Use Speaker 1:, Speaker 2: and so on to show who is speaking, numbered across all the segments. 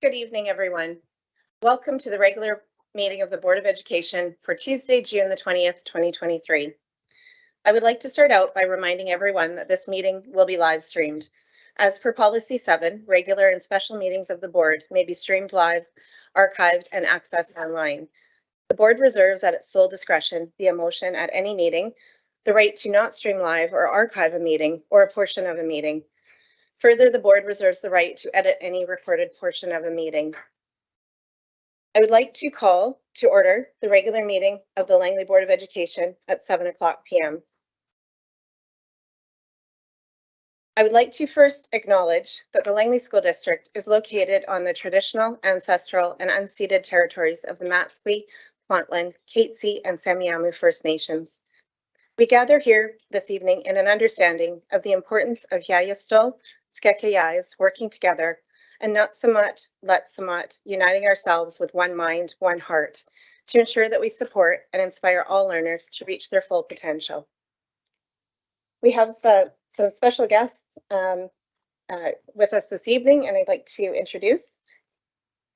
Speaker 1: Good evening, everyone. Welcome to the regular meeting of the Board of Education for Tuesday, June the 20th, 2023. I would like to start out by reminding everyone that this meeting will be live streamed. As per Policy 7, regular and special meetings of the board may be streamed live, archived, and accessed online. The board reserves at its sole discretion via motion at any meeting the right to not stream live or archive a meeting or a portion of a meeting. Further, the board reserves the right to edit any recorded portion of a meeting. I would like to call to order the regular meeting of the Langley Board of Education at 7:00 p.m. I would like to first acknowledge that the Langley School District is located on the traditional, ancestral, and unceded territories of the Matsqui, Kwantlen, Katzie, and Semiahmoo First Nations. We gather here this evening in an understanding of the importance of Yayastul, Skekayais working together and not Samat, let Samat, uniting ourselves with one mind, one heart, to ensure that we support and inspire all learners to reach their full potential. We have some special guests with us this evening, and I'd like to introduce.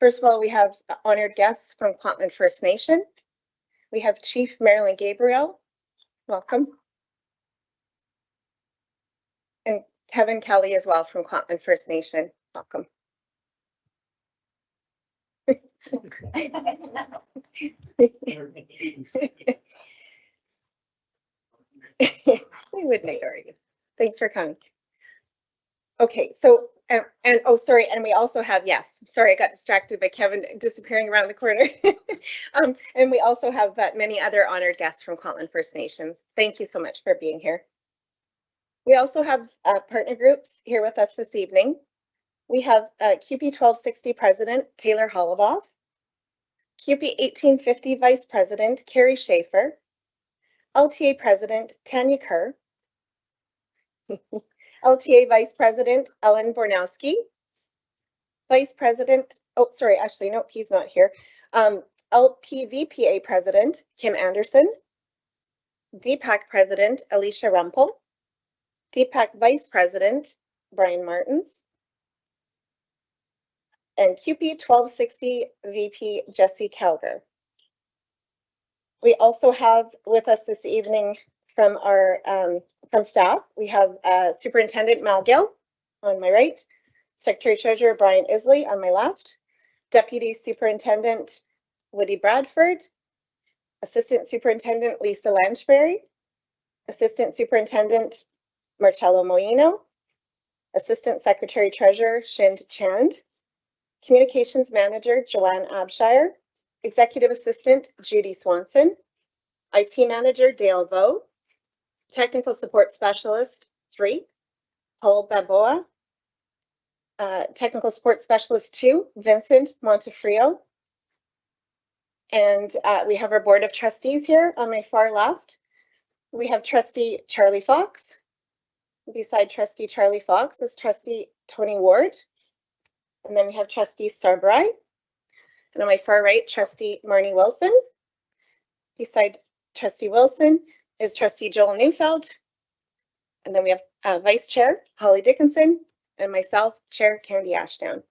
Speaker 1: First of all, we have honored guests from Kwantlen First Nation. We have Chief Marilyn Gabriel. Welcome. And Kevin Kelly as well from Kwantlen First Nation. Welcome. We wouldn't ignore you. Thanks for coming. Okay, so and we also have, yes, sorry, I got distracted by Kevin disappearing around the corner. And we also have many other honored guests from Kwantlen First Nations. Thank you so much for being here. We also have partner groups here with us this evening. We have CUPE 1260 President Taylor Hollavoth, CUPE 1850 Vice President Carrie Schaefer, LTA President Tanya Kerr, LTA Vice President Ellen Bornowski, Vice President, oh, sorry, actually, no, he's not here. LPVPA President Kim Anderson, DPAC President Alicia Rumpel, DPAC Vice President Brian Martins, and CUPE 1260 VP Jesse Calger. We also have with us this evening from our from staff, we have Superintendent Mal Gill on my right, Secretary Treasurer Brian Isley on my left, Deputy Superintendent Woody Bradford, Assistant Superintendent Lisa Lanchberry, Assistant Superintendent Marcello Moino, Assistant Secretary Treasurer Shind Chand, Communications Manager Joanne Abshire, Executive Assistant Judy Swanson, IT Manager Dale Vo, Technical Support Specialist 3, Paul Baboa, Technical Support Specialist 2, Vincent Montefrio, and we have our Board of Trustees here on my far left. We have Trustee Charlie Fox. Beside Trustee Charlie Fox is Trustee Tony Ward. And then we have Trustee Sarbrai. And on my far right, Trustee Marnie Wilson. Beside Trustee Wilson is Trustee Joel Neufeld. And then we have Vice Chair Holly Dickinson and myself, Chair Candy Ashdown.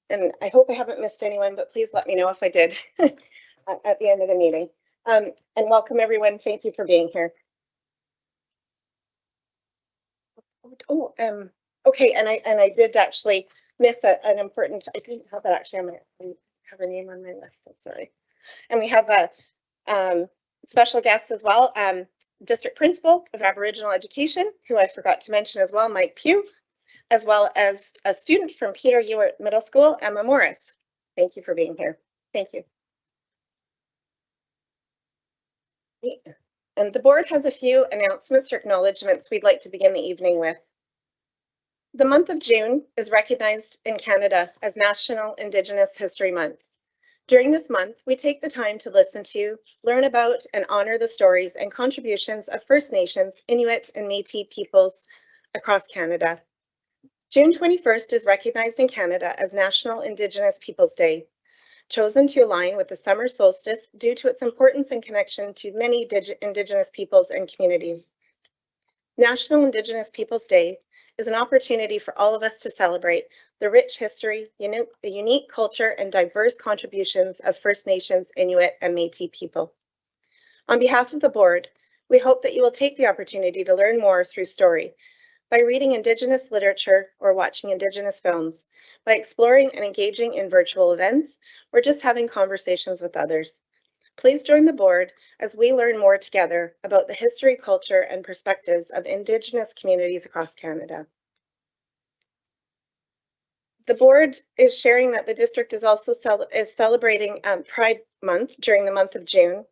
Speaker 1: And I hope I haven't missed anyone, but please let me know if I did at the end of the meeting. And welcome everyone. Thank you for being here. Oh, okay, and I did actually miss an important. I didn't have that actually on my. I have a name on my list. So sorry. And we have a special guest as well, District Principal of Aboriginal Education, who I forgot to mention as well, Mike Pugh, as well as a student from Peter Ewart Middle School, Emma Morris. Thank you for being here. Thank you. And the board has a few announcements or acknowledgements we'd like to begin the evening with. The month of June is recognized in Canada as National Indigenous History Month. During this month, we take the time to listen to, learn about, and honor the stories and contributions of First Nations, Inuit, and Métis peoples across Canada. June 21st is recognized in Canada as National Indigenous Peoples Day, chosen to align with the summer solstice due to its importance and connection to many Indigenous peoples and communities. National Indigenous Peoples Day is an opportunity for all of us to celebrate the rich history, unique culture, and diverse contributions of First Nations, Inuit, and Métis people. On behalf of the board, we hope that you will take the opportunity to learn more through story, by reading Indigenous literature or watching Indigenous films, by exploring and engaging in virtual events, or just having conversations with others. Please join the board as we learn more together about the history, culture, and perspectives of Indigenous communities across Canada. The board is sharing that the district is also celebrating Pride Month during the month of June.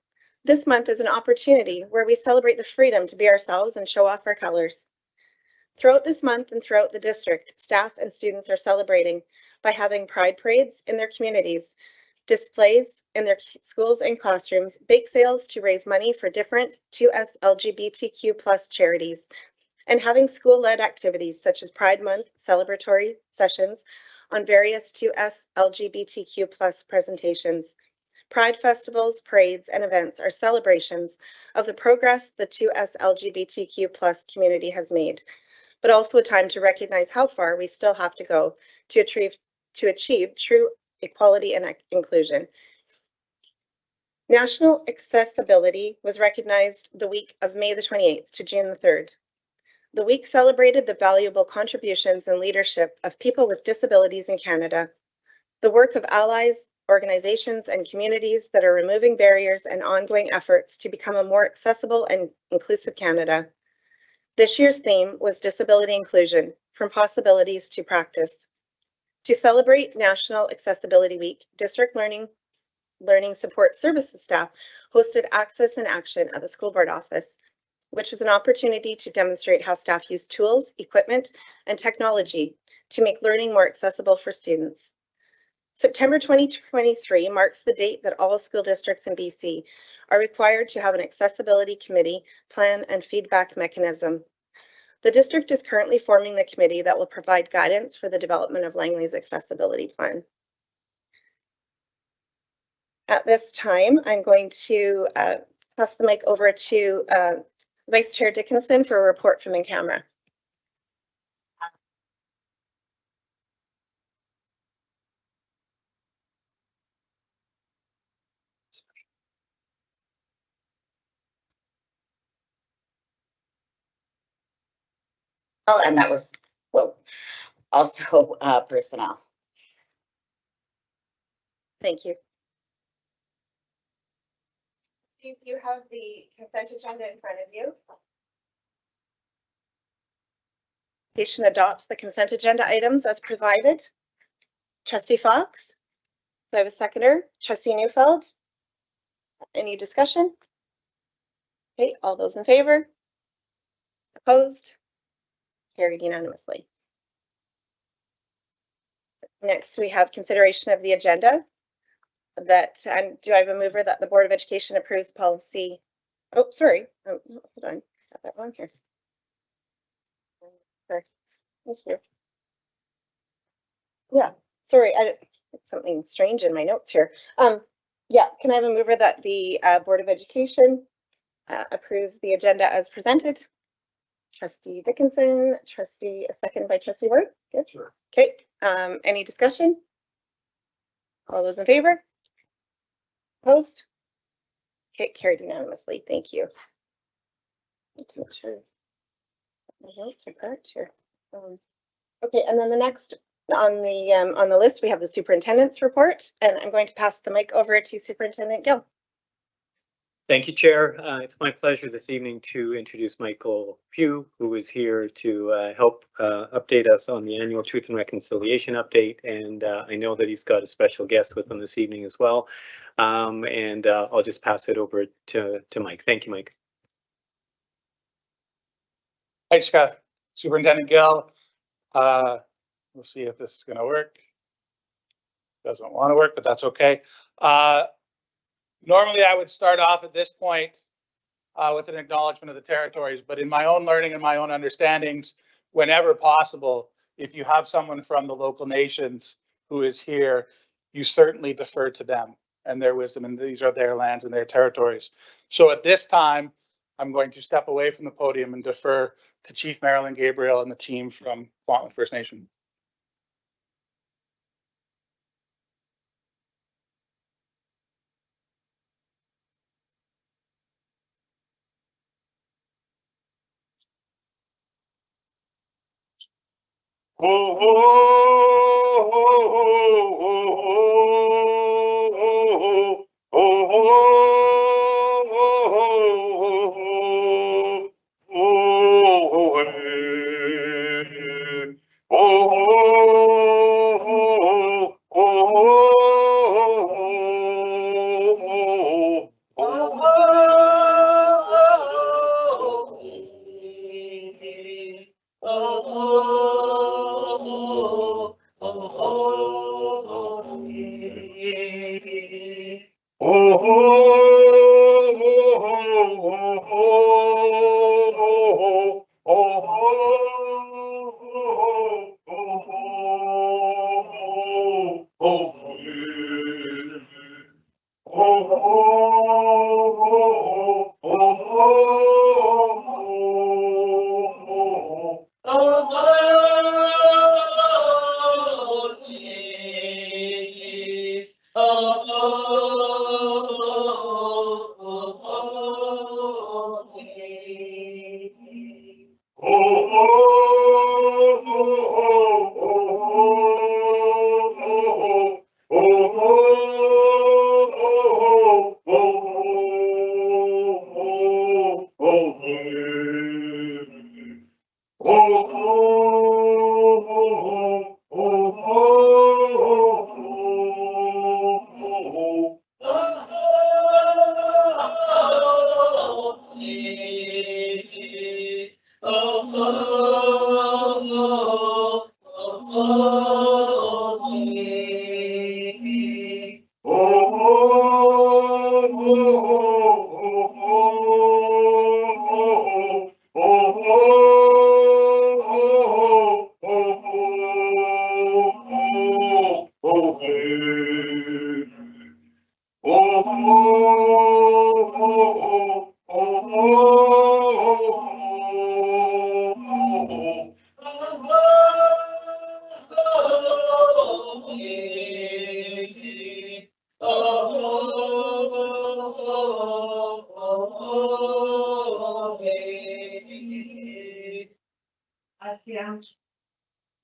Speaker 1: This month is an opportunity where we celebrate the freedom to be ourselves and show off our colors. Throughout this month and throughout the district, staff and students are celebrating by having pride parades in their communities, displays in their schools and classrooms, bake sales to raise money for different 2S LGBTQ+ charities, and having school-led activities such as Pride Month celebratory sessions on various 2S LGBTQ+ presentations. Pride festivals, parades, and events are celebrations of the progress the 2S LGBTQ+ community has made, but also a time to recognize how far we still have to go to achieve true equality and inclusion. National Accessibility was recognized the week of May the 28th to June the 3rd. The week celebrated the valuable contributions and leadership of people with disabilities in Canada, the work of allies, organizations, and communities that are removing barriers and ongoing efforts to become a more accessible and inclusive Canada. This year's theme was Disability Inclusion, from Possibilities to Practice. To celebrate National Accessibility Week, District Learning Support Services staff hosted Access in Action at the school board office, which was an opportunity to demonstrate how staff use tools, equipment, and technology to make learning more accessible for students. September 2023 marks the date that all school districts in BC are required to have an accessibility committee, plan, and feedback mechanism. The district is currently forming the committee that will provide guidance for the development of Langley's accessibility plan. At this time, I'm going to pass the mic over to Vice Chair Dickinson for a report from in camera.
Speaker 2: Oh, and that was, well, also personnel.
Speaker 1: Thank you. Do you have the consent agenda in front of you? Patient adopts the consent agenda items as provided. Trustee Fox, do I have a seconder? Trustee Neufeld, any discussion? Okay, all those in favor? Opposed? Carried unanimously. Next, we have consideration of the agenda. Do I have a mover that the Board of Education approves policy? Oh, sorry. Oh, hold on. Got that wrong here. Yeah, sorry. It's something strange in my notes here. Yeah, can I have a mover that the Board of Education approves the agenda as presented? Trustee Dickinson, a second by Trustee Ward. Good. Sure. Okay. Any discussion? All those in favor? Opposed? Okay, carried unanimously. Thank you. Let's make sure the votes are correct here. Okay, and then the next on the list we have the superintendent's report, and I'm going to pass the mic over to Superintendent Gill.
Speaker 3: Thank you, Chair. It's my pleasure this evening to introduce Michael Pugh, who is here to help update us on the annual Truth and Reconciliation update. And I know that he's got a special guest with him this evening as well. And I'll just pass it over to Mike. Thank you, Mike.
Speaker 4: Thanks, Scott. Superintendent Gill. We'll see if this is going to work. Doesn't want to work, but that's okay. Normally, I would start off at this point with an acknowledgement of the territories, but in my own learning and my own understandings, whenever possible, if you have someone from the local nations who is here, you certainly defer to them and their wisdom, and these are their lands and their territories. So at this time, I'm going to step away from the podium and defer to Chief Marilyn Gabriel and the team from Kwantlen First Nation.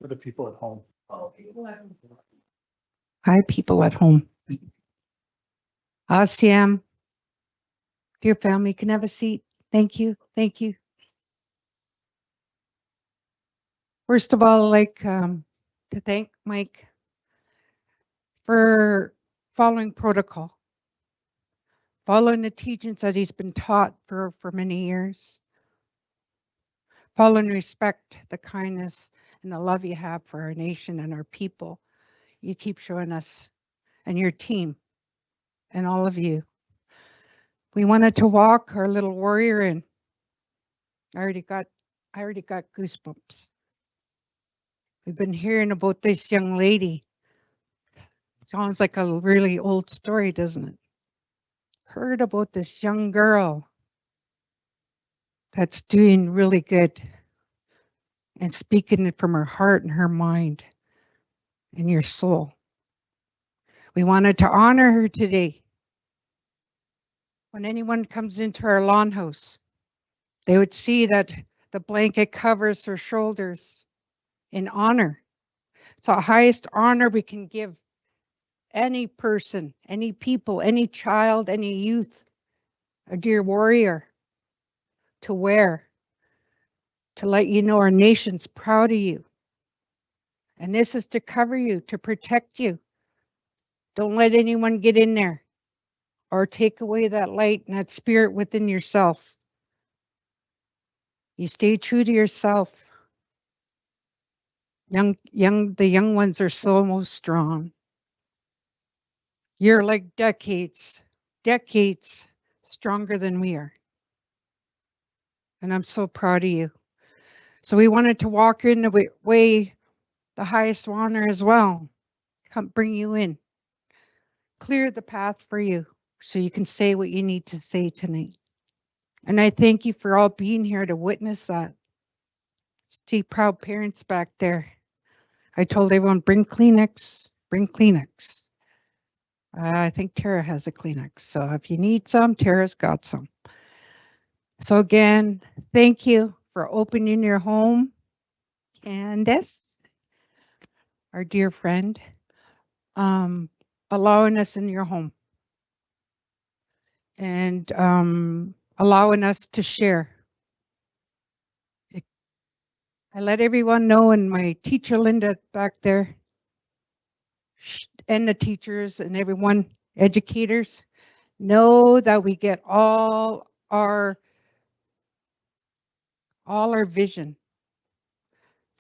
Speaker 5: For the people at home.
Speaker 6: Hi, people at home. Asiam, dear family, can I have a seat? Thank you. Thank you. First of all, I'd like to thank Mike for following protocol, following the teachings that he's been taught for many years, following respect, the kindness, and the love you have for our nation and our people. You keep showing us and your team and all of you. We wanted to walk our little warrior in. I already got goosebumps. We've been hearing about this young lady. Sounds like a really old story, doesn't it? Heard about this young girl that's doing really good and speaking it from her heart and her mind and your soul. We wanted to honor her today. When anyone comes into our lawn house, they would see that the blanket covers her shoulders in honor. It's the highest honor we can give any person, any people, any child, any youth, a dear warrior to wear, to let you know our nation's proud of you. And this is to cover you, to protect you. Don't let anyone get in there or take away that light and that spirit within yourself. You stay true to yourself. The young ones are so most strong. You're like decades stronger than we are. And I'm so proud of you. So we wanted to walk in the way, the highest honor as well. Come bring you in. Clear the path for you so you can say what you need to say tonight. And I thank you for all being here to witness that. See proud parents back there. I told everyone, bring Kleenex, bring Kleenex. I think Tara has a Kleenex. So if you need some, Tara's got some. So again, thank you for opening your home. Candace, our dear friend, allowing us in your home and allowing us to share. I let everyone know, and my teacher Linda back there, and the teachers and everyone, educators, know that we get all our vision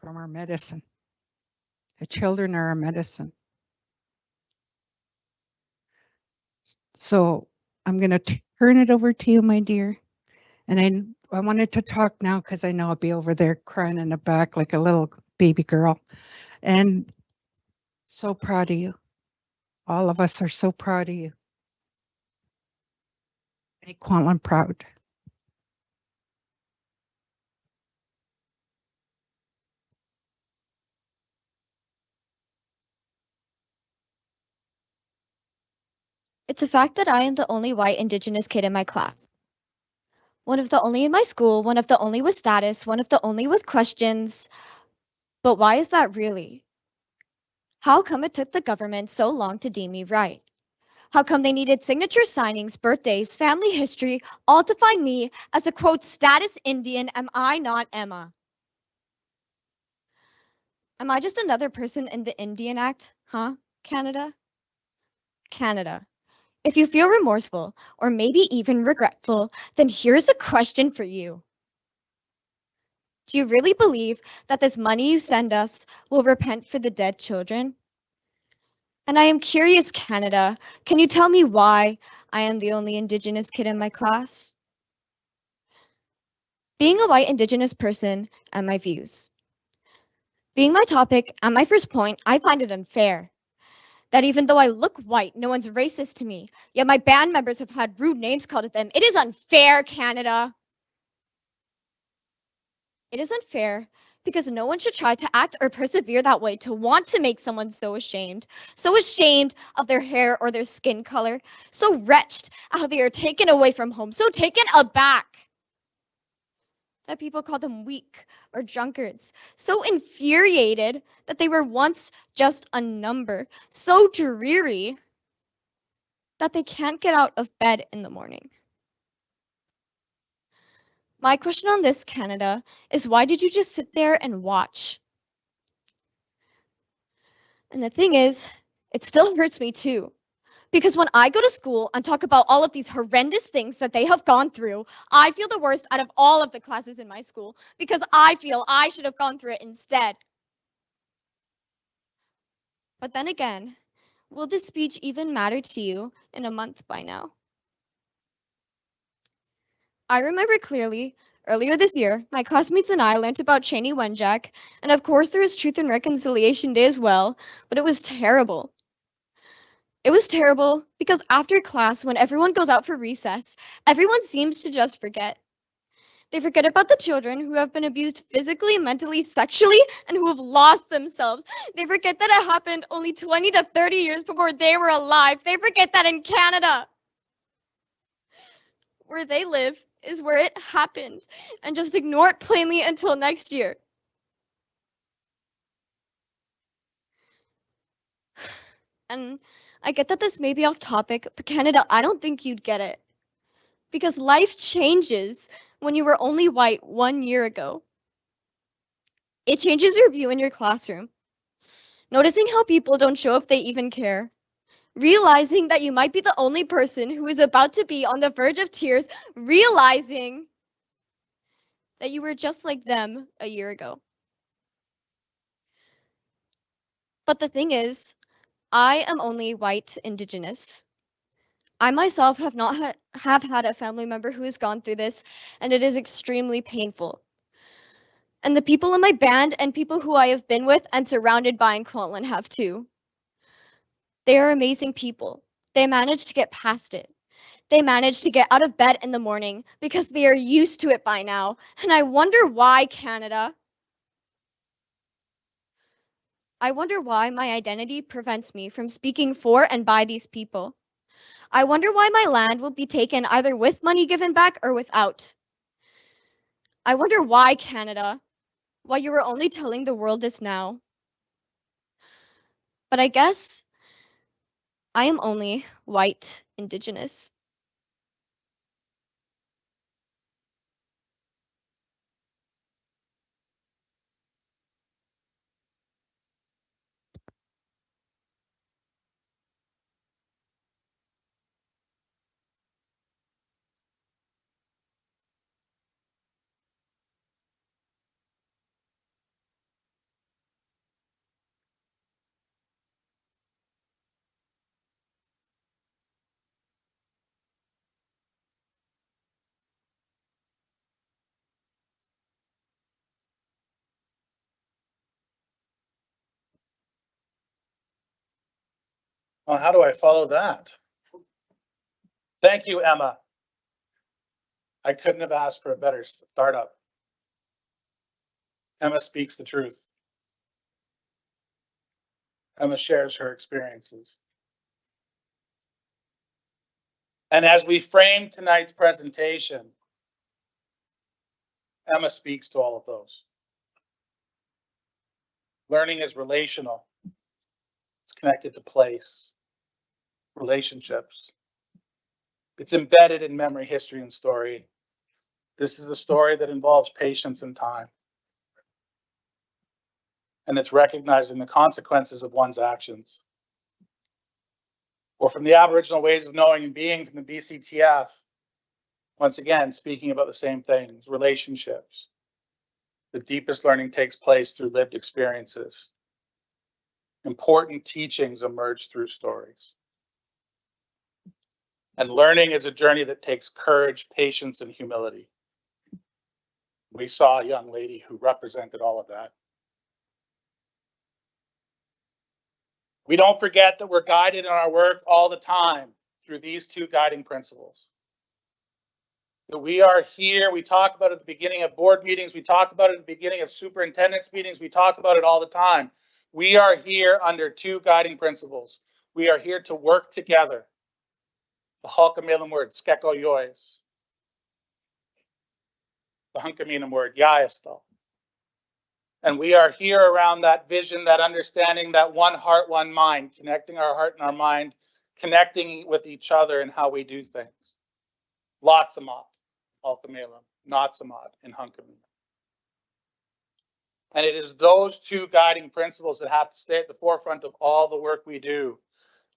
Speaker 6: from our medicine. The children are our medicine. So I'm going to turn it over to you, my dear. And I wanted to talk now because I know I'll be over there crying in the back like a little baby girl. And so proud of you. All of us are so proud of you. Make Kwantlen proud.
Speaker 5: It's a fact that I am the only white Indigenous kid in my class. One of the only in my school, one of the only with status, one of the only with questions. But why is that really? How come it took the government so long to deem me right? How come they needed signature signings, birthdays, family history, all to find me as a quote status Indian? Am I not Emma? Am I just another person in the Indian Act? Huh? Canada? Canada. If you feel remorseful, or maybe even regretful, then here's a question for you. Do you really believe that this money you send us will repent for the dead children? And I am curious, Canada, can you tell me why I am the only Indigenous kid in my class? Being a white Indigenous person and my views. Being my topic and my first point, I find it unfair that even though I look white, no one's racist to me, yet my band members have had rude names called at them. It is unfair, Canada. It is unfair because no one should try to act or persevere that way to want to make someone so ashamed of their hair or their skin color, so wretched at how they are taken away from home, so taken aback that people call them weak or drunkards, so infuriated that they were once just a number, so dreary that they can't get out of bed in the morning. My question on this, Canada, is why did you just sit there and watch? And the thing is, it still hurts me too. Because when I go to school and talk about all of these horrendous things that they have gone through, I feel the worst out of all of the classes in my school because I feel I should have gone through it instead. But then again, will this speech even matter to you in a month by now? I remember clearly, earlier this year, my classmates and I learned about Cheney Wenjack, and of course there was Truth and Reconciliation Day as well, but it was terrible. It was terrible because after class, when everyone goes out for recess, everyone seems to just forget. They forget about the children who have been abused physically, mentally, sexually, and who have lost themselves. They forget that it happened only 20 to 30 years before they were alive. They forget that in Canada, where they live, is where it happened, and just ignore it plainly until next year. And I get that this may be off topic, but Canada, I don't think you'd get it. Because life changes when you were only white 1 year ago. It changes your view in your classroom. Noticing how people don't show if they even care. Realizing that you might be the only person who is about to be on the verge of tears. Realizing that you were just like them a year ago. But the thing is, I am only white Indigenous. I myself have not had a family member who has gone through this, and it is extremely painful. And the people in my band and people who I have been with and surrounded by in Kwantlen have too. They are amazing people. They managed to get past it. They manage to get out of bed in the morning because they are used to it by now. And I wonder why, Canada. I wonder why my identity prevents me from speaking for and by these people. I wonder why my land will be taken either with money given back or without. I wonder why, Canada, why you are only telling the world this now. But I guess I am only white Indigenous.
Speaker 4: Well, how do I follow that? Thank you, Emma. I couldn't have asked for a better startup. Emma speaks the truth. Emma shares her experiences. And as we frame tonight's presentation, Emma speaks to all of those. Learning is relational. It's connected to place, relationships. It's embedded in memory, history, and story. This is a story that involves patience and time. And it's recognizing the consequences of one's actions. Or from the Aboriginal ways of knowing and being from the BCTF, once again, speaking about the same things, relationships. The deepest learning takes place through lived experiences. Important teachings emerge through stories. And learning is a journey that takes courage, patience, and humility. We saw a young lady who represented all of that. We don't forget that we're guided in our work all the time through these two guiding principles. That we are here, we talk about it at the beginning of board meetings, we talk about it at the beginning of superintendent's meetings, we talk about it all the time. We are here under two guiding principles. We are here to work together. The Halkamilam word, skeko yois. The Hunkaminam word, yayastal. And we are here around that vision, that understanding, that one heart, one mind, connecting our heart and our mind, connecting with each other and how we do things. Lotsamat, Halkamilam, Notsamat, and Hunkaminam. And it is those two guiding principles that have to stay at the forefront of all the work we do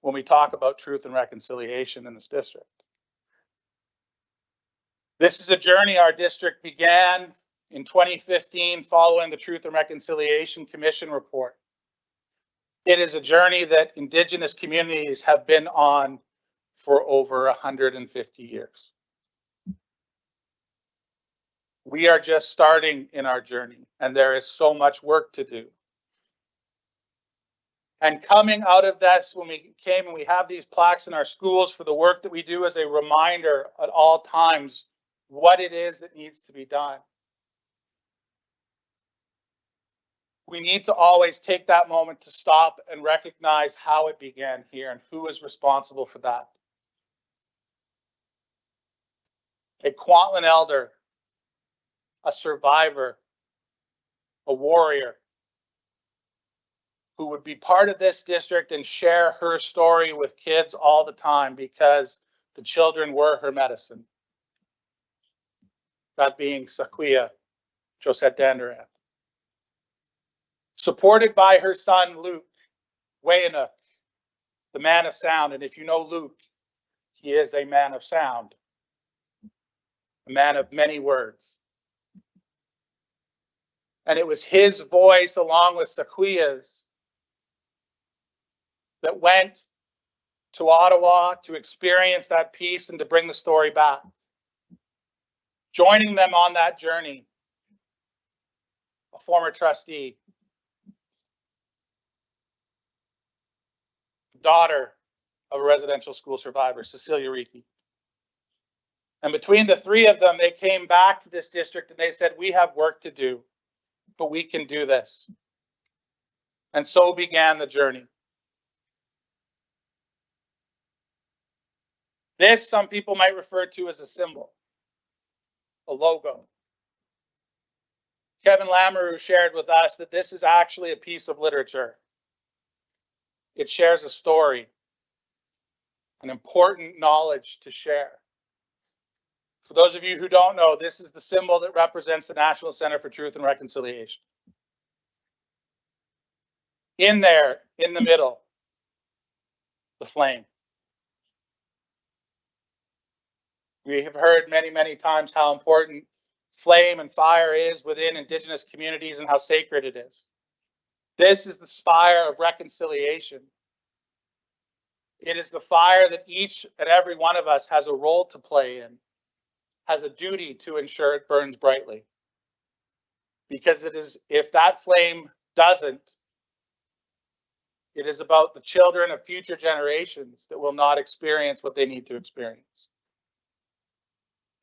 Speaker 4: when we talk about truth and reconciliation in this district. This is a journey our district began in 2015 following the Truth and Reconciliation Commission report. It is a journey that Indigenous communities have been on for over 150 years. We are just starting in our journey, and there is so much work to do. And coming out of this, when we came and we have these plaques in our schools for the work that we do as a reminder at all times what it is that needs to be done. We need to always take that moment to stop and recognize how it began here and who is responsible for that. A Kwantlen elder, a survivor, a warrior, who would be part of this district and share her story with kids all the time because the children were her medicine. That being Saquia Josette Danderand. Supported by her son, Luke Wayanuk, the man of sound. And if you know Luke, he is a man of sound, a man of many words. And it was his voice along with Saquia's that went to Ottawa to experience that peace and to bring the story back. Joining them on that journey, a former trustee, daughter of a residential school survivor, Cecilia Riki. And between the three of them, they came back to this district and they said, we have work to do, but we can do this. And so began the journey. This, some people might refer to as a symbol, a logo. Kevin Lamoureux shared with us that this is actually a piece of literature. It shares a story, an important knowledge to share. For those of you who don't know, this is the symbol that represents the National Center for Truth and Reconciliation. In there, in the middle, the flame. We have heard many, many times how important flame and fire is within Indigenous communities and how sacred it is. This is the fire of reconciliation. It is the fire that each and every one of us has a role to play in, has a duty to ensure it burns brightly. Because it is, if that flame doesn't, it is about the children of future generations that will not experience what they need to experience.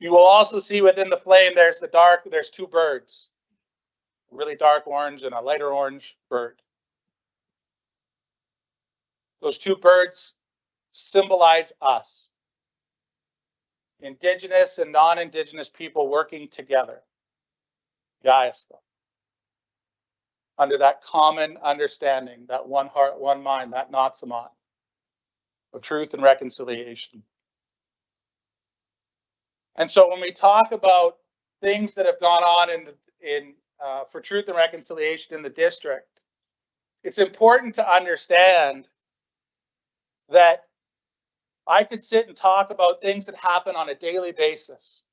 Speaker 4: You will also see within the flame, there's two birds, a really dark orange and a lighter orange bird. Those two birds symbolize us, Indigenous and non-Indigenous people working together, Yayasthal, under that common understanding, that one heart, one mind, that Natsamat of truth and reconciliation. And so when we talk about things that have gone on for truth and reconciliation in the district, it's important to understand that I could sit and talk about things that happen on a daily basis.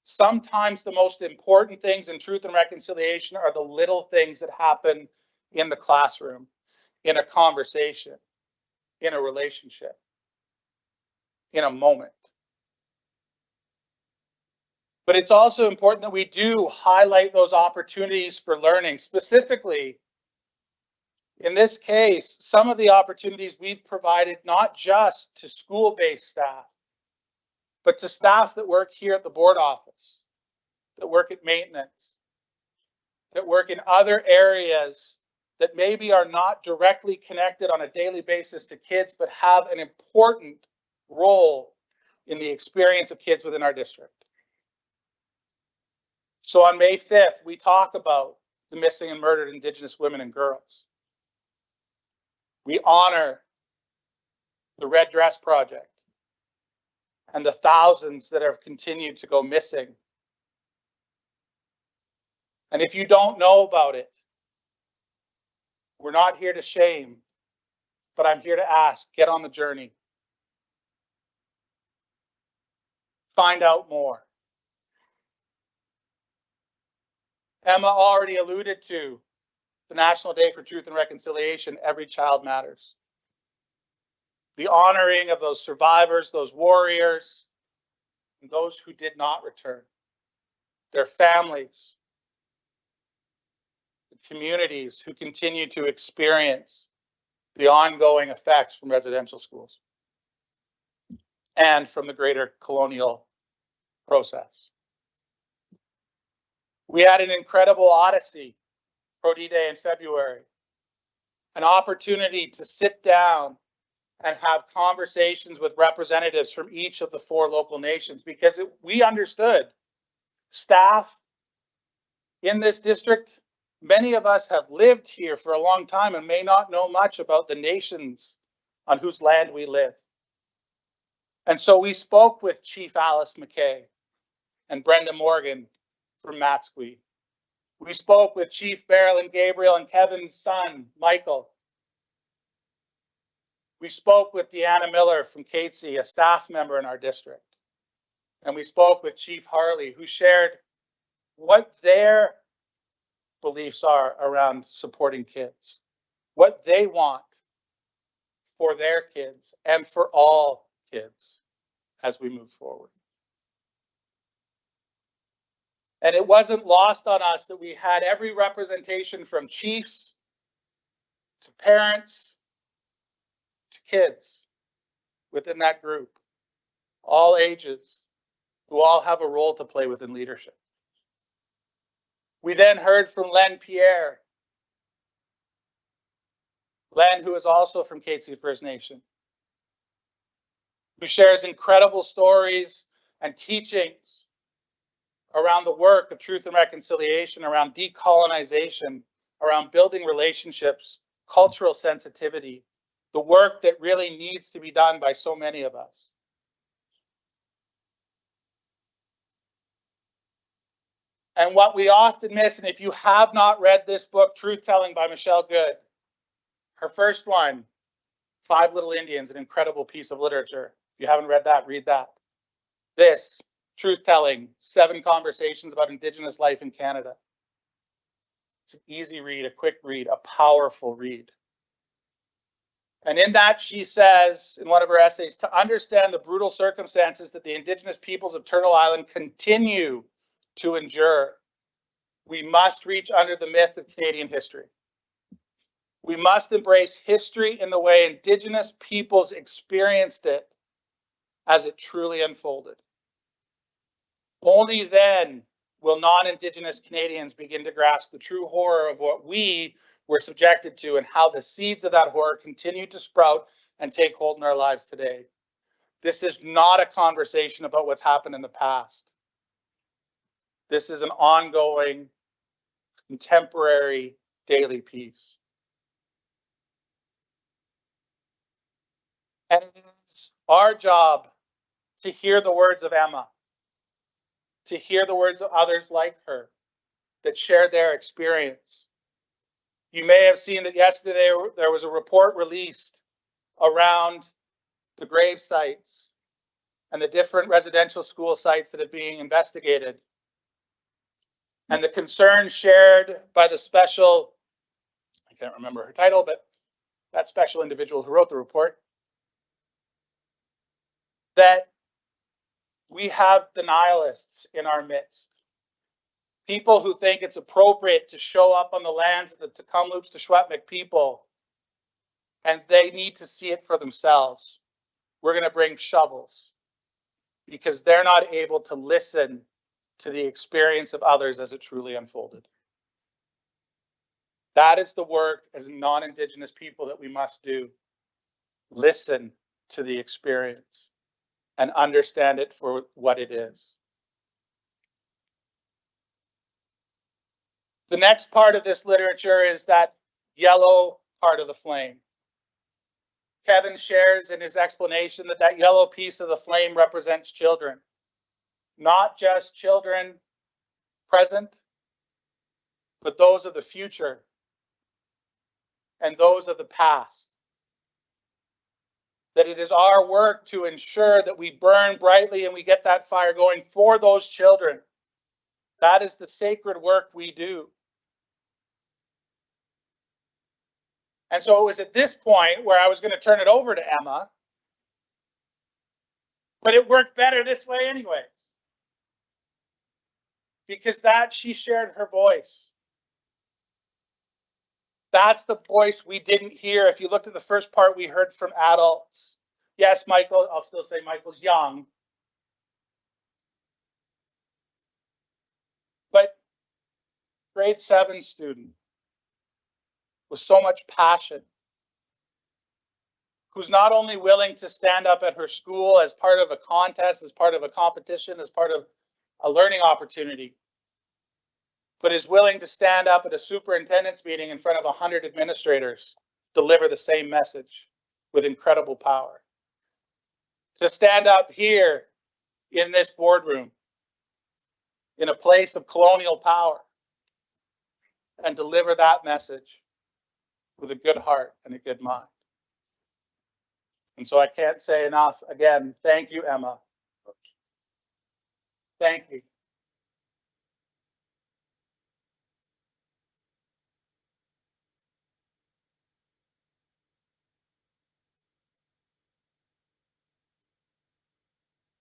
Speaker 4: Sometimes the most important things in truth and reconciliation are the little things that happen in the classroom, in a conversation, in a relationship, in a moment. But it's also important that we do highlight those opportunities for learning. Specifically, in this case, some of the opportunities we've provided not just to school-based staff, but to staff that work here at the board office, that work at maintenance, that work in other areas that maybe are not directly connected on a daily basis to kids, but have an important role in the experience of kids within our district. So on May 5th, we talk about the missing and murdered Indigenous women and girls. We honor the Red Dress Project and the thousands that have continued to go missing. And if you don't know about it, we're not here to shame, but I'm here to ask, get on the journey. Find out more. Emma already alluded to the National Day for Truth and Reconciliation, Every Child Matters. The honoring of those survivors, those warriors, and those who did not return, their families, the communities who continue to experience the ongoing effects from residential schools and from the greater colonial process. We had an incredible odyssey, Prodi Day in February, an opportunity to sit down and have conversations with representatives from each of the 4 local nations, because we understood staff in this district, many of us have lived here for a long time and may not know much about the nations on whose land we live. And so we spoke with Chief Alice McKay and Brenda Morgan from Matsqui. We spoke with Chief Marilyn Gabriel and Kevin's son, Michael. We spoke with Deanna Miller from Catesy, a staff member in our district. And we spoke with Chief Harley, who shared what their beliefs are around supporting kids, what they want for their kids and for all kids as we move forward. And it wasn't lost on us that we had every representation from chiefs to parents to kids within that group, all ages, who all have a role to play within leadership. We then heard from Len Pierre. Len, who is also from Kateside First Nation, who shares incredible stories and teachings around the work of truth and reconciliation, around decolonization, around building relationships, cultural sensitivity, the work that really needs to be done by so many of us. And what we often miss, and if you have not read this book, Truth Telling by Michelle Good, her first one, Five Little Indians, an incredible piece of literature. If you haven't read that, read that. This, Truth Telling, 7 Conversations about Indigenous Life in Canada. It's an easy read, a quick read, a powerful read. And in that, she says, in one of her essays, to understand the brutal circumstances that the Indigenous peoples of Turtle Island continue to endure, we must reach under the myth of Canadian history. We must embrace history in the way Indigenous peoples experienced it as it truly unfolded. Only then will non-Indigenous Canadians begin to grasp the true horror of what we were subjected to and how the seeds of that horror continue to sprout and take hold in our lives today. This is not a conversation about what's happened in the past. This is an ongoing, contemporary, daily piece. And it is our job to hear the words of Emma, to hear the words of others like her that shared their experience. You may have seen that yesterday there was a report released around the grave sites and the different residential school sites that are being investigated. And the concern shared by the special, I can't remember her title, but that special individual who wrote the report, that we have denialists in our midst. People who think it's appropriate to show up on the lands of the Tk'emlúps, the Secwépemc people, and they need to see it for themselves. We're going to bring shovels because they're not able to listen to the experience of others as it truly unfolded. That is the work as non-Indigenous people that we must do. Listen to the experience and understand it for what it is. The next part of this literature is that yellow part of the flame. Kevin shares in his explanation that that yellow piece of the flame represents children, not just children present, but those of the future and those of the past. That it is our work to ensure that we burn brightly and we get that fire going for those children. That is the sacred work we do. And so it was at this point where I was going to turn it over to Emma, but it worked better this way anyways. Because she shared her voice. That's the voice we didn't hear. If you looked at the first part, we heard from adults. Yes, Michael, I'll still say Michael's young. But grade 7 student with so much passion, who's not only willing to stand up at her school as part of a contest, as part of a competition, as part of a learning opportunity, but is willing to stand up at a superintendent's meeting in front of 100 administrators, deliver the same message with incredible power. To stand up here in this boardroom, in a place of colonial power, and deliver that message with a good heart and a good mind. And so I can't say enough. Again, thank you, Emma. Thank you.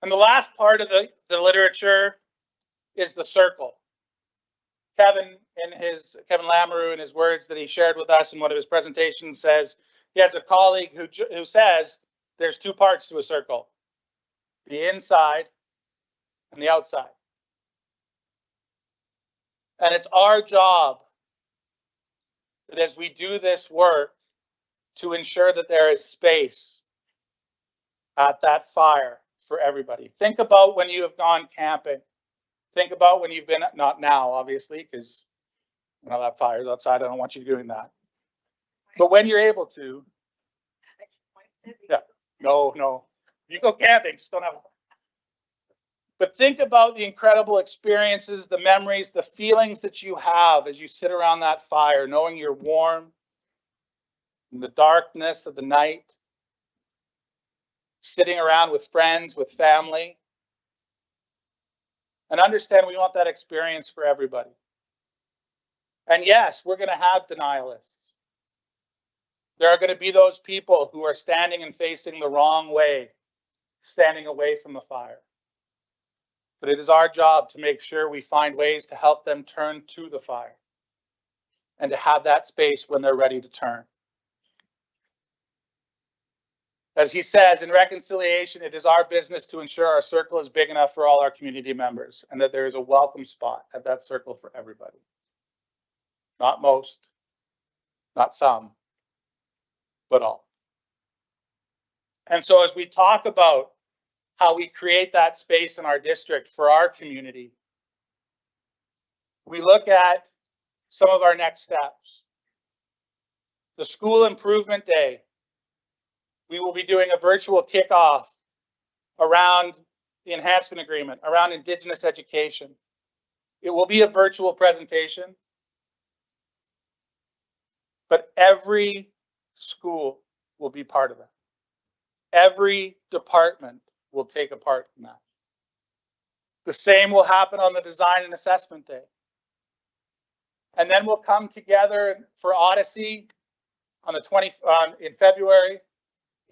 Speaker 4: And the last part of the literature is the circle. Kevin Lamoureux, in his words that he shared with us in one of his presentations, says he has a colleague who says there's 2 parts to a circle: the inside and the outside. And it's our job that as we do this work to ensure that there is space at that fire for everybody. Think about when you have gone camping. Think about when you've been, not now, obviously, because that fire's outside. I don't want you doing that. But when you're able to, yeah, no, you go camping, just don't have. But think about the incredible experiences, the memories, the feelings that you have as you sit around that fire, knowing you're warm in the darkness of the night, sitting around with friends, with family. And understand we want that experience for everybody. And yes, we're going to have denialists. There are going to be those people who are standing and facing the wrong way, standing away from the fire. But it is our job to make sure we find ways to help them turn to the fire and to have that space when they're ready to turn. As he says, in reconciliation, it is our business to ensure our circle is big enough for all our community members and that there is a welcome spot at that circle for everybody. Not most, not some, but all. And so as we talk about how we create that space in our district for our community, we look at some of our next steps. The School Improvement Day. We will be doing a virtual kickoff around the enhancement agreement, around Indigenous education. It will be a virtual presentation, but every school will be part of it. Every department will take a part in that. The same will happen on the Design and Assessment Day. And then we'll come together for Odyssey on the in February,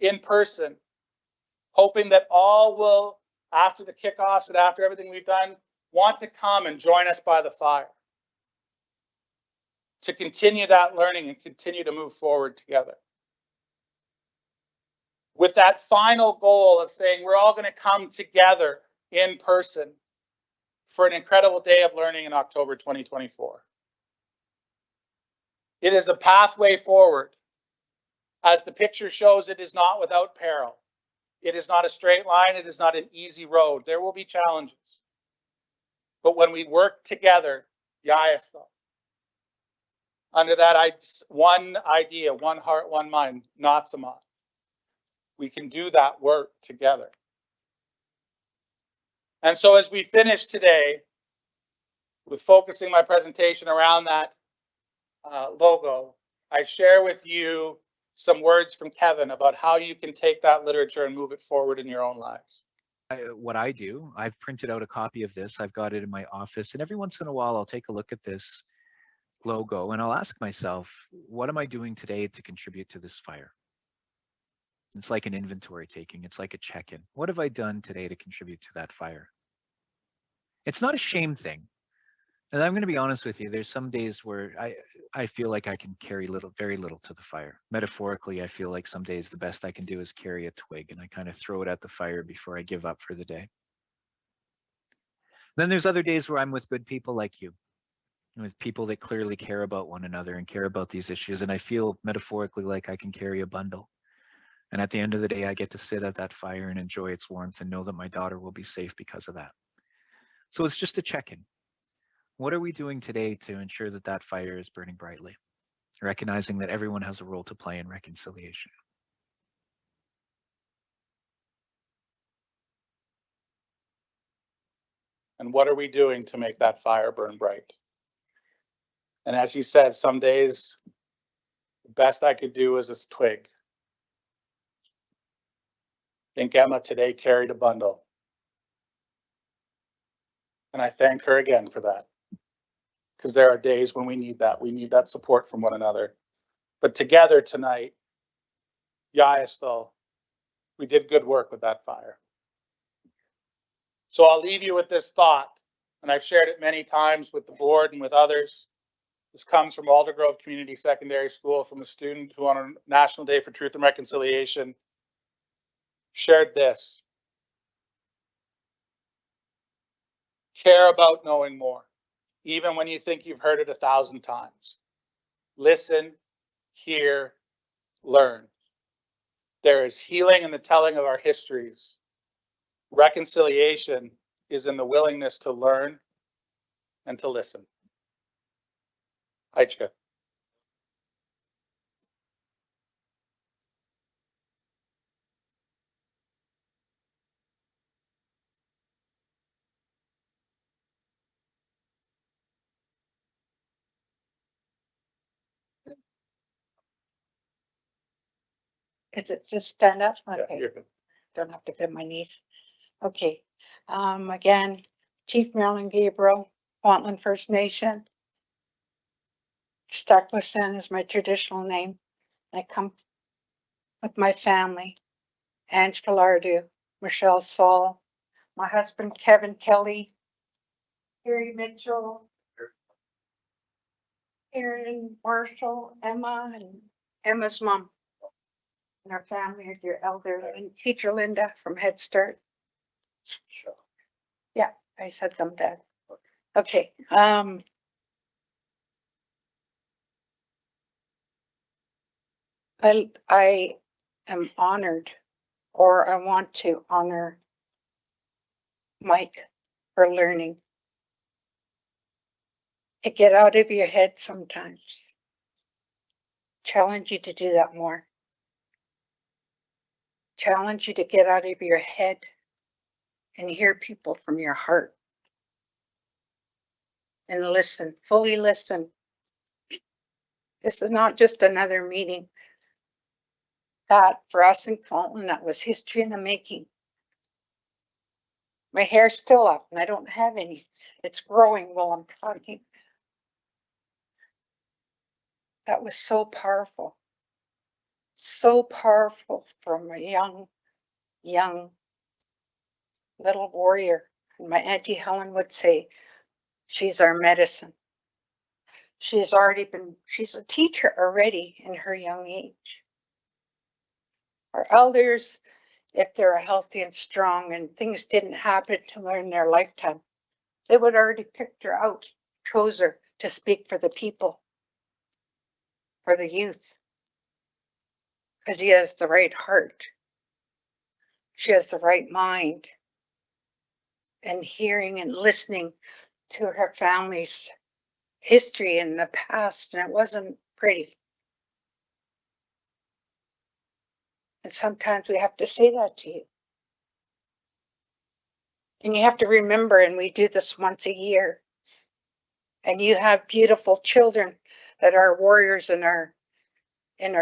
Speaker 4: in person, hoping that all will, after the kickoffs and after everything we've done, want to come and join us by the fire to continue that learning and continue to move forward together. With that final goal of saying we're all going to come together in person for an incredible day of learning in October 2024. It is a pathway forward. As the picture shows, it is not without peril. It is not a straight line. It is not an easy road. There will be challenges. But when we work together, Yayasthal, under that one idea, one heart, one mind, Natsamat, we can do that work together. And so as we finish today with focusing my presentation around that logo, I share with you some words from Kevin about how you can take that literature and move it forward in your own lives.
Speaker 7: What I do, I've printed out a copy of this. I've got it in my office, and every once in a while I'll take a look at this logo and I'll ask myself, what am I doing today to contribute to this fire? It's like an inventory taking. It's like a check-in. What have I done today to contribute to that fire? It's not a shame thing. And I'm going to be honest with you, there's some days where I feel like I can carry very little to the fire. Metaphorically, I feel like some days the best I can do is carry a twig and I kind of throw it at the fire before I give up for the day. Then there's other days where I'm with good people like you, with people that clearly care about one another and care about these issues. And I feel metaphorically like I can carry a bundle. And at the end of the day, I get to sit at that fire and enjoy its warmth and know that my daughter will be safe because of that. So it's just a check-in. What are we doing today to ensure that that fire is burning brightly, recognizing that everyone has a role to play in reconciliation?
Speaker 4: And what are we doing to make that fire burn bright? And as he said, some days, the best I could do is this twig. I think Emma today carried a bundle. And I thank her again for that. Because there are days when we need that. We need that support from one another. But together tonight, Yayasthal, we did good work with that fire. So I'll leave you with this thought, and I've shared it many times with the board and with others. This comes from Aldergrove Community Secondary School from a student who on a National Day for Truth and Reconciliation shared this. Care about knowing more, even when you think you've heard it 1,000 times. Listen, hear, learn. There is healing in the telling of our histories. Reconciliation is in the willingness to learn and to listen. Aicha.
Speaker 8: Is it just stand up?
Speaker 4: Yeah,
Speaker 8: Okay,
Speaker 4: you're good.
Speaker 8: don't have to bend my knees. Okay, again, Chief Marilyn Gabriel, Kwantlen First Nation. Starkwasan is my traditional name. I come with my family, Ange Filardo, Michelle Saul, my husband Kevin Kelly, Harry Mitchell, Aaron Marshall, Emma, and Emma's mom. And our family are your elder and teacher Linda from Head Start. Yeah, I said them dead. Okay, I am honored, or I want to honor Mike for learning to get out of your head sometimes. Challenge you to do that more. Challenge you to get out of your head and hear people from your heart. And listen, fully listen. This is not just another meeting. That for us in Kwantlen, that was history in the making. My hair's still up and I don't have any. It's growing while I'm talking. That was so powerful. So powerful from a young little warrior. And my Auntie Helen would say, she's our medicine. She's a teacher already in her young age. Our elders, if they're healthy and strong and things didn't happen to her in their lifetime, they would already picked her out, chose her to speak for the people, for the youth. Because she has the right heart. She has the right mind. And hearing and listening to her family's history in the past, and it wasn't pretty. And sometimes we have to say that to you. And you have to remember, and we do this once a year. And you have beautiful children that are warriors in our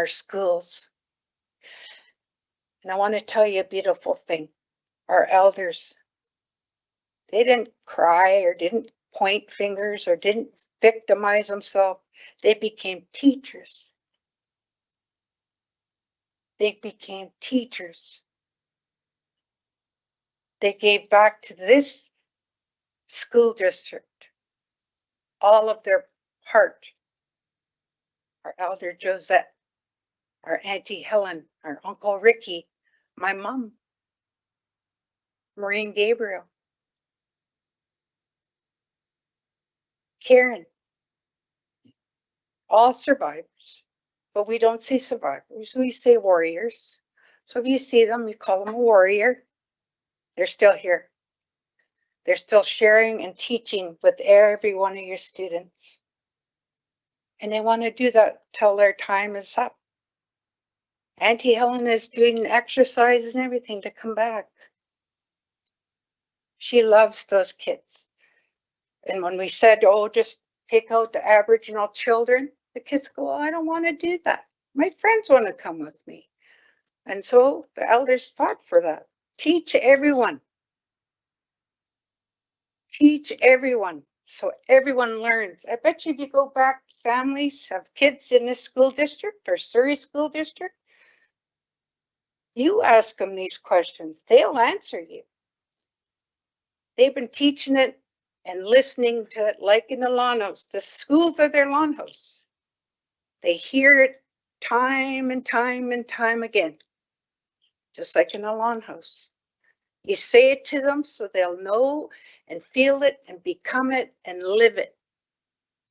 Speaker 8: schools. And I want to tell you a beautiful thing. Our elders, they didn't cry or didn't point fingers or didn't victimize themselves. They became teachers. They became teachers. They gave back to this school district all of their heart. Our elder Josette, our Auntie Helen, our Uncle Ricky, my mom, Maureen Gabriel, Karen, all survivors. But we don't say survivors, we say warriors. So if you see them, you call them a warrior. They're still here. They're still sharing and teaching with every one of your students. And they want to do that till their time is up. Auntie Helen is doing exercise and everything to come back. She loves those kids. And when we said, oh, just take out the Aboriginal children, the kids go, oh, I don't want to do that. My friends want to come with me. And so the elders fought for that. Teach everyone. Teach everyone. So everyone learns. I bet you if you go back, families have kids in this school district or Surrey School District, you ask them these questions, they'll answer you. They've been teaching it and listening to it like in the lawn house. The schools are their lawn house. They hear it time and time and time again, just like in a lawn house. You say it to them so they'll know and feel it and become it and live it.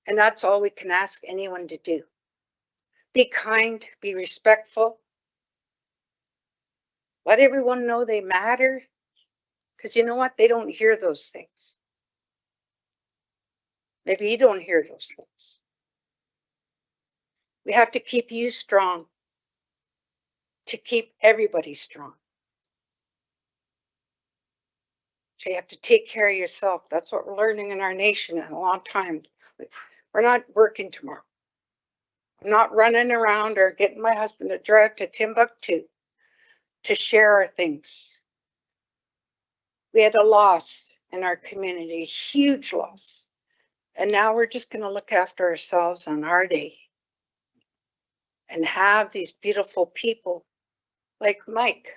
Speaker 8: And that's all we can ask anyone to do. Be kind, be respectful. Let everyone know they matter. Because you know what? They don't hear those things. Maybe you don't hear those things. We have to keep you strong to keep everybody strong. So you have to take care of yourself. That's what we're learning in our nation in a long time. We're not working tomorrow. I'm not running around or getting my husband to drive to Timbuktu to share our things. We had a loss in our community, a huge loss. And now we're just going to look after ourselves on our day and have these beautiful people like Mike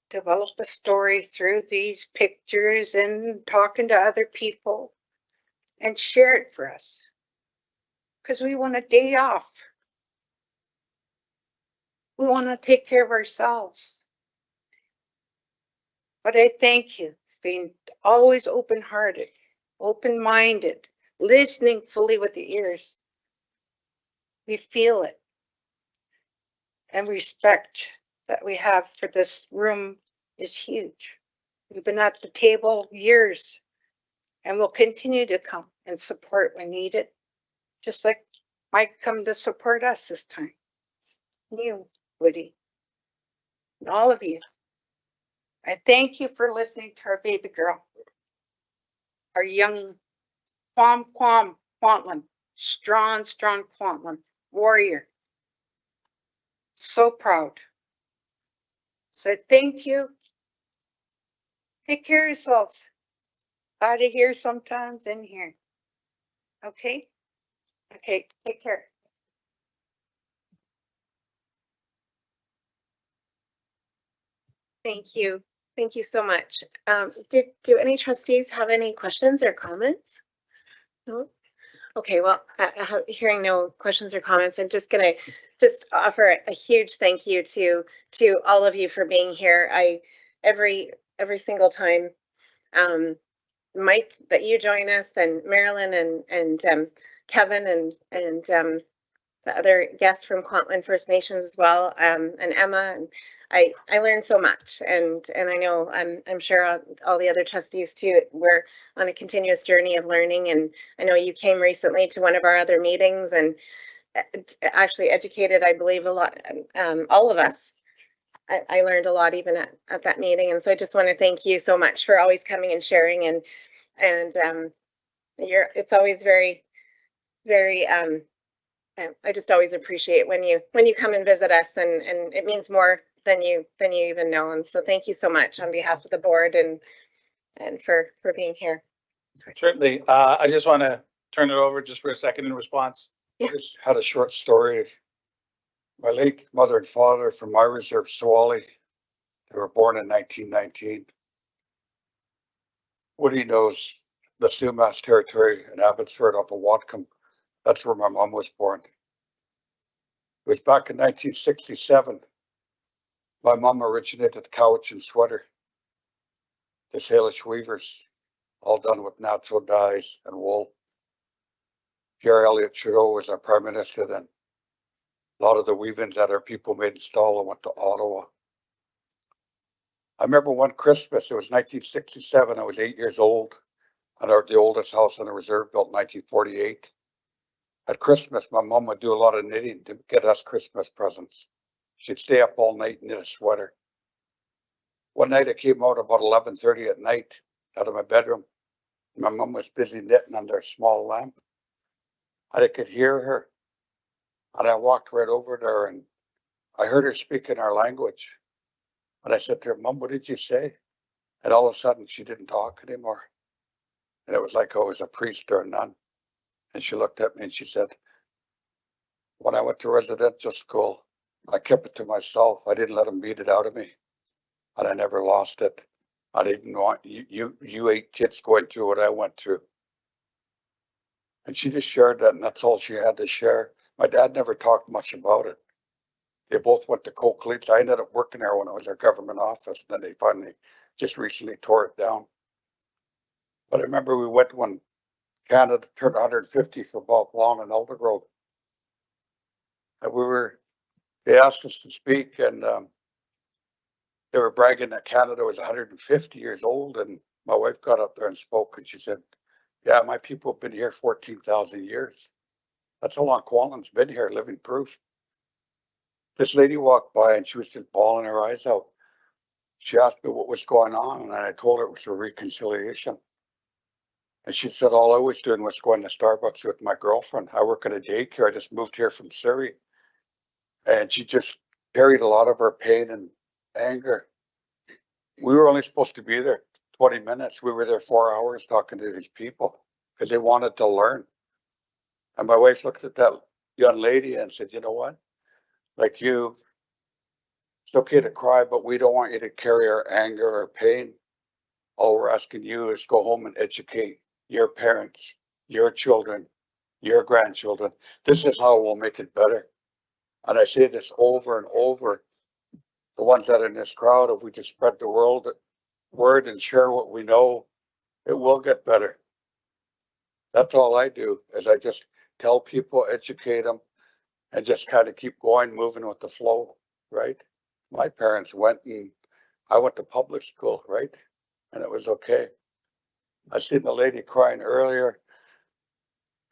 Speaker 8: develop a story through these pictures and talking to other people and share it for us. Because we want a day off. We want to take care of ourselves. But I thank you for being always open-hearted, open-minded, listening fully with the ears. We feel it. And respect that we have for this room is huge. We've been at the table years and we'll continue to come and support when needed, just like Mike come to support us this time. You, Woody, and all of you. I thank you for listening to our baby girl, our young Kwantlen, strong Kwantlen, warrior. So proud. So thank you. Take care of yourselves. Out of here sometimes, in here. Okay? Okay, take care.
Speaker 1: Thank you. Thank you so much. Do any trustees have any questions or comments? No? Okay, well, hearing no questions or comments, I'm just gonna offer a huge thank you to all of you for being here. Every single time, Mike, that you join us, and Marilyn and Kevin and the other guests from Kwantlen First Nations as well, and Emma, and I learned so much, and I know I'm sure all the other trustees too. We're on a continuous journey of learning, and I know you came recently to one of our other meetings and actually educated, I believe, a lot, all of us. I learned a lot even at that meeting, and so I just want to thank you so much for always coming and sharing, and it's always very I just always appreciate when you come and visit us, and it means more than you even know. And so thank you so much on behalf of the board and for being here.
Speaker 4: Certainly. I just want to turn it over just for a second in response.
Speaker 1: Yeah.
Speaker 9: I just had a short story. My late mother and father from my reserve, Swally, they were born in 1919. Woody knows the Sumas territory in Abbotsford off of Whatcom. That's where my mom was born. It was back in 1967. My mom originated Cowichan sweater, the Salish weavers, all done with natural dyes and wool. Pierre Elliott Trudeau was our prime minister then. A lot of the weavings that our people made in Stala went to Ottawa. I remember one Christmas, it was 1967, I was 8 years old, and the oldest house on the reserve built in 1948. At Christmas, my mom would do a lot of knitting to get us Christmas presents. She'd stay up all night and knit a sweater. One night I came out about 11:30 at night out of my bedroom. My mom was busy knitting under a small lamp. And I could hear her. And I walked right over to her and I heard her speak in our language. And I said to her, "Mom, what did you say?" And all of a sudden she didn't talk anymore. And it was like I was a priest or a nun. And she looked at me and she said, "When I went to residential school, I kept it to myself. I didn't let them beat it out of me. And I never lost it. I didn't want you 8 kids going through what I went through." And she just shared that, and that's all she had to share. My dad never talked much about it. They both went to Coqueluche. I ended up working there when it was their government office. Then they finally just recently tore it down. But I remember we went when Canada turned 150 for Bob Long and Elder Road. And they asked us to speak, and they were bragging that Canada was 150 years old. And my wife got up there and spoke, and she said, yeah, my people have been here 14,000 years. That's how long Kwantlen's been here, living proof. This lady walked by and she was just bawling her eyes out. She asked me what was going on, and I told her it was a reconciliation. And she said, all I was doing was going to Starbucks with my girlfriend. I work at a daycare. I just moved here from Surrey. And she just carried a lot of her pain and anger. We were only supposed to be there 20 minutes. We were there 4 hours talking to these people because they wanted to learn. And my wife looked at that young lady and said, you know what? Like you, it's okay to cry, but we don't want you to carry our anger or pain. All we're asking you is go home and educate your parents, your children, your grandchildren. This is how we'll make it better. And I say this over and over. The ones that are in this crowd, if we just spread the word and share what we know, it will get better. That's all I do, is I just tell people, educate them, and just kind of keep going, moving with the flow, right? My parents I went to public school, right? And it was okay. I seen the lady crying earlier.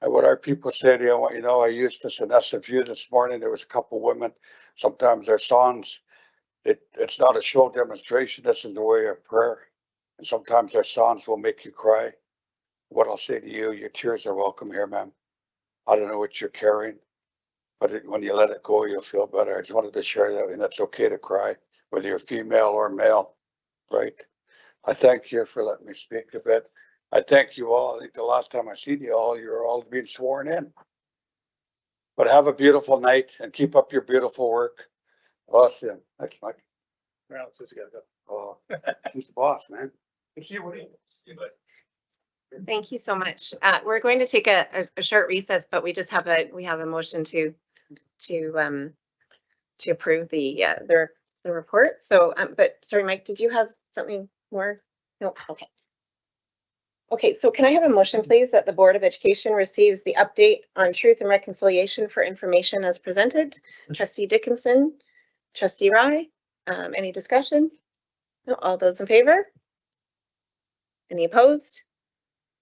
Speaker 9: And what our people say to you, I want you to know, I used this in SFU this morning. There was a couple women, sometimes their songs, it's not a show demonstration, this is the way of prayer. And sometimes their songs will make you cry. What I'll say to you, your tears are welcome here, ma'am. I don't know what you're carrying, but when you let it go, you'll feel better. I just wanted to share that, and it's okay to cry, whether you're female or male, right? I thank you for letting me speak a bit. I thank you all. I think the last time I seen you all, you were all being sworn in. But have a beautiful night and keep up your beautiful work. Awesome. Thanks, Mike.
Speaker 4: Where else is you gotta go?
Speaker 9: Oh, he's the boss, man.
Speaker 4: See what he is.
Speaker 1: Thank you so much. We're going to take a short recess, but we have a motion to approve the report. So, but sorry, Mike, did you have something more? No, okay. Okay, so can I have a motion, please, that the Board of Education receives the update on Truth and Reconciliation for information as presented? Trustee Dickinson, Trustee Rye, any discussion? No, all those in favor? Any opposed?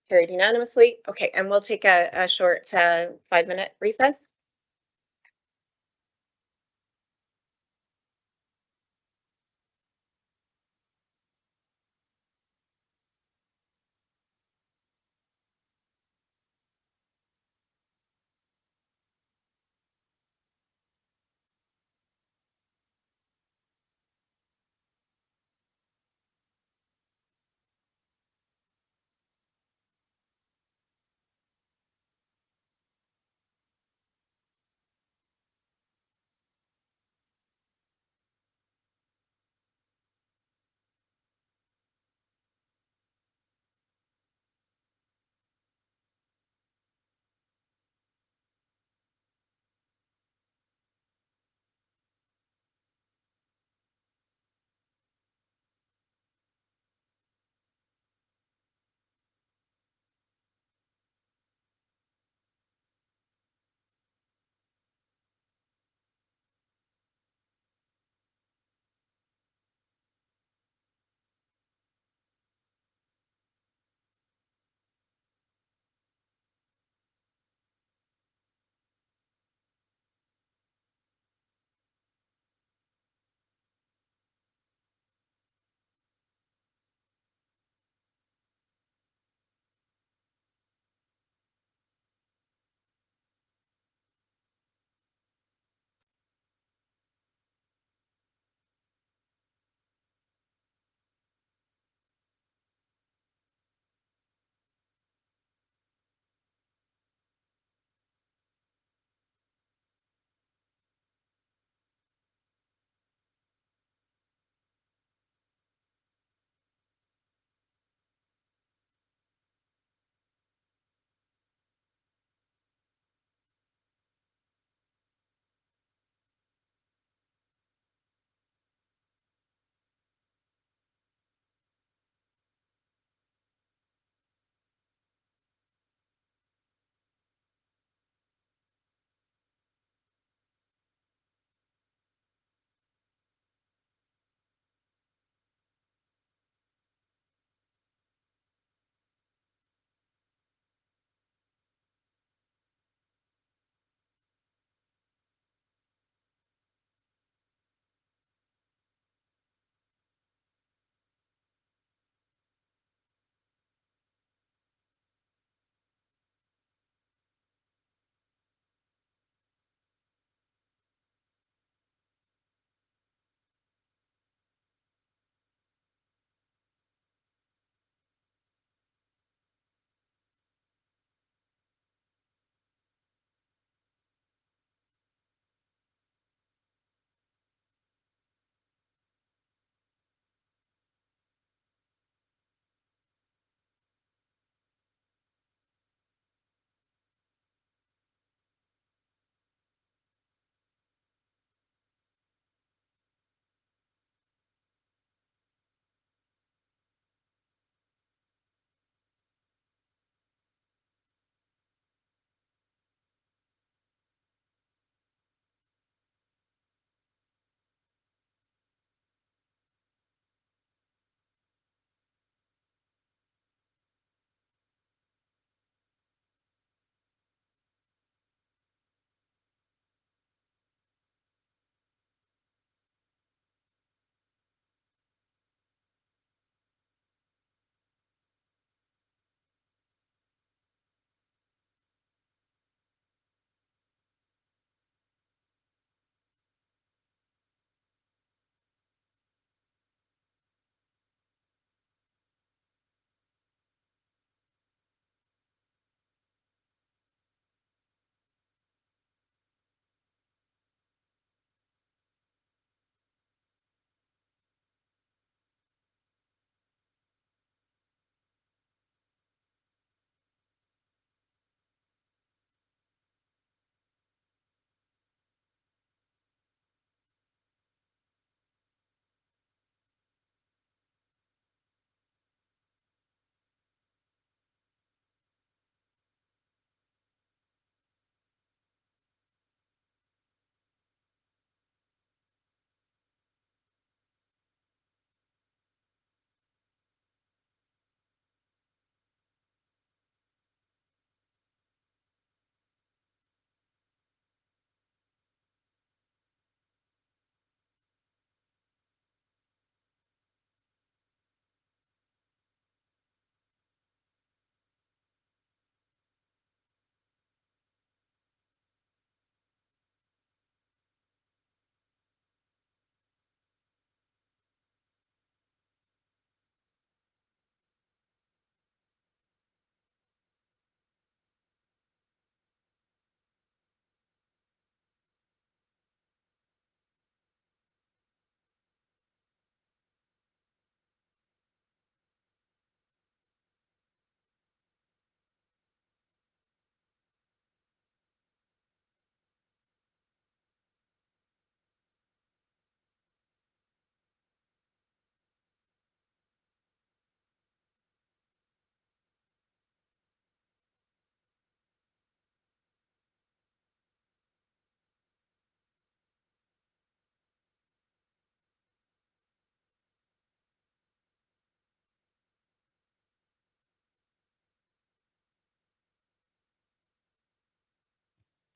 Speaker 1: Carried unanimously. Okay, and we'll take a short 5-minute recess.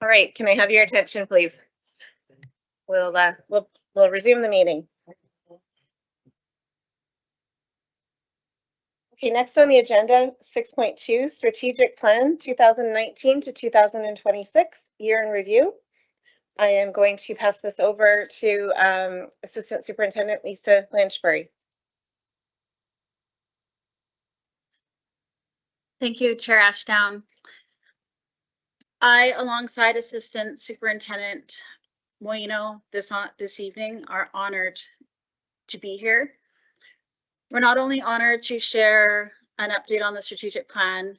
Speaker 1: All right, can I have your attention, please? We'll resume the meeting. Okay, next on the agenda, 6.2, Strategic Plan 2019 to 2026, Year in Review. I am going to pass this over to Assistant Superintendent Lisa Lanchbury.
Speaker 10: Thank you, Chair Ashdown. I, alongside Assistant Superintendent Moino this evening, are honored to be here. We're not only honored to share an update on the strategic plan,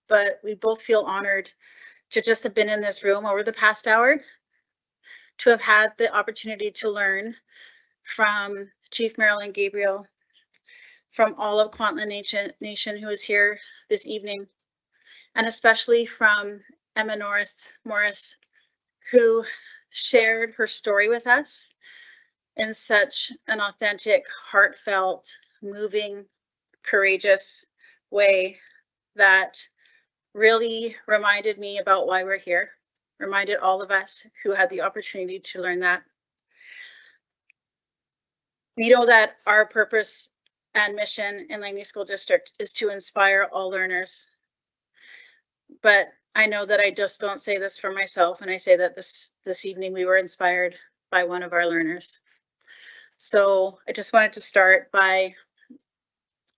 Speaker 10: but we both feel honored to just have been in this room over the past hour, to have had the opportunity to learn from Chief Marilyn Gabriel, from all of Kwantlen Nation who is here this evening, and especially from Emma Morris, who shared her story with us in such an authentic, heartfelt, moving, courageous way that really reminded me about why we're here, reminded all of us who had the opportunity to learn that. We know that our purpose and mission in Langley School District is to inspire all learners. But I know that I just don't say this for myself, and I say that this evening we were inspired by one of our learners. So I just wanted to start by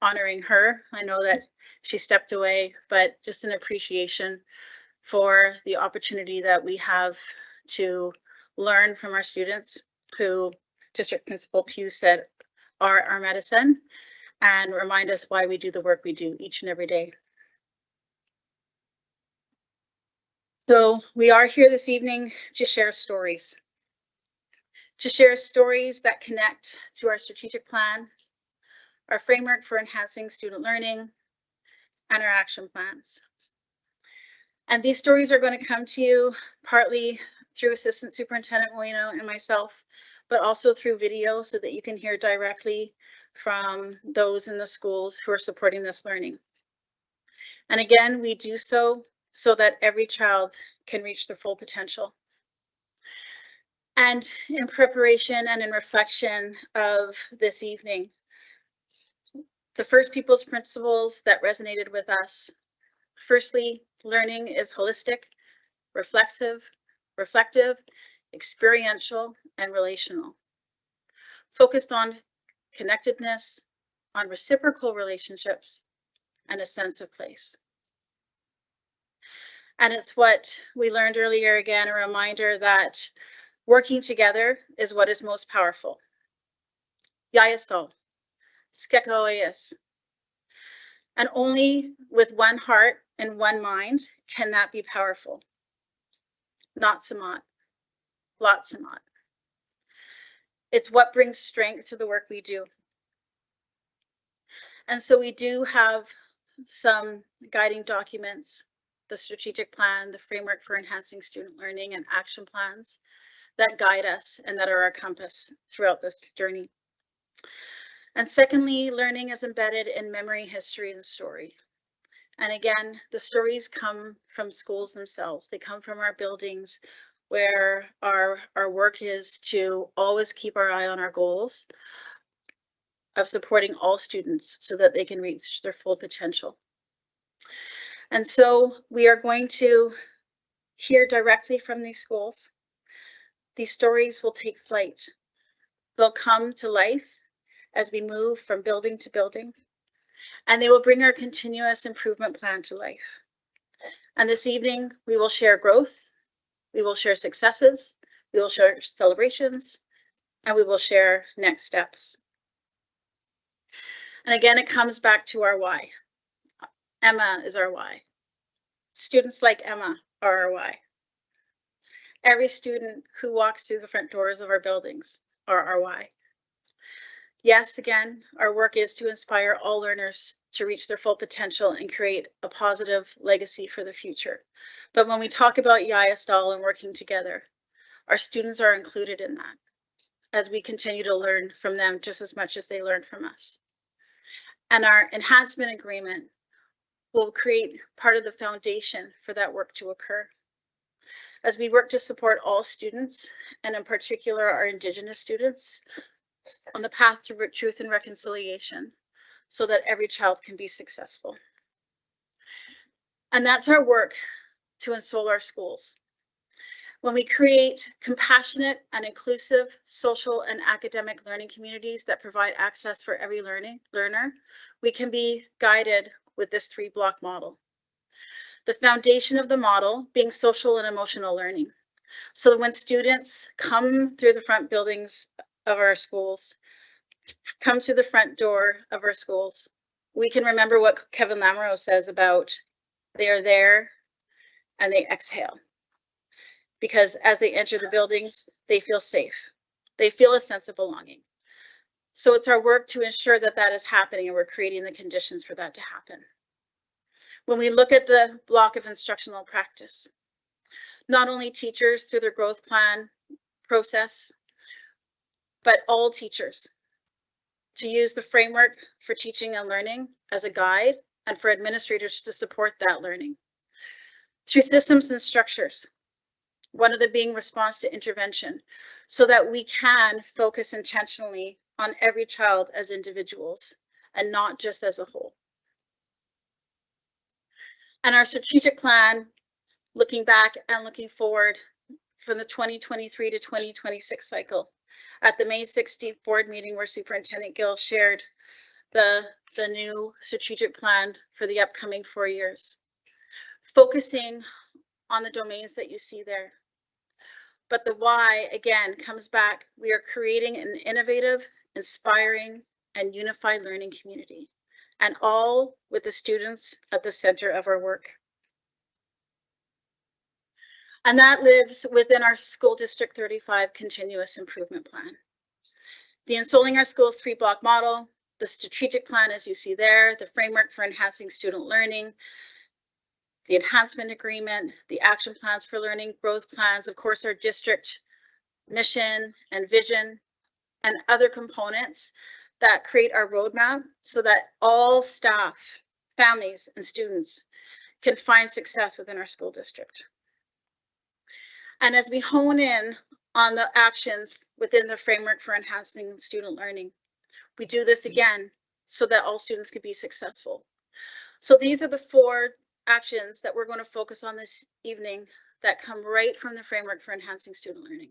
Speaker 10: honoring her. I know that she stepped away, but just an appreciation for the opportunity that we have to learn from our students, who District Principal Pugh said are our medicine, and remind us why we do the work we do each and every day. So we are here this evening to share stories that connect to our strategic plan, our framework for enhancing student learning, and our action plans. And these stories are going to come to you partly through Assistant Superintendent Moino and myself, but also through video so that you can hear directly from those in the schools who are supporting this learning. And again, we do so that every child can reach their full potential. And in preparation and in reflection of this evening, the first people's principles that resonated with us. Firstly, learning is holistic, reflective, experiential, and relational. Focused on connectedness, on reciprocal relationships, and a sense of place. And it's what we learned earlier, again, a reminder that working together is what is most powerful. Yayastal, Skekaoyas. And only with one heart and one mind can that be powerful. Not Samat, Lot Samat. It's what brings strength to the work we do. And so we do have some guiding documents, the strategic plan, the framework for enhancing student learning, and action plans that guide us and that are our compass throughout this journey. And secondly, learning is embedded in memory, history, and story. And again, the stories come from schools themselves. They come from our buildings, where our work is to always keep our eye on our goals of supporting all students so that they can reach their full potential. And so we are going to hear directly from these schools. These stories will take flight. They'll come to life as we move from building to building, and they will bring our continuous improvement plan to life. And this evening, we will share growth, we will share successes, we will share celebrations, and we will share next steps. And again, it comes back to our why. Emma is our why. Students like Emma are our why. Every student who walks through the front doors of our buildings are our why. Yes, again, our work is to inspire all learners to reach their full potential and create a positive legacy for the future. But when we talk about Yayastal and working together, our students are included in that as we continue to learn from them just as much as they learn from us. And our enhancement agreement will create part of the foundation for that work to occur. as we work to support all students, and in particular our Indigenous students, on the path to truth and reconciliation, so that every child can be successful. And that's our work to ensoul our schools. When we create compassionate and inclusive social and academic learning communities that provide access for every learner, we can be guided with this 3-block model. The foundation of the model being social and emotional learning. So that when students come through the front buildings of our schools, come through the front door of our schools, we can remember what Kevin Lamoureux says about they are there and they exhale. Because as they enter the buildings, they feel safe. They feel a sense of belonging. So it's our work to ensure that that is happening, and we're creating the conditions for that to happen. When we look at the block of instructional practice, not only teachers through their growth plan process, but all teachers to use the framework for teaching and learning as a guide, and for administrators to support that learning. Through systems and structures, one of them being response to intervention, so that we can focus intentionally on every child as individuals and not just as a whole. And our strategic plan, looking back and looking forward from the 2023 to 2026 cycle, at the May 16th board meeting where Superintendent Gill shared the new strategic plan for the upcoming 4 years, focusing on the domains that you see there. But the why, again, comes back. We are creating an innovative, inspiring, and unified learning community, and all with the students at the center of our work. And that lives within our School District 35 continuous improvement plan. The Ensouling Our Schools 3-block model, the strategic plan, as you see there, the framework for enhancing student learning, the enhancement agreement, the action plans for learning, growth plans, of course, our district mission and vision, and other components that create our roadmap so that all staff, families, and students can find success within our school district. And as we hone in on the actions within the framework for enhancing student learning, we do this again so that all students can be successful. So these are the 4 actions that we're going to focus on this evening that come right from the framework for enhancing student learning.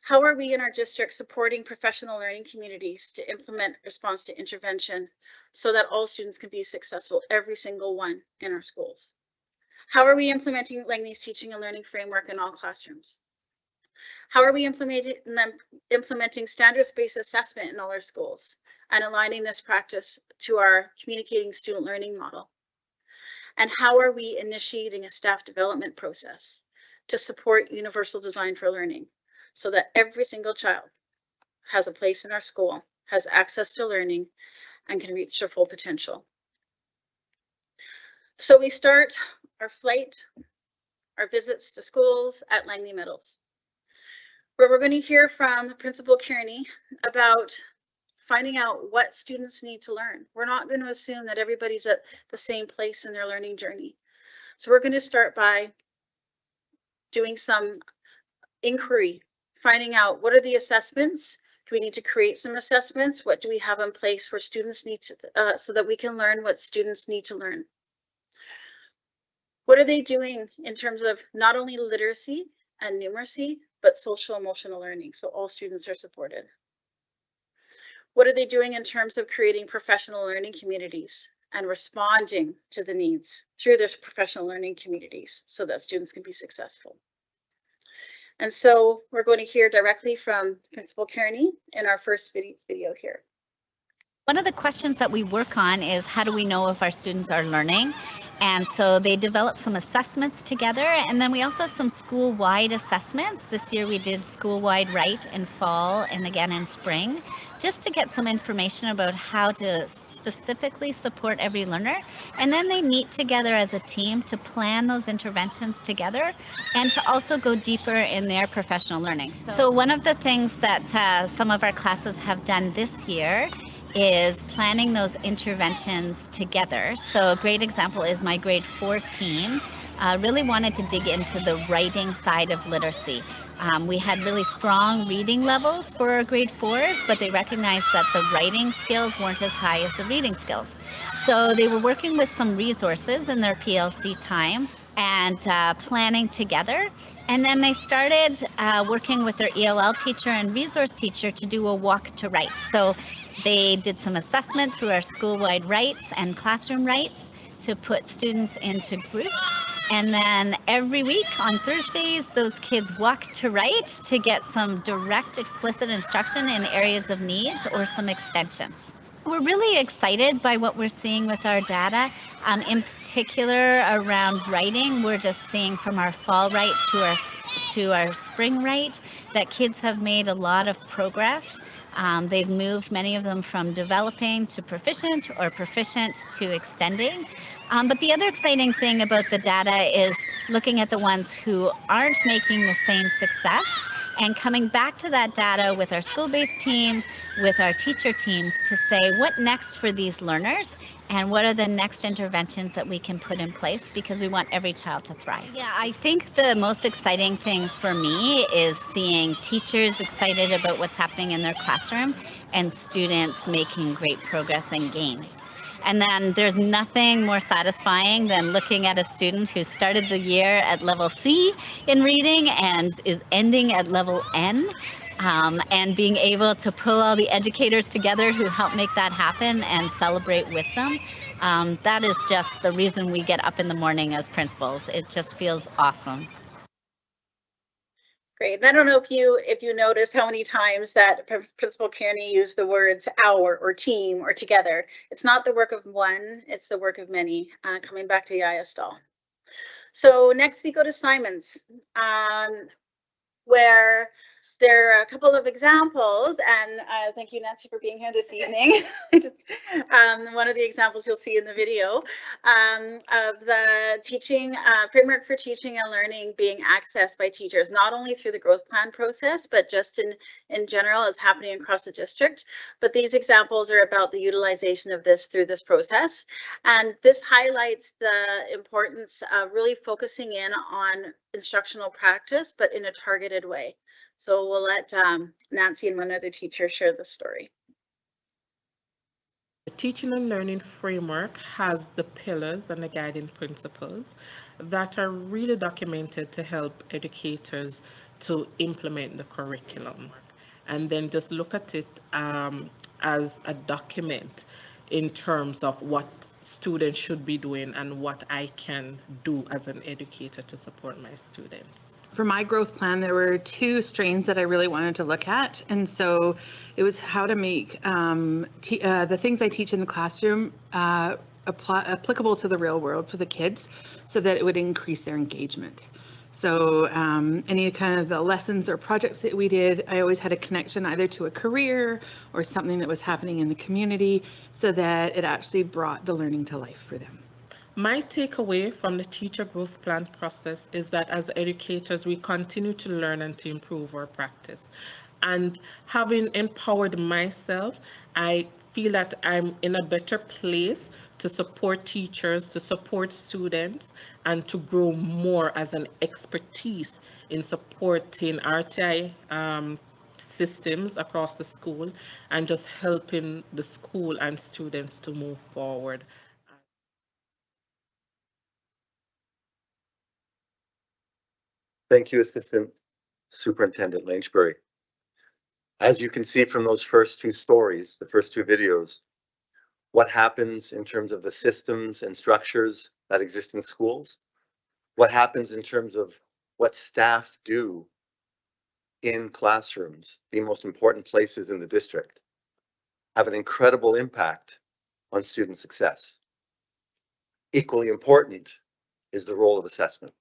Speaker 10: How are we in our district supporting professional learning communities to implement response to intervention so that all students can be successful, every single one in our schools? How are we implementing Langley's teaching and learning framework in all classrooms? How are we implementing standards-based assessment in all our schools and aligning this practice to our communicating student learning model? And how are we initiating a staff development process to support universal design for learning so that every single child has a place in our school, has access to learning, and can reach their full potential? So we start our flight, our visits to schools at Langley Middles, where we're going to hear from Principal Kearney about finding out what students need to learn. We're not going to assume that everybody's at the same place in their learning journey. So we're going to start by doing some inquiry, finding out what are the assessments. Do we need to create some assessments? What do we have in place where students need to, so that we can learn what students need to learn? What are they doing in terms of not only literacy and numeracy, but social emotional learning, so all students are supported? What are they doing in terms of creating professional learning communities and responding to the needs through their professional learning communities so that students can be successful? And so we're going to hear directly from Principal Kearney in our first video here.
Speaker 11: One of the questions that we work on is how do we know if our students are learning? And so they develop some assessments together, and then we also have some school-wide assessments. This year we did school-wide right in fall and again in spring, just to get some information about how to specifically support every learner. And then they meet together as a team to plan those interventions together and to also go deeper in their professional learning. So one of the things that some of our classes have done this year is planning those interventions together. So a great example is my grade 4 team. really wanted to dig into the writing side of literacy. We had really strong reading levels for our grade 4s, but they recognized that the writing skills weren't as high as the reading skills. So they were working with some resources in their PLC time and planning together. And then they started working with their ELL teacher and resource teacher to do a walk to write. So they did some assessment through our school-wide rights and classroom rights to put students into groups. And then every week on Thursdays, those kids walk to write to get some direct explicit instruction in areas of needs or some extensions. We're really excited by what we're seeing with our data. In particular around writing, we're just seeing from our fall right to our spring right that kids have made a lot of progress. They've moved many of them from developing to proficient or proficient to extending. But the other exciting thing about the data is looking at the ones who aren't making the same success and coming back to that data with our school-based team, with our teacher teams to say what next for these learners and what are the next interventions that we can put in place because we want every child to thrive. Yeah, I think the most exciting thing for me is seeing teachers excited about what's happening in their classroom and students making great progress and gains. And then there's nothing more satisfying than looking at a student who started the year at level C in reading and is ending at level N. And being able to pull all the educators together who help make that happen and celebrate with them. That is just the reason we get up in the morning as principals. It just feels awesome.
Speaker 10: Great. And I don't know if you noticed how many times that Principal Kearney used the words our or team or together. It's not the work of one, it's the work of many, coming back to Yaya Stahl. So next we go to Simons, where there are a couple of examples, and thank you, Nancy, for being here this evening. One of the examples you'll see in the video of the teaching framework for teaching and learning being accessed by teachers, not only through the growth plan process, but just in general as happening across the district. But these examples are about the utilization of this through this process. And this highlights the importance of really focusing in on instructional practice, but in a targeted way. So we'll let Nancy and one other teacher share the story.
Speaker 12: The teaching and learning framework has the pillars and the guiding principles that are really documented to help educators to implement the curriculum. And then just look at it as a document in terms of what students should be doing and what I can do as an educator to support my students.
Speaker 13: For my growth plan, there were two strains that I really wanted to look at. And so it was how to make the things I teach in the classroom applicable to the real world for the kids so that it would increase their engagement. So any kind of the lessons or projects that we did, I always had a connection either to a career or something that was happening in the community so that it actually brought the learning to life for them.
Speaker 12: My takeaway from the teacher growth plan process is that as educators, we continue to learn and to improve our practice. And having empowered myself, I feel that I'm in a better place to support teachers, to support students, and to grow more as an expertise in supporting RTI systems across the school and just helping the school and students to move forward.
Speaker 14: Thank you, Assistant Superintendent Langebury. As you can see from those first two stories, the first two videos, what happens in terms of the systems and structures that exist in schools, what happens in terms of what staff do in classrooms, the most important places in the district, have an incredible impact on student success. Equally important is the role of assessment.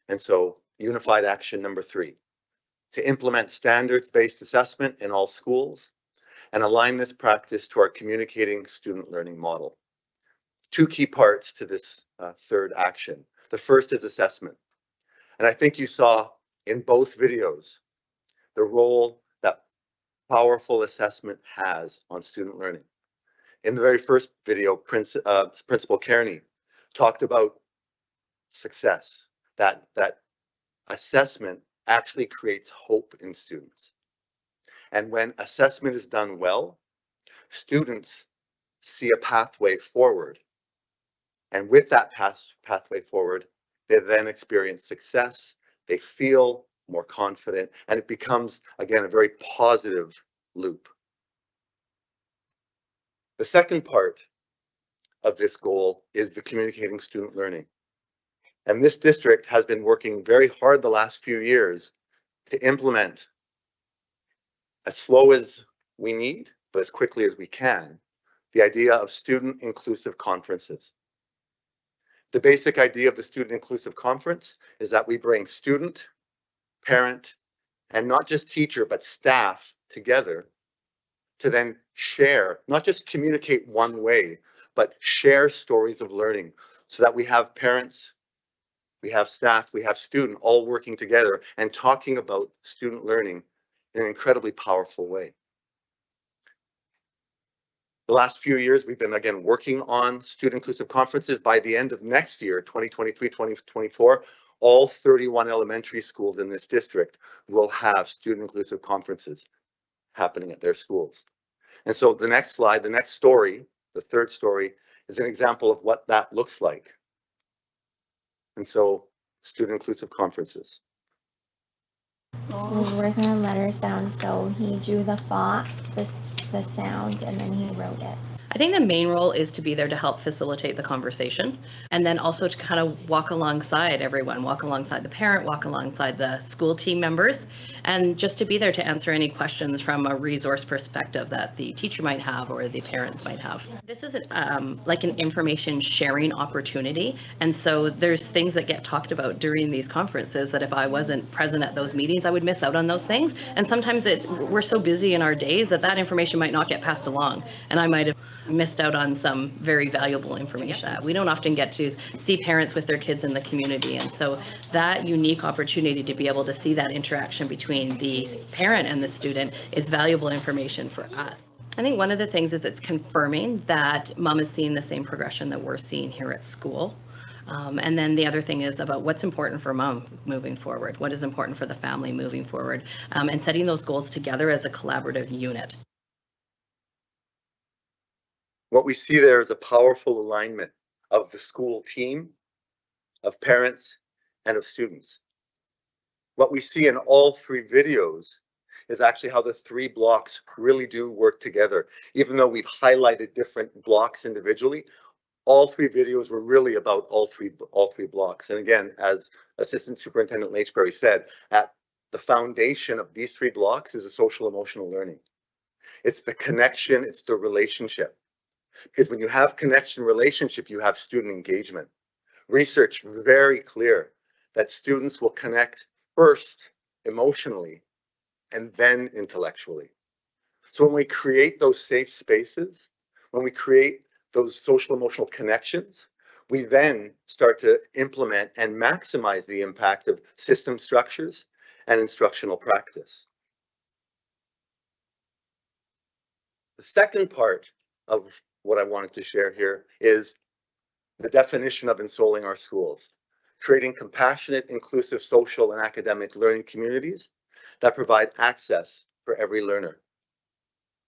Speaker 14: And so unified action number 3, to implement standards-based assessment in all schools and align this practice to our communicating student learning model. 2 key parts to this third action. The first is assessment. And I think you saw in both videos the role that powerful assessment has on student learning. In the very first video, Principal Kearney talked about success. That assessment actually creates hope in students. And when assessment is done well, students see a pathway forward. And with that pathway forward, they then experience success, they feel more confident, and it becomes, again, a very positive loop. The second part of this goal is the communicating student learning. And this district has been working very hard the last few years to implement, as slow as we need, but as quickly as we can, the idea of student inclusive conferences. The basic idea of the student inclusive conference is that we bring student, parent, and not just teacher, but staff together to then share, not just communicate one way, but share stories of learning so that we have parents, we have staff, we have student all working together and talking about student learning in an incredibly powerful way. The last few years, we've been, again, working on student inclusive conferences. By the end of next year, 2023, 2024, all 31 elementary schools in this district will have student inclusive conferences happening at their schools. And so the next slide, the next story, the third story, is an example of what that looks like. And so student inclusive conferences.
Speaker 15: He was working on letter sound, so he drew the fox, the sound, and then he wrote it.
Speaker 16: I think the main role is to be there to help facilitate the conversation, and then also to kind of walk alongside everyone, walk alongside the parent, walk alongside the school team members, and just to be there to answer any questions from a resource perspective that the teacher might have or the parents might have. This is like an information sharing opportunity, and so there's things that get talked about during these conferences that if I wasn't present at those meetings, I would miss out on those things. And sometimes we're so busy in our days that information might not get passed along, and I might have missed out on some very valuable information. We don't often get to see parents with their kids in the community, and so that unique opportunity to be able to see that interaction between the parent and the student is valuable information for us. I think one of the things is it's confirming that mom is seeing the same progression that we're seeing here at school. And then the other thing is about what's important for mom moving forward, what is important for the family moving forward, and setting those goals together as a collaborative unit.
Speaker 14: What we see there is a powerful alignment of the school team, of parents, and of students. What we see in all three videos is actually how the three blocks really do work together. Even though we've highlighted different blocks individually, all three videos were really about all three blocks. And again, as Assistant Superintendent Leitchberry said, at the foundation of these three blocks is a social emotional learning. It's the connection, it's the relationship. Because when you have connection relationship, you have student engagement. Research very clear that students will connect first emotionally and then intellectually. So when we create those safe spaces, when we create those social emotional connections, we then start to implement and maximize the impact of system structures and instructional practice. The second part of what I wanted to share here is the definition of ensouling our schools, creating compassionate, inclusive, social, and academic learning communities that provide access for every learner.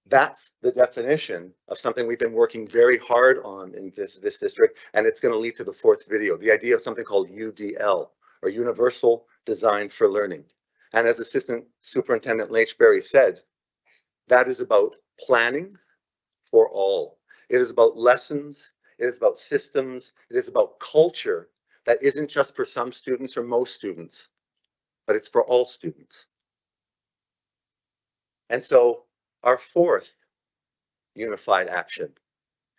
Speaker 14: That's the definition of something we've been working very hard on in this district, and it's going to lead to the fourth video, the idea of something called UDL, or Universal Design for Learning. And as Assistant Superintendent Leitchberry said, that is about planning for all. It is about lessons, it is about systems, it is about culture that isn't just for some students or most students, but it's for all students. And so our fourth unified action,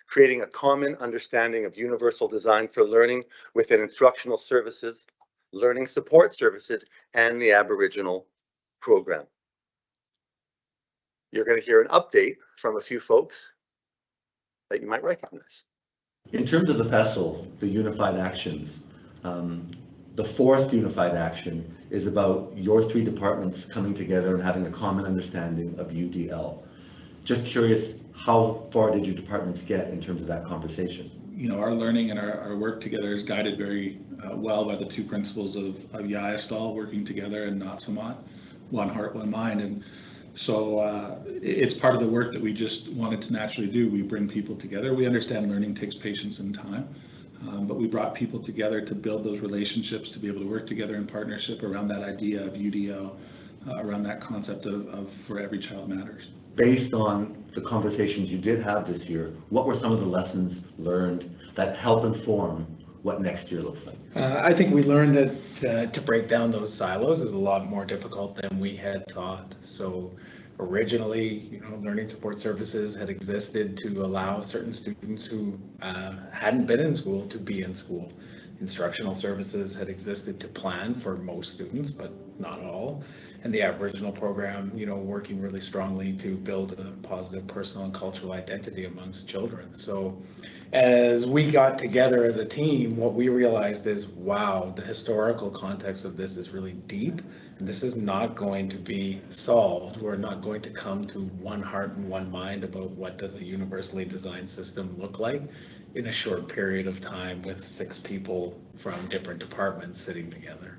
Speaker 14: creating a common understanding of universal design for learning within instructional services, learning support services, and the Aboriginal program. You're going to hear an update from a few folks that you might recognize.
Speaker 17: In terms of the PESL, the unified actions, the fourth unified action is about your three departments coming together and having a common understanding of UDL. Just curious, how far did your departments get in terms of that conversation?
Speaker 18: our learning and our work together is guided very well by the two principles of Yayastal, working together, and Not Samat, one heart, one mind. And so it's part of the work that we just wanted to naturally do. We bring people together. We understand learning takes patience and time, but we brought people together to build those relationships, to be able to work together in partnership around that idea of UDL, around that concept of for every child matters.
Speaker 17: Based on the conversations you did have this year, what were some of the lessons learned that help inform what next year looks like?
Speaker 19: I think we learned that to break down those silos is a lot more difficult than we had thought. So originally, learning support services had existed to allow certain students who hadn't been in school to be in school. Instructional services had existed to plan for most students, but not all. And the Aboriginal program, working really strongly to build a positive personal and cultural identity amongst children. So as we got together as a team, what we realized is, wow, the historical context of this is really deep, and this is not going to be solved. We're not going to come to one heart and one mind about what does a universally designed system look like in a short period of time with 6 people from different departments sitting together.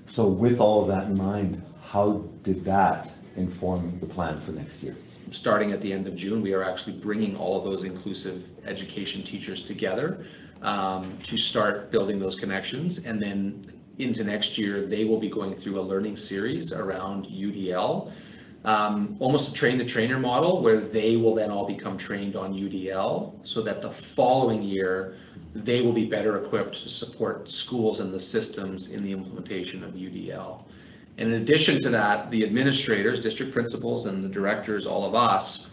Speaker 17: So with all of that in mind, how did that inform the plan for next year?
Speaker 20: Starting at the end of June, we are actually bringing all of those inclusive education teachers together to start building those connections. And then into next year, they will be going through a learning series around UDL, almost a train the trainer model, where they will then all become trained on UDL so that the following year, they will be better equipped to support schools and the systems in the implementation of UDL. And in addition to that, the administrators, district principals, and the directors, all of us,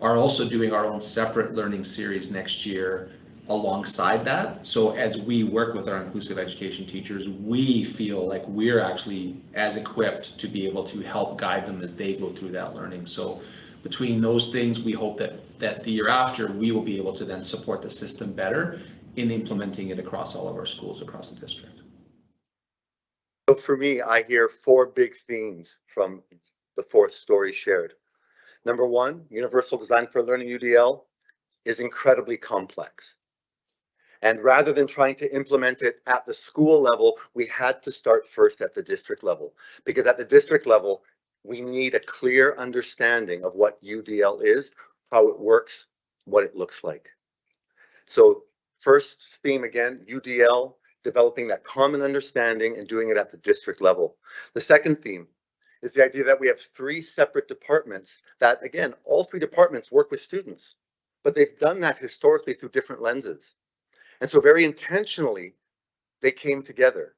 Speaker 20: are also doing our own separate learning series next year alongside that. So as we work with our inclusive education teachers, we feel like we're actually as equipped to be able to help guide them as they go through that learning. So between those things, we hope that the year after, we will be able to then support the system better in implementing it across all of our schools across the district.
Speaker 14: So for me, I hear 4 big themes from the 4th story shared. Number 1, Universal Design for Learning UDL is incredibly complex. And rather than trying to implement it at the school level, we had to start first at the district level. Because at the district level, we need a clear understanding of what UDL is, how it works, what it looks like. So first theme again, UDL, developing that common understanding and doing it at the district level. The second theme is the idea that we have 3 separate departments that, again, all 3 departments work with students, but they've done that historically through different lenses. And so very intentionally, they came together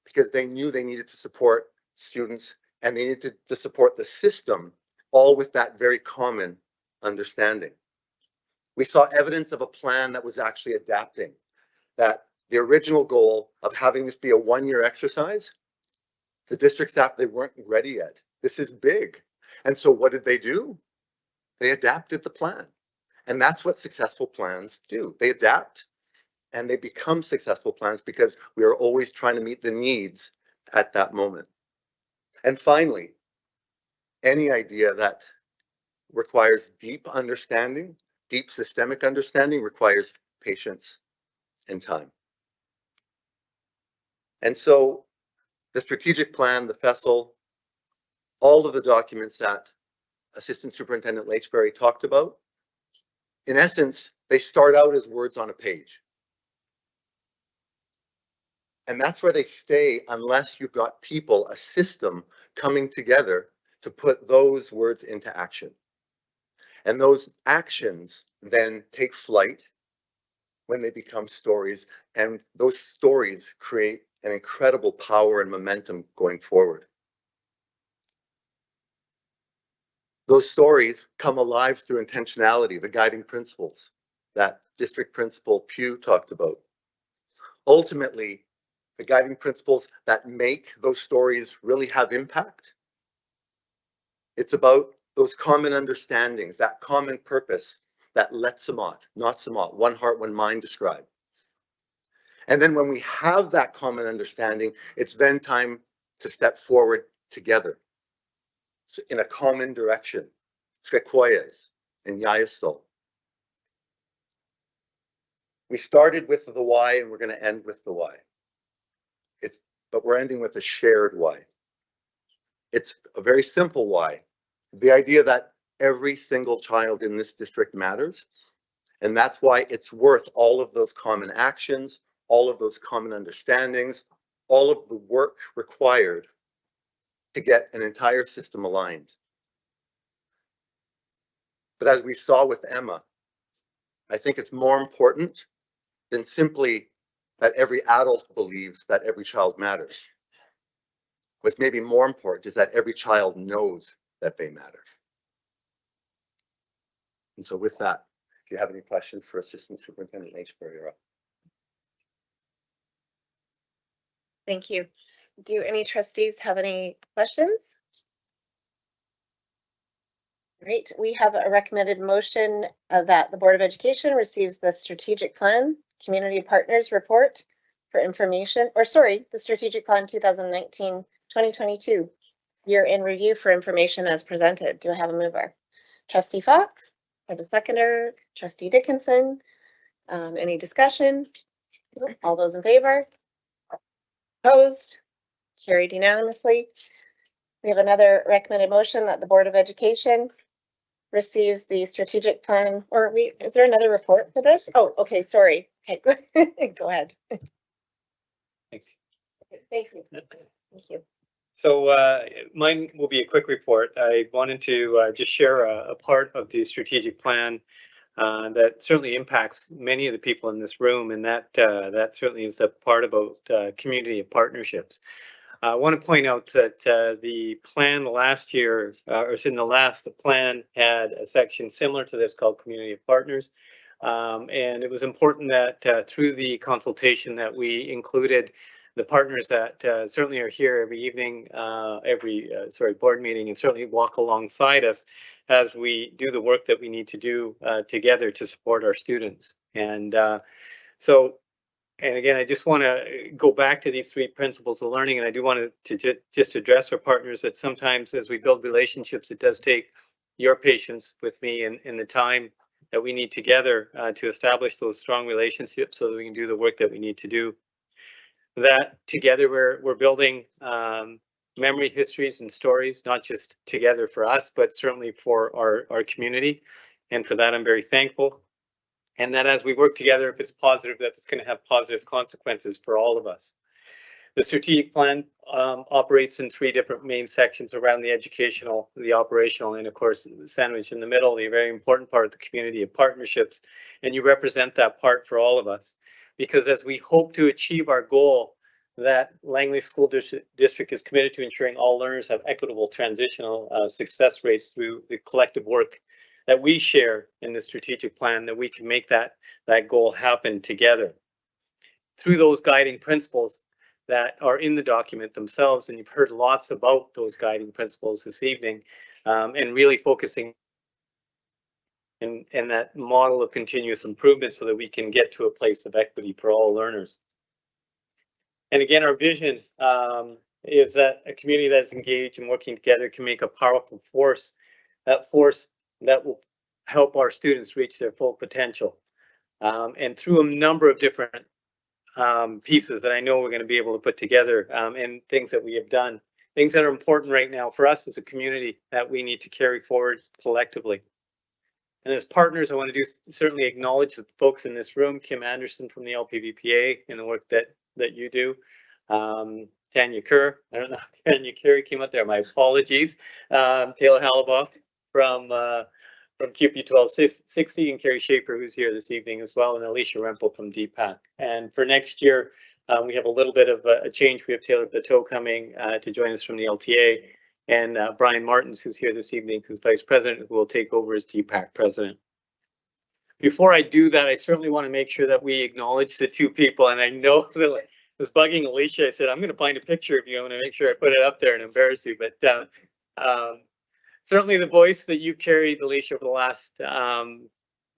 Speaker 14: because they knew they needed to support students and they needed to support the system, all with that very common understanding. We saw evidence of a plan that was actually adapting, that the original goal of having this be a 1-year exercise, the district staff, they weren't ready yet. This is big. And so what did they do? They adapted the plan. And that's what successful plans do. They adapt and they become successful plans because we are always trying to meet the needs at that moment. And finally, any idea that requires deep understanding, deep systemic understanding, requires patience and time. And so the strategic plan, the FESL, all of the documents that Assistant Superintendent Leitchberry talked about, in essence, they start out as words on a page. And that's where they stay unless you've got people, a system coming together to put those words into action. And those actions then take flight when they become stories, and those stories create an incredible power and momentum going forward. Those stories come alive through intentionality, the guiding principles that District Principal Pugh talked about. Ultimately, the guiding principles that make those stories really have impact. It's about those common understandings, that common purpose that Let Samat, Not Samat, one heart, one mind describe. And then when we have that common understanding, it's then time to step forward together in a common direction. Tsequoias and Yayastal. We started with the why and we're going to end with the why. But we're ending with a shared why. It's a very simple why. The idea that every single child in this district matters. And that's why it's worth all of those common actions, all of those common understandings, all of the work required to get an entire system aligned. But as we saw with Emma, I think it's more important than simply that every adult believes that every child matters. What's maybe more important is that every child knows that they matter. And so with that, if you have any questions for Assistant Superintendent Lynchbury, you're up.
Speaker 1: Thank you. Do any trustees have any questions? Great. We have a recommended motion that the Board of Education receives the strategic plan, community partners report for information, or sorry, the strategic plan 2019-2022 year in review for information as presented. Do I have a mover? Trustee Fox, or the seconder, Trustee Dickinson. Any discussion? All those in favor? Opposed? Carried unanimously. We have another recommended motion that the Board of Education receives the strategic plan, or is there another report for this? Oh, okay, sorry. Okay, go ahead.
Speaker 3: Thanks.
Speaker 1: Thank you. Thank you.
Speaker 3: So mine will be a quick report. I wanted to just share a part of the strategic plan that certainly impacts many of the people in this room, and that certainly is a part about community of partnerships. I want to point out that the plan last year, or in the last, the plan had a section similar to this called Community of Partners. And it was important that through the consultation that we included the partners that certainly are here every evening, board meeting, and certainly walk alongside us as we do the work that we need to do together to support our students. And and again, I just want to go back to these three principles of learning, and I do want to just address our partners that sometimes as we build relationships, it does take your patience with me and the time that we need together to establish those strong relationships so that we can do the work that we need to do. That together we're building memory, histories, and stories, not just together for us, but certainly for our community. And for that, I'm very thankful. And that as we work together, if it's positive, that it's going to have positive consequences for all of us. The strategic plan operates in three different main sections around the educational, the operational, and of course, sandwich in the middle, the very important part of the community of partnerships. And you represent that part for all of us. Because as we hope to achieve our goal, that Langley School District is committed to ensuring all learners have equitable transitional success rates through the collective work that we share in the strategic plan, that we can make that goal happen together. Through those guiding principles that are in the document themselves, and you've heard lots about those guiding principles this evening, and really focusing in that model of continuous improvement so that we can get to a place of equity for all learners. And again, our vision is that a community that is engaged and working together can make a powerful force, that will help our students reach their full potential. And through a number of different pieces that I know we're going to be able to put together, and things that we have done, things that are important right now for us as a community that we need to carry forward collectively. And as partners, I want to certainly acknowledge the folks in this room, Kim Anderson from the LPVPA, and the work that you do. Tanya Kerr, I don't know if Tanya Kerr came up there, my apologies. Taylor Halaboff from QP 1260, and Carrie Schaefer, who's here this evening as well, and Alicia Rempel from DPAC. And for next year, we have a little bit of a change. We have Taylor Bateau coming to join us from the LTA, and Brian Martins, who's here this evening, who's Vice President, who will take over as DPAC President. Before I do that, I certainly want to make sure that we acknowledge the two people, and I know that I was bugging Alicia. I said, I'm going to find a picture of you. I'm going to make sure I put it up there and embarrass you, but certainly the voice that you carried, Alicia, over the last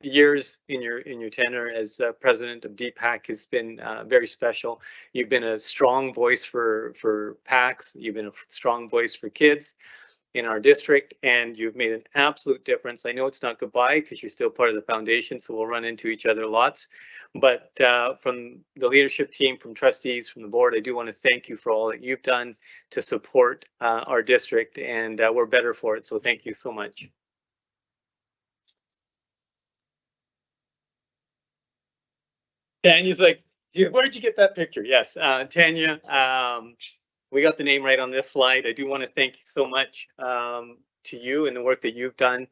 Speaker 3: years in your tenure as president of DPAC has been very special. You've been a strong voice for PACs. You've been a strong voice for kids in our district, and you've made an absolute difference. I know it's not goodbye because you're still part of the foundation, so we'll run into each other lots. But from the leadership team, from trustees, from the board, I do want to thank you for all that you've done to support our district, and we're better for it. So thank you so much. Tanya's like, where'd you get that picture? Yes, Tanya, we got the name right on this slide. I do want to thank you so much to you and the work that you've done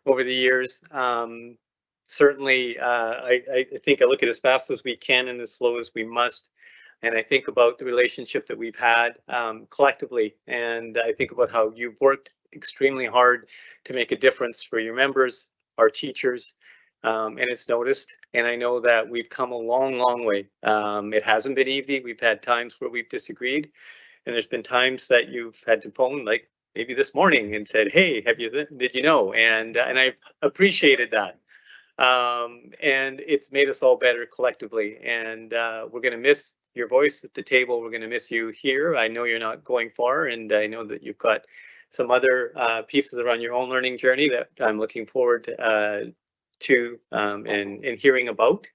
Speaker 3: over the years. Certainly, I think I look at it as fast as we can and as slow as we must. And I think about the relationship that we've had collectively. And I think about how you've worked extremely hard to make a difference for your members, our teachers, and it's noticed. And I know that we've come a long, long way. It hasn't been easy. We've had times where we've disagreed. And there's been times that you've had to phone, like maybe this morning, and said, "Hey, did you know?" And I've appreciated that. And it's made us all better collectively. And we're going to miss your voice at the table. We're going to miss you here. I know you're not going far, and I know that you've got some other pieces around your own learning journey that I'm looking forward to and hearing about.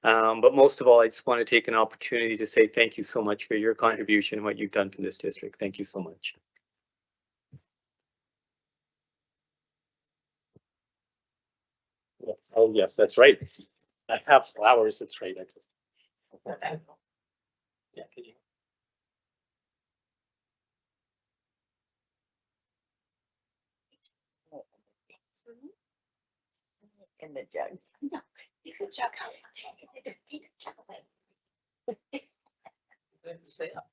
Speaker 3: But most of all, I just want to take an opportunity to say thank you so much for your contribution and what you've done for this district. Thank you so much. Oh, yes, that's right. I have flowers. That's right. I just... Yeah, can you...
Speaker 2: In the jug. No, you can jug out. Take a jug away.
Speaker 3: Stay up.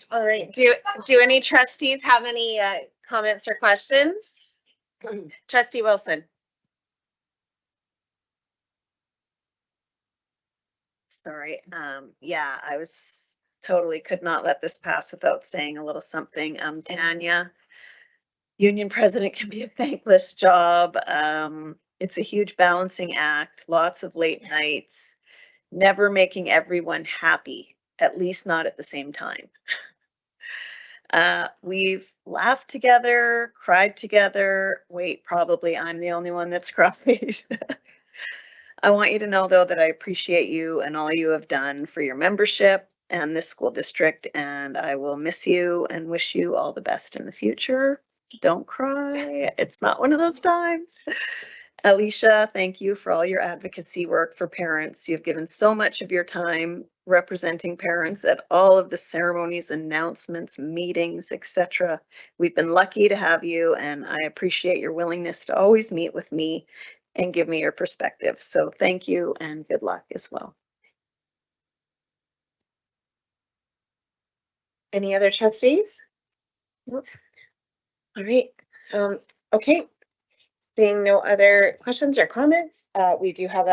Speaker 1: All right. Do any trustees have any comments or questions? Trustee Wilson.
Speaker 21: Sorry. Yeah, I was totally could not let this pass without saying a little something. Tanya, union president can be a thankless job. It's a huge balancing act, lots of late nights, never making everyone happy, at least not at the same time. We've laughed together, cried together. Wait, probably I'm the only one that's cried. I want you to know, though, that I appreciate you and all you have done for your membership and this school district, and I will miss you and wish you all the best in the future. Don't cry. It's not one of those times. Alicia, thank you for all your advocacy work for parents. You've given so much of your time representing parents at all of the ceremonies, announcements, meetings, etc. We've been lucky to have you, and I appreciate your willingness to always meet with me and give me your perspective. So thank you and good luck as well.
Speaker 1: Any other trustees? Nope. All right. Okay. Seeing no other questions or comments, we do have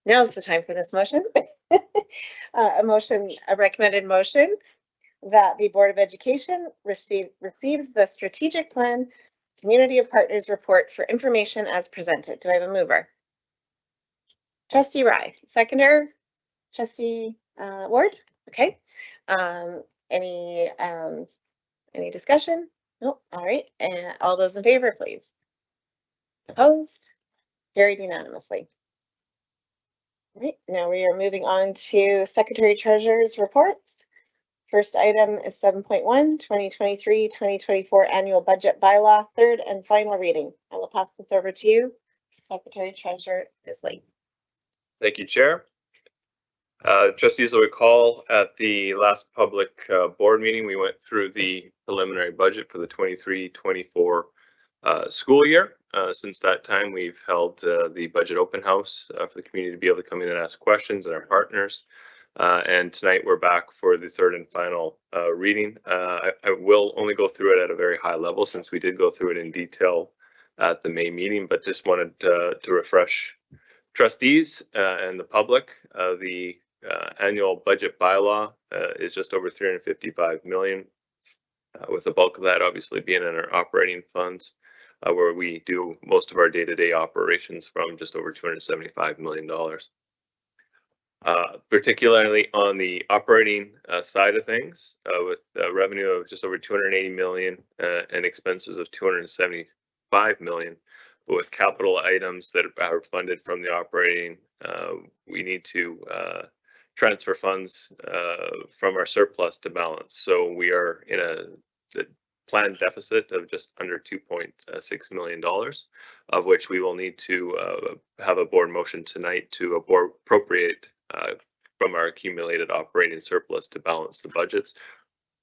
Speaker 1: now's the time for this motion. A recommended motion that the Board of Education receives the strategic plan Community of Partners report for information as presented. Do I have a mover? Trustee Rye, seconder, Trustee Ward. Okay. Any discussion? Nope. All right. And all those in favor, please. Opposed? Carried unanimously. All right. Now we are moving on to Secretary Treasurer's reports. First item is 7.1, 2023-2024 Annual Budget Bylaw, third and final reading. I will pass this over to you, Secretary Treasurer Isley.
Speaker 22: Thank you, Chair. Trustees will recall at the last public board meeting, we went through the preliminary budget for the 23-24 school year. Since that time, we've held the budget open house for the community to be able to come in and ask questions, and our partners. And tonight we're back for the third and final reading. I will only go through it at a very high level since we did go through it in detail at the May meeting, but just wanted to refresh trustees and the public. The annual budget bylaw is just over 355 million, with the bulk of that obviously being in our operating funds, where we do most of our day-to-day operations from just over $275 million. Particularly on the operating side of things, with revenue of just over 280 million and expenses of 275 million. But with capital items that are funded from the operating, we need to transfer funds from our surplus to balance. So we are in a planned deficit of just under $2.6 million, of which we will need to have a board motion tonight to appropriate from our accumulated operating surplus to balance the budgets.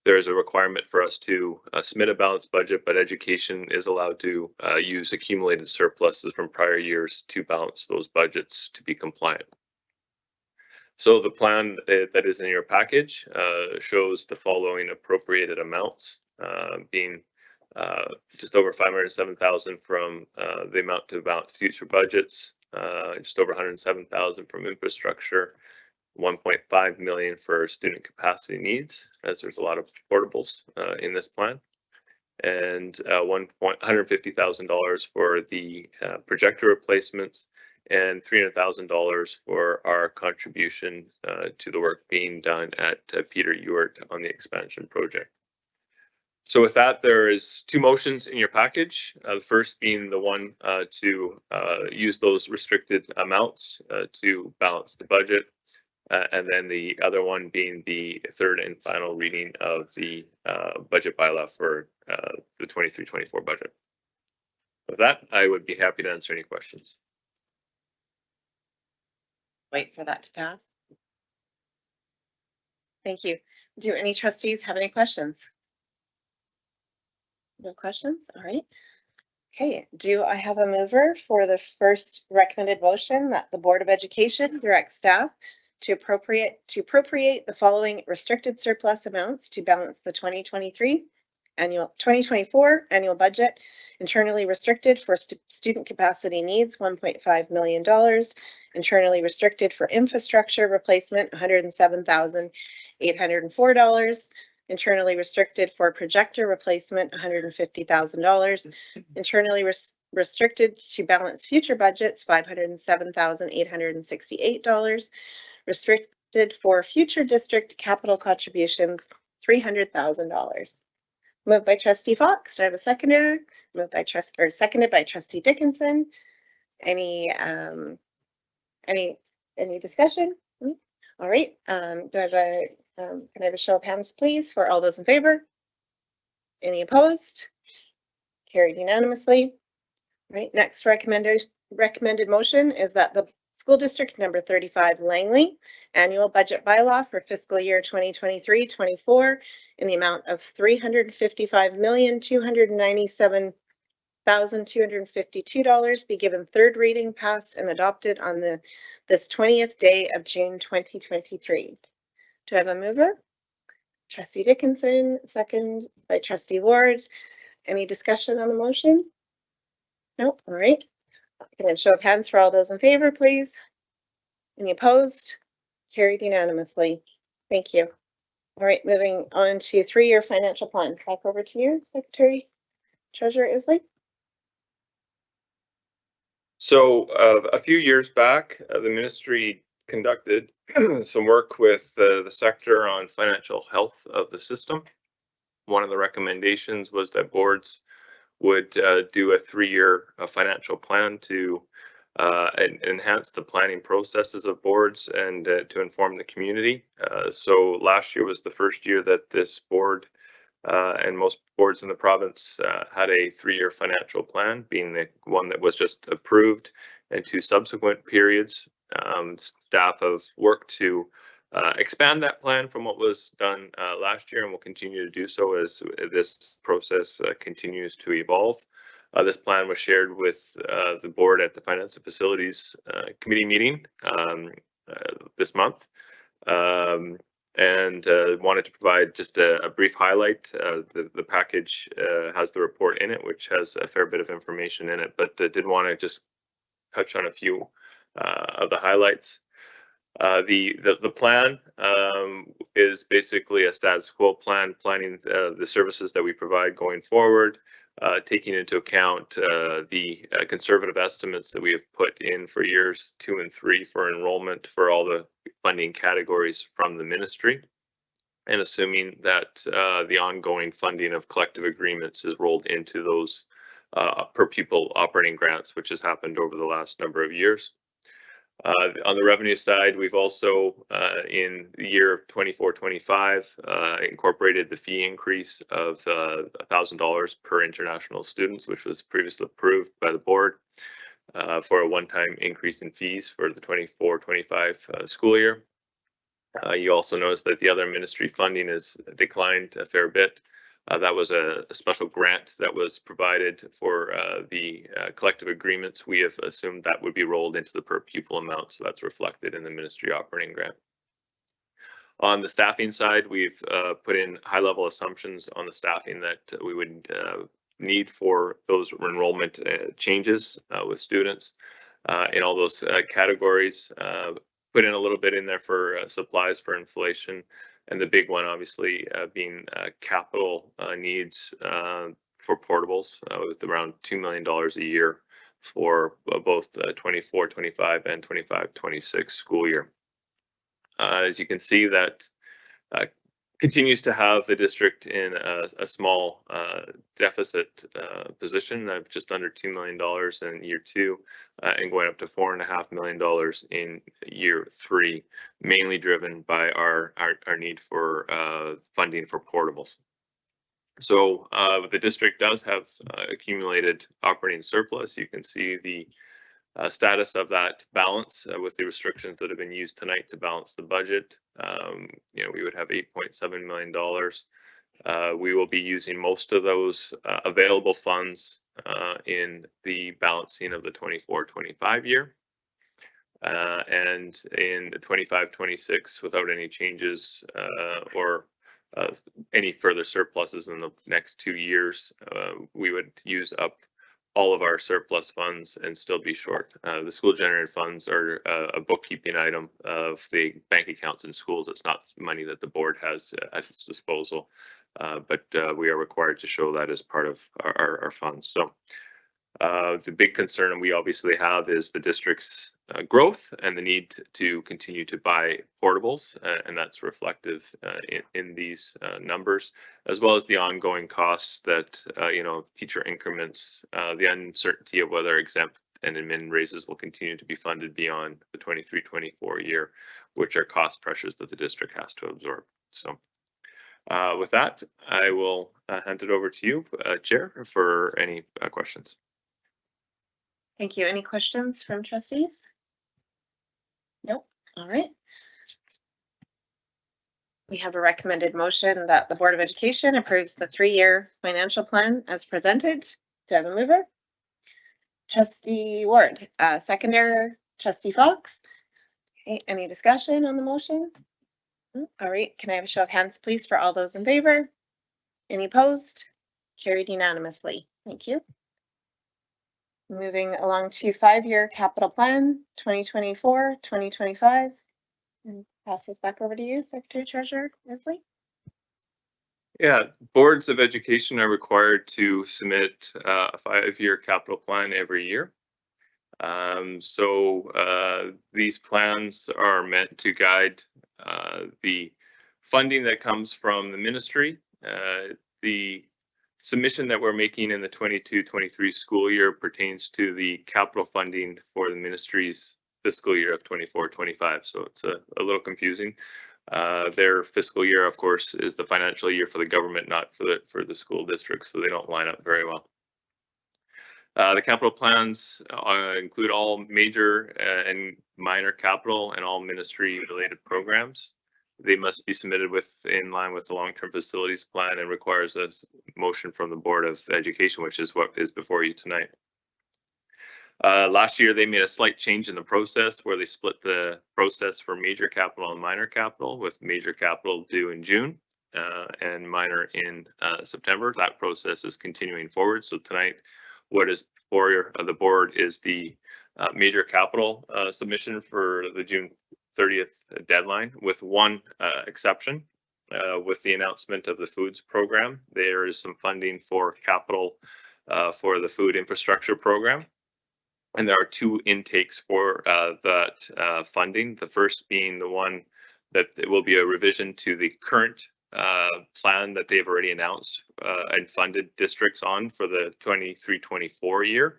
Speaker 22: There is a requirement for us to submit a balanced budget, but education is allowed to use accumulated surpluses from prior years to balance those budgets to be compliant. So the plan that is in your package shows the following appropriated amounts, being just over 507,000 from the amount to balance future budgets, just over 107,000 from infrastructure, 1.5 million for student capacity needs, as there's a lot of portables in this plan, and $150,000 for the projector replacements, and $300,000 for our contribution to the work being done at Peter Ewart on the expansion project. So with that, there is two motions in your package. The first being the one to use those restricted amounts to balance the budget. And then the other one being the third and final reading of the budget bylaw for the 23-24 budget. With that, I would be happy to answer any questions.
Speaker 1: Wait for that to pass. Thank you. Do any trustees have any questions? No questions? All right. Okay, do I have a mover for the first recommended motion that the Board of Education direct staff to appropriate the following restricted surplus amounts to balance the 2024 annual budget, internally restricted for student capacity needs, $1.5 million, internally restricted for infrastructure replacement, $107,804, internally restricted for projector replacement, $150,000, internally restricted to balance future budgets, $507,868, restricted for future district capital contributions, $300,000. Moved by Trustee Fox. Do I have a seconder? Moved by seconded by Trustee Dickinson. Any discussion? All right. Do I have a can I have a show of hands, please, for all those in favor? Any opposed? Carried unanimously. All right. Next recommended motion is that the School District number 35 Langley annual budget bylaw for fiscal year 2023-24 in the amount of $355,297,252 be given third reading, passed, and adopted on this 20th day of June 2023. Do I have a mover? Trustee Dickinson, second by Trustee Ward. Any discussion on the motion? Nope. All right. Can I have a show of hands for all those in favor, please? Any opposed? Carried unanimously. Thank you. All right, moving on to three-year financial plan. Back over to you, Secretary Treasurer Isley.
Speaker 22: So a few years back, the ministry conducted some work with the sector on financial health of the system. One of the recommendations was that boards would do a three-year financial plan to enhance the planning processes of boards and to inform the community. So last year was the first year that this board and most boards in the province had a three-year financial plan, being the one that was just approved, and two subsequent periods. Staff have worked to expand that plan from what was done last year and will continue to do so as this process continues to evolve. This plan was shared with the board at the Finance and Facilities Committee meeting this month. And wanted to provide just a brief highlight. The package has the report in it, which has a fair bit of information in it, but did want to just touch on a few of the highlights. The plan is basically a status quo plan, planning the services that we provide going forward, taking into account the conservative estimates that we have put in for years 2 and 3 for enrollment for all the funding categories from the ministry, and assuming that the ongoing funding of collective agreements is rolled into those per pupil operating grants, which has happened over the last number of years. On the revenue side, we've also, in the year of 24-25, incorporated the fee increase of $1,000 per international students, which was previously approved by the board for a one-time increase in fees for the 24-25 school year. You also notice that the other ministry funding has declined a fair bit. That was a special grant that was provided for the collective agreements. We have assumed that would be rolled into the per pupil amount, so that's reflected in the ministry operating grant. On the staffing side, we've put in high-level assumptions on the staffing that we would need for those enrollment changes with students in all those categories. Put in a little bit in there for supplies for inflation. And the big one, obviously, being capital needs for portables with around $2 million a year for both the 24-25 and 25-26 school year. As you can see, that continues to have the district in a small deficit position of just under $2 million in year 2 and going up to $4.5 million in year 3, mainly driven by our need for funding for portables. So the district does have accumulated operating surplus. You can see the status of that balance with the restrictions that have been used tonight to balance the budget. We would have $8.7 million. We will be using most of those available funds in the balancing of the 24-25 year. And in the 25-26, without any changes or any further surpluses in the next 2 years, we would use up all of our surplus funds and still be short. The school generated funds are a bookkeeping item of the bank accounts in schools. It's not money that the board has at its disposal, but we are required to show that as part of our funds. So the big concern we obviously have is the district's growth and the need to continue to buy portables, and that's reflective in these numbers, as well as the ongoing costs that teacher increments, the uncertainty of whether exempt and admin raises will continue to be funded beyond the 23-24 year, which are cost pressures that the district has to absorb. So with that, I will hand it over to you, Chair, for any questions.
Speaker 1: Thank you. Any questions from trustees? Nope. All right. We have a recommended motion that the Board of Education approves the 3-year financial plan as presented. Do I have a mover? Trustee Ward, seconder, Trustee Fox. Okay, any discussion on the motion? All right, can I have a show of hands, please, for all those in favor? Any opposed? Carried unanimously. Thank you. Moving along to 5-year capital plan, 2024-2025. And pass this back over to you, Secretary Treasurer Leslie.
Speaker 22: Yeah, boards of education are required to submit a 5-year capital plan every year. So these plans are meant to guide the funding that comes from the ministry. The submission that we're making in the 22-23 school year pertains to the capital funding for the ministry's fiscal year of 24-25. So it's a little confusing. Their fiscal year, of course, is the financial year for the government, not for the school district, so they don't line up very well. The capital plans include all major and minor capital and all ministry-related programs. They must be submitted in line with the long-term facilities plan and requires a motion from the Board of Education, which is what is before you tonight. Last year, they made a slight change in the process where they split the process for major capital and minor capital, with major capital due in June and minor in September. That process is continuing forward. So tonight, what is before the board is the major capital submission for the June 30th deadline, with one exception. With the announcement of the foods program, there is some funding for capital for the food infrastructure program. And there are two intakes for that funding. The first being the one that it will be a revision to the current plan that they've already announced and funded districts on for the 23-24 year.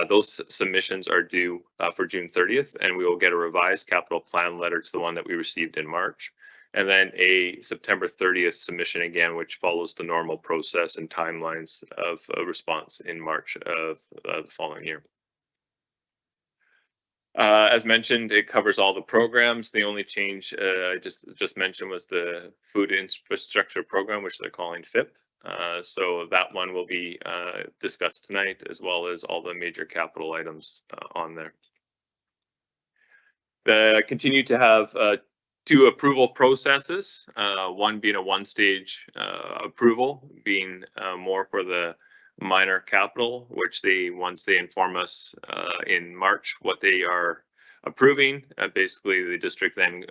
Speaker 22: Those submissions are due for June 30th, and we will get a revised capital plan letter to the one that we received in March. And then a September 30th submission again, which follows the normal process and timelines of a response in March of the following year. As mentioned, it covers all the programs. The only change I just mentioned was the food infrastructure program, which they're calling FIP. So that one will be discussed tonight, as well as all the major capital items on there. They continue to have two approval processes, one being a one-stage approval, being more for the minor capital, which once they inform us in March what they are approving, basically the district then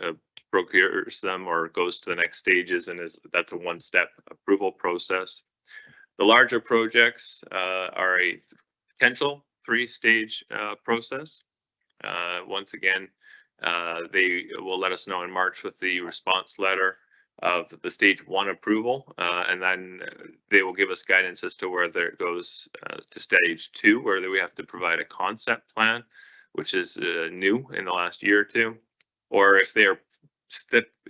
Speaker 22: procures them or goes to the next stages, and that's a one-step approval process. The larger projects are a potential three-stage process. Once again, they will let us know in March with the response letter of the stage one approval, and then they will give us guidance as to whether it goes to stage two, where we have to provide a concept plan, which is new in the last year or two, or if they are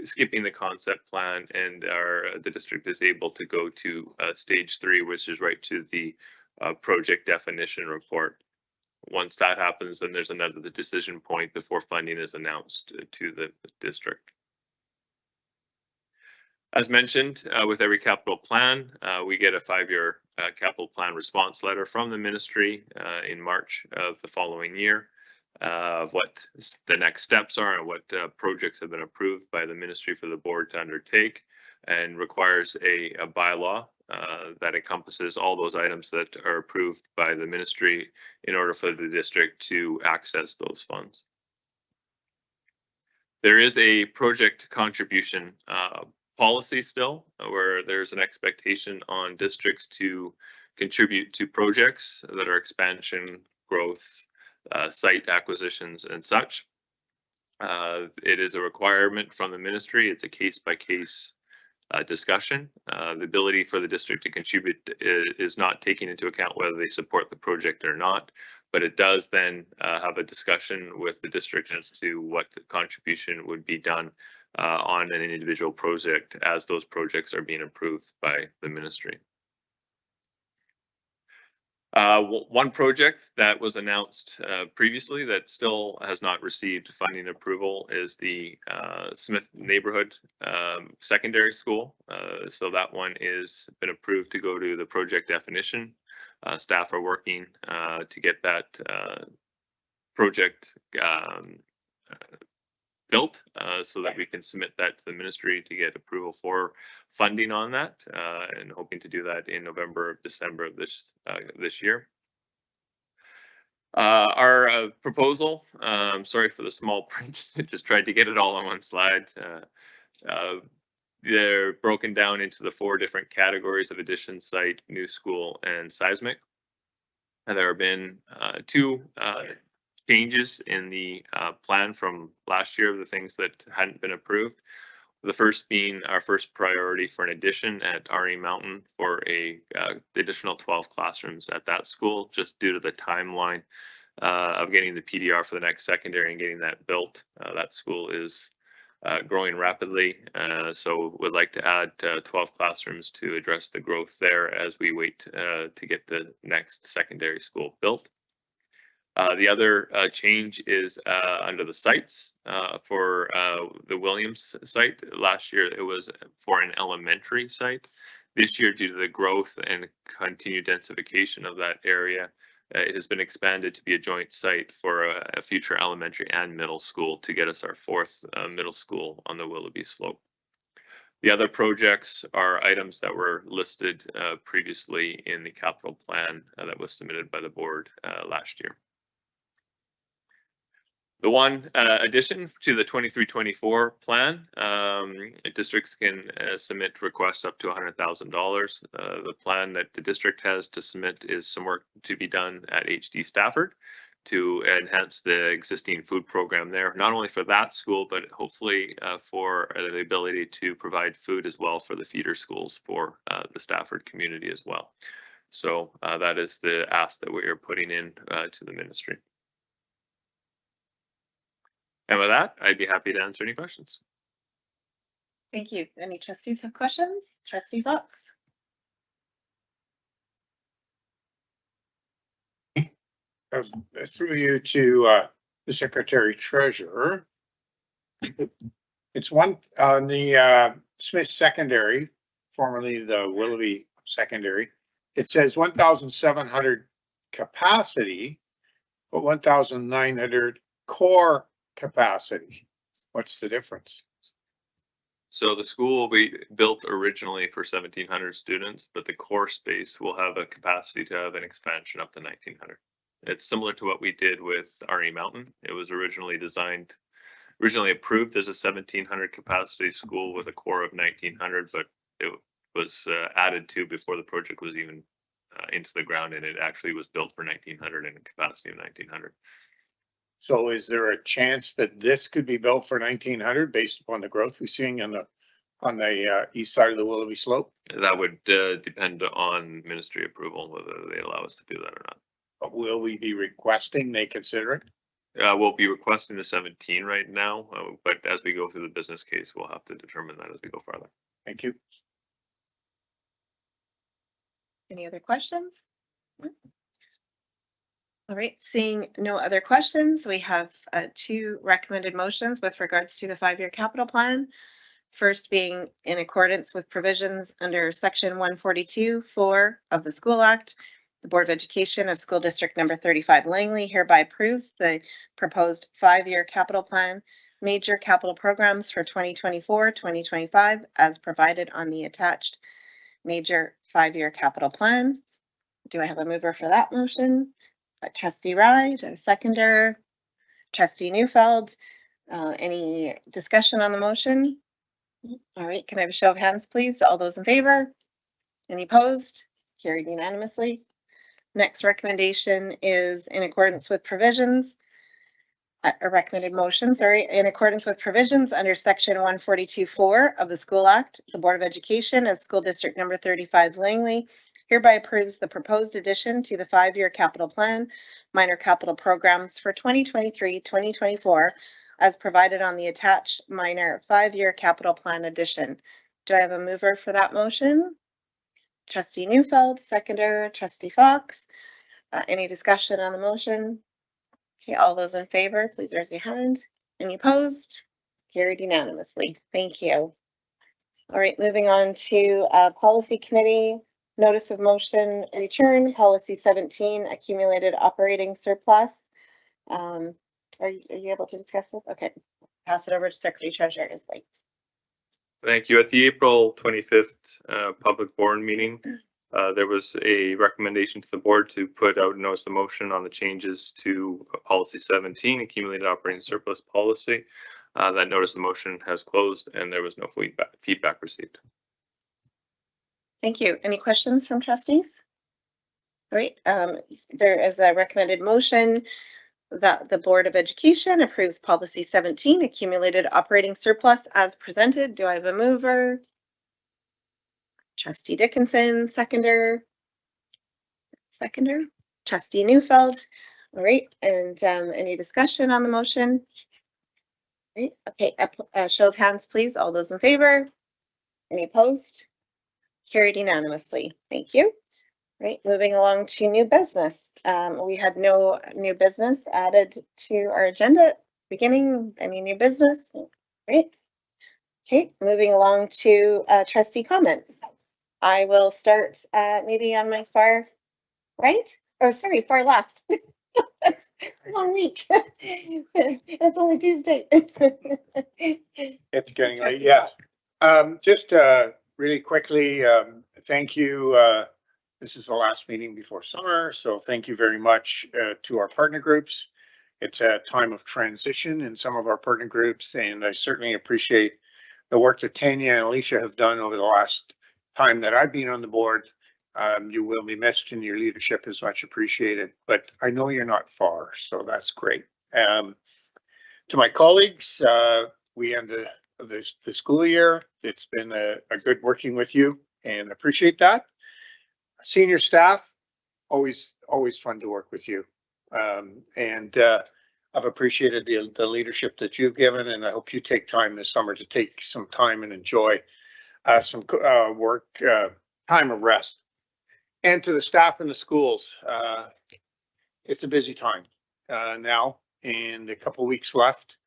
Speaker 22: skipping the concept plan and the district is able to go to stage three, which is right to the project definition report. Once that happens, then there's another decision point before funding is announced to the district. As mentioned, with every capital plan, we get a 5-year capital plan response letter from the ministry in March of the following year of what the next steps are and what projects have been approved by the ministry for the board to undertake, and requires a bylaw that encompasses all those items that are approved by the ministry in order for the district to access those funds. There is a project contribution policy still, where there's an expectation on districts to contribute to projects that are expansion, growth, site acquisitions, and such. It is a requirement from the ministry. It's a case-by-case discussion. The ability for the district to contribute is not taking into account whether they support the project or not, but it does then have a discussion with the district as to what the contribution would be done on an individual project as those projects are being approved by the ministry. One project that was announced previously that still has not received funding approval is the Smith Neighborhood Secondary School. So that one is been approved to go to the project definition. Staff are working to get that project built so that we can submit that to the ministry to get approval for funding on that, and hoping to do that in November or December of this year. Our proposal, sorry for the small print, just tried to get it all on one slide. They're broken down into the 4 different categories of addition, site, new school, and seismic. And there have been 2 changes in the plan from last year of the things that hadn't been approved. The first being our first priority for an addition at RE Mountain for the additional 12 classrooms at that school, just due to the timeline of getting the PDR for the next secondary and getting that built. That school is growing rapidly, so would like to add 12 classrooms to address the growth there as we wait to get the next secondary school built. The other change is under the sites for the Williams site. Last year it was for an elementary site. This year, due to the growth and continued densification of that area, it has been expanded to be a joint site for a future elementary and middle school to get us our 4th middle school on the Willoughby slope. The other projects are items that were listed previously in the capital plan that was submitted by the board last year. The one addition to the 23-24 plan, districts can submit requests up to $100,000. The plan that the district has to submit is some work to be done at HD Stafford to enhance the existing food program there, not only for that school, but hopefully for the ability to provide food as well for the feeder schools for the Stafford community as well. So that is the ask that we are putting in to the ministry. And with that, I'd be happy to answer any questions.
Speaker 1: Thank you. Any trustees have questions? Trustee Fox?
Speaker 5: Through you to the Secretary Treasurer. It's one on the Smith Secondary, formerly the Willoughby Secondary. It says 1,700 capacity, but 1,900 core capacity. What's the difference?
Speaker 22: So the school will be built originally for 1,700 students, but the core space will have a capacity to have an expansion up to 1,900. It's similar to what we did with RE Mountain. It was originally approved as a 1,700 capacity school with a core of 1,900, but it was added to before the project was even into the ground, and it actually was built for 1,900 and a capacity of 1,900.
Speaker 5: So is there a chance that this could be built for 1,900 based upon the growth we're seeing on the east side of the Willoughby slope?
Speaker 22: That would depend on ministry approval, whether they allow us to do that or not.
Speaker 5: But will we be requesting they consider it?
Speaker 22: We'll be requesting the 17 right now, but as we go through the business case, we'll have to determine that as we go farther.
Speaker 5: Thank you.
Speaker 1: Any other questions? All right, seeing no other questions, we have 2 recommended motions with regards to the 5-year capital plan. First being in accordance with provisions under section 142(4) of the School Act, the Board of Education of School District Number 35 Langley hereby approves the proposed 5-year capital plan, major capital programs for 2024-2025 as provided on the attached major 5-year capital plan. Do I have a mover for that motion? Trustee Rye, do I have a seconder? Trustee Neufeld, any discussion on the motion? All right, can I have a show of hands, please? All those in favor? Any opposed? Carried unanimously. Next recommendation is in accordance with provisions, a recommended motion, sorry, in accordance with provisions under section 142(4) of the School Act, the Board of Education of School District Number 35 Langley hereby approves the proposed addition to the 5-year capital plan, minor capital programs for 2023-2024 as provided on the attached minor 5-year capital plan addition. Do I have a mover for that motion? Trustee Neufeld, seconder, Trustee Fox. Any discussion on the motion? Okay, all those in favor, please raise your hand. Any opposed? Carried unanimously. Thank you. All right, moving on to Policy Committee. Notice of motion return, policy 17, accumulated operating surplus. Are you able to discuss this? Okay, pass it over to Secretary Treasurer Isley.
Speaker 22: Thank you. At the April 25th public board meeting, there was a recommendation to the board to put out a notice of motion on the changes to policy 17, accumulated operating surplus policy. That notice of motion has closed and there was no feedback received.
Speaker 1: Thank you. Any questions from trustees? All right, there is a recommended motion that the Board of Education approves policy 17, accumulated operating surplus as presented. Do I have a mover? Trustee Dickinson, seconder. Trustee Neufeld. All right, and any discussion on the motion? All right, okay, show of hands, please. All those in favor? Any opposed? Carried unanimously. Thank you. Right, moving along to new business. We had no new business added to our agenda. Beginning, any new business? Great. Okay, moving along to trustee comments. I will start maybe on my far right. or sorry, far left. That's a long week. It's only Tuesday.
Speaker 5: It's getting late, yes. Just really quickly, thank you. This is the last meeting before summer, so thank you very much to our partner groups. It's a time of transition in some of our partner groups, and I certainly appreciate the work that Tanya and Alicia have done over the last time that I've been on the board. You will be missed and your leadership is much appreciated, but I know you're not far, so that's great. To my colleagues, we end the school year. It's been a good working with you and appreciate that. Senior staff, always fun to work with you. And I've appreciated the leadership that you've given, and I hope you take time this summer to take some time and enjoy some work, time of rest. And to the staff in the schools, it's a busy time now, and a couple weeks left.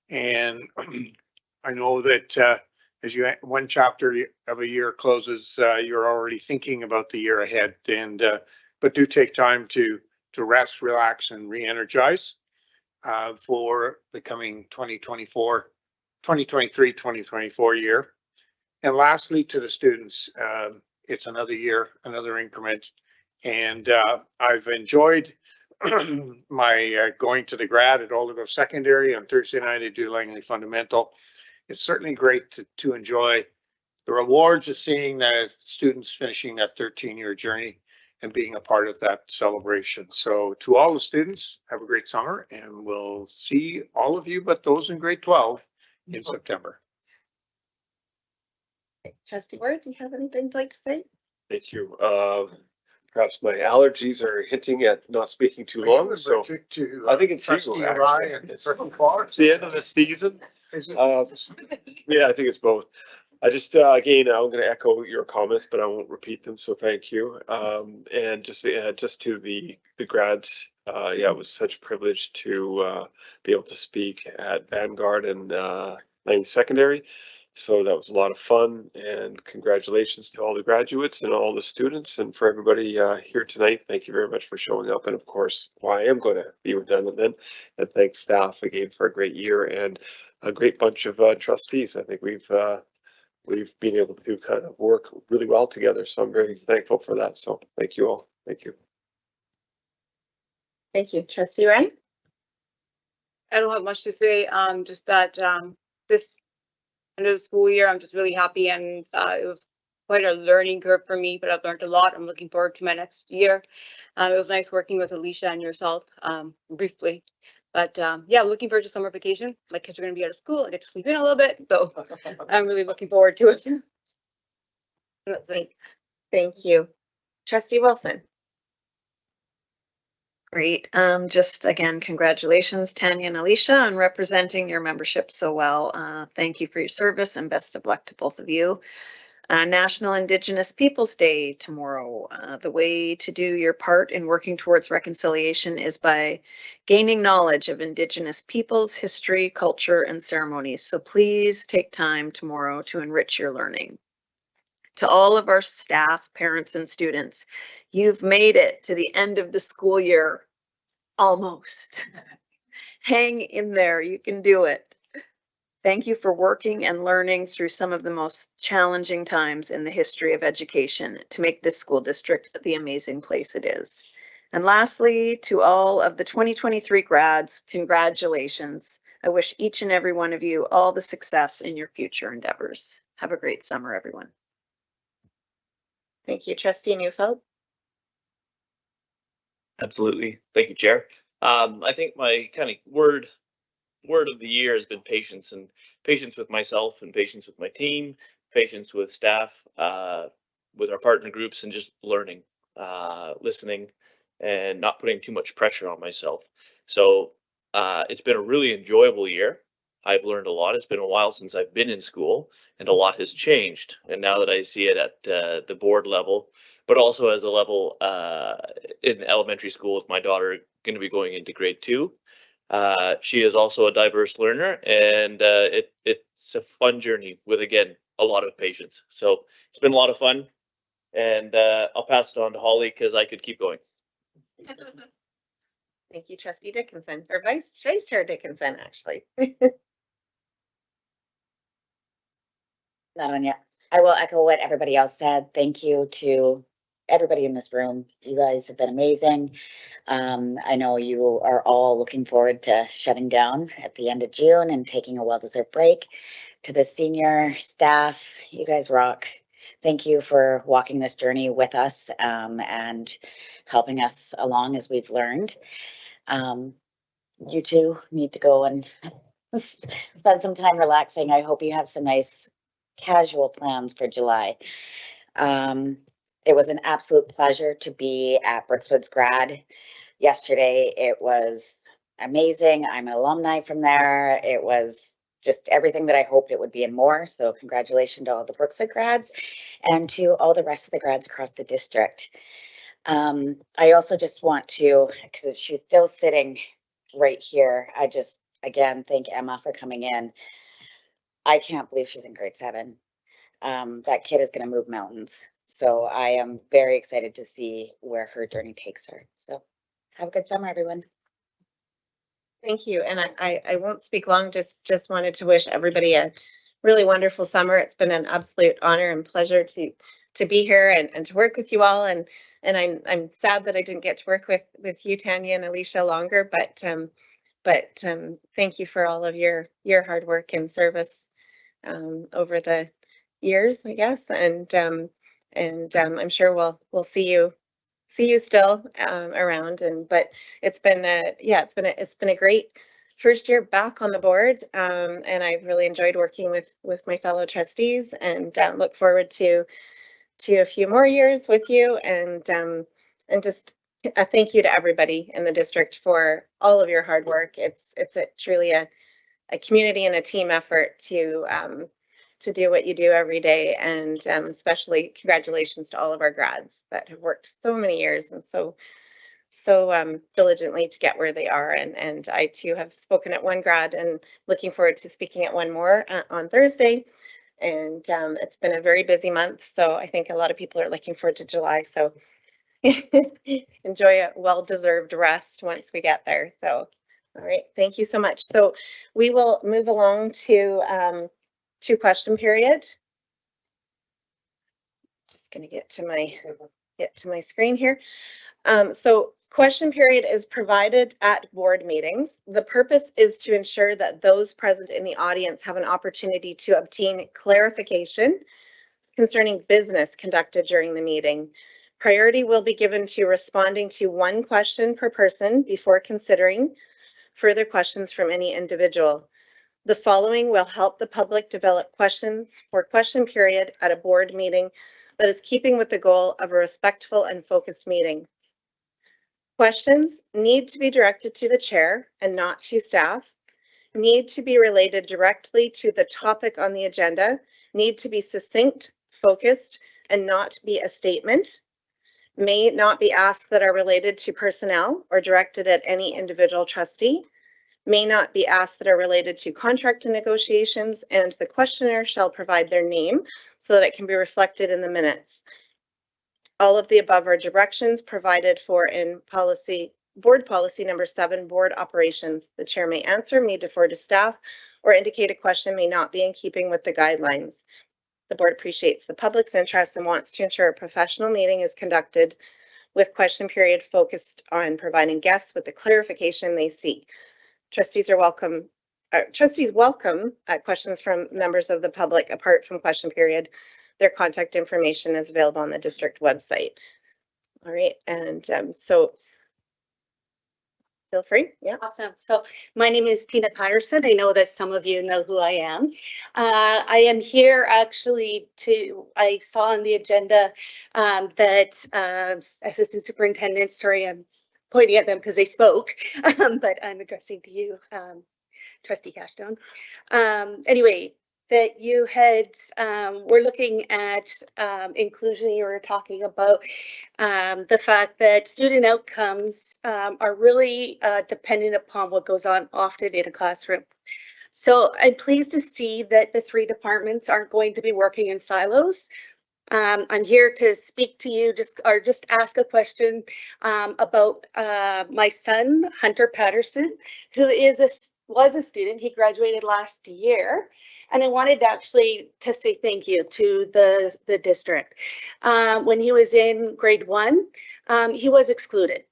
Speaker 5: And I know that as one chapter of a year closes, you're already thinking about the year ahead. And but do take time to rest, relax, and re-energize for the coming 2023-2024 year. And lastly, to the students, it's another year, another increment, and I've enjoyed my going to the grad at Old Grove Secondary on Thursday night. I do Langley Fundamental. It's certainly great to enjoy the rewards of seeing the students finishing that 13-year journey and being a part of that celebration. So to all the students, have a great summer, and we'll see all of you, but those in grade 12 in September.
Speaker 1: Trustee Ward, do you have anything you'd like to say?
Speaker 6: Thank you. Perhaps my allergies are hinting at not speaking too long, so I think it's
Speaker 5: Trustee
Speaker 6: you.
Speaker 5: Rye and Trustee Clark.
Speaker 6: It's the end of the season.
Speaker 5: Is it?
Speaker 6: Yeah, I think it's both. I just, again, I'm going to echo your comments, but I won't repeat them, so thank you. And just to the grads, yeah, it was such a privilege to be able to speak at Vanguard and Langley Secondary. So that was a lot of fun, and congratulations to all the graduates and all the students, and for everybody here tonight. Thank you very much for showing up. And of course, I am going to be redundant then, and thank staff again for a great year and a great bunch of trustees. I think we've been able to kind of work really well together. So I'm very thankful for that. So thank you all. Thank you.
Speaker 1: Thank you. Trustee Wright?
Speaker 7: I don't have much to say. Just that this end of the school year, I'm just really happy, and it was quite a learning curve for me, but I've learned a lot. I'm looking forward to my next year. It was nice working with Alicia and yourself briefly. But yeah, I'm looking forward to summer vacation. My kids are going to be out of school. I get to sleep in a little bit. So I'm really looking forward to it. That's it.
Speaker 1: Thank you. Trustee Wilson?
Speaker 21: Great. Just again, congratulations, Tanya and Alicia, on representing your membership so well. Thank you for your service, and best of luck to both of you. National Indigenous Peoples Day tomorrow. The way to do your part in working towards reconciliation is by gaining knowledge of Indigenous peoples, history, culture, and ceremonies. So please take time tomorrow to enrich your learning. To all of our staff, parents, and students, you've made it to the end of the school year, almost. Hang in there, you can do it. Thank you for working and learning through some of the most challenging times in the history of education to make this school district the amazing place it is. And lastly, to all of the 2023 grads, congratulations. I wish each and every one of you all the success in your future endeavors. Have a great summer, everyone.
Speaker 1: Thank you. Trustee Neufeld?
Speaker 23: Absolutely. Thank you, Chair. I think my kind of word of the year has been patience, and patience with myself and patience with my team, patience with staff, with our partner groups, and just learning, listening, and not putting too much pressure on myself. So it's been a really enjoyable year. I've learned a lot. It's been a while since I've been in school, and a lot has changed. And now that I see it at the board level, but also as a level in elementary school with my daughter going to be going into grade 2. She is also a diverse learner, and it's a fun journey with, again, a lot of patience. So it's been a lot of fun, and I'll pass it on to Holly because I could keep going.
Speaker 1: Thank you, Trustee Dickinson, or Vice Chair Dickinson, actually.
Speaker 2: Not on yet. I will echo what everybody else said. Thank you to everybody in this room. You guys have been amazing. I know you are all looking forward to shutting down at the end of June and taking a well-deserved break. To the senior staff, you guys rock. Thank you for walking this journey with us and helping us along as we've learned. You two need to go and spend some time relaxing. I hope you have some nice casual plans for July. It was an absolute pleasure to be at Brookswood's grad yesterday. It was amazing. I'm an alumni from there. It was just everything that I hoped it would be and more. So congratulations to all the Brookswood grads and to all the rest of the grads across the district. I also just want to, because she's still sitting right here, I just, again, thank Emma for coming in. I can't believe she's in grade 7. That kid is going to move mountains. So I am very excited to see where her journey takes her. So have a good summer, everyone.
Speaker 1: Thank you. And I won't speak long, just wanted to wish everybody a really wonderful summer. It's been an absolute honor and pleasure to be here and to work with you all. And I'm sad that I didn't get to work with you, Tanya and Alicia, longer, but thank you for all of your hard work and service over the years, I guess. And I'm sure we'll see you still around. But it's been a great first year back on the board, and I've really enjoyed working with my fellow trustees, and look forward to a few more years with you, and just a thank you to everybody in the district for all of your hard work. It's truly a community and a team effort to do what you do every day, and especially congratulations to all of our grads that have worked so many years and so diligently to get where they are. And I too have spoken at one grad and looking forward to speaking at one more on Thursday. And it's been a very busy month, so I think a lot of people are looking forward to July. So enjoy a well-deserved rest once we get there. So, all right, thank you so much. So we will move along to question period. Just going to get to my screen here. So question period is provided at board meetings. The purpose is to ensure that those present in the audience have an opportunity to obtain clarification concerning business conducted during the meeting. Priority will be given to responding to one question per person before considering further questions from any individual. The following will help the public develop questions for question period at a board meeting that is keeping with the goal of a respectful and focused meeting. Questions need to be directed to the chair and not to staff, need to be related directly to the topic on the agenda, need to be succinct, focused, and not be a statement, may not be asked that are related to personnel or directed at any individual trustee, may not be asked that are related to contract negotiations, and the questioner shall provide their name so that it can be reflected in the minutes. All of the above are directions provided for in board policy number 7, board operations. The chair may answer, may defer to staff, or indicate a question may not be in keeping with the guidelines. The board appreciates the public's interest and wants to ensure a professional meeting is conducted with question period focused on providing guests with the clarification they seek. Trustees welcome questions from members of the public apart from question period. Their contact information is available on the district website. All right, and so feel free. Yeah.
Speaker 4: Awesome. So my name is Tina Patterson. I know that some of you know who I am. I am here actually I saw on the agenda that Assistant Superintendent, sorry, I'm pointing at them because they spoke, but I'm addressing to you, Trustee Cashstone. Anyway, that you had, we're looking at inclusion. You were talking about the fact that student outcomes are really dependent upon what goes on often in a classroom. So I'm pleased to see that the 3 departments aren't going to be working in silos. I'm here to speak to you just ask a question about my son, Hunter Patterson, who was a student. He graduated last year, and I wanted to say thank you to the district. When he was in grade 1, he was excluded,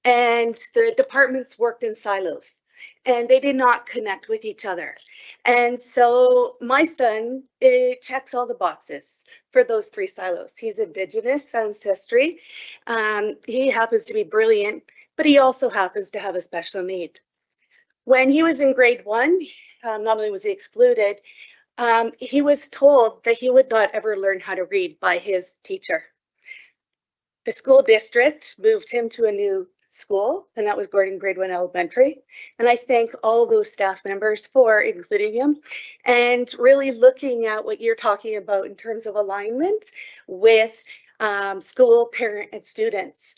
Speaker 4: and the departments worked in silos, and they did not connect with each other. And so my son, checks all the boxes for those 3 silos. He's Indigenous ancestry. He happens to be brilliant, but he also happens to have a special need. When he was in grade 1, not only was he excluded, he was told that he would not ever learn how to read by his teacher. The school district moved him to a new school, and that was Gordon Grade 1 Elementary. And I thank all those staff members for including him and really looking at what you're talking about in terms of alignment with school, parent, and students.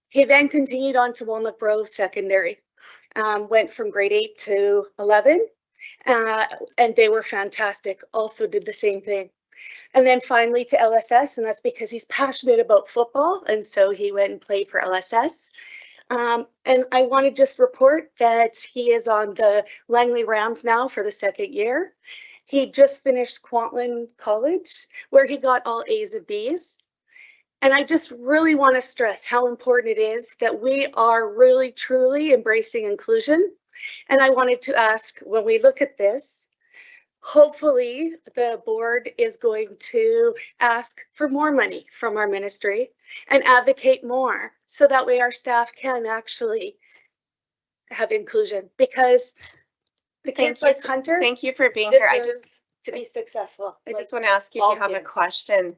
Speaker 4: He then continued on to Walnut Grove Secondary, went from grade 8 to 11, and they were fantastic, also did the same thing. And then finally to LSS, and that's because he's passionate about football, and so he went and played for LSS. And I want to just report that he is on the Langley Rams now for the 2nd year. He just finished Kwantlen College, where he got all A's and B's. And I just really want to stress how important it is that we are really truly embracing inclusion. And I wanted to ask, when we look at this, hopefully the board is going to ask for more money from our ministry and advocate more, so that way our staff can actually have inclusion, because the kids like Hunter.
Speaker 1: Thank you for being here. I
Speaker 4: deserve to be successful.
Speaker 1: I just want to ask you if you have a question.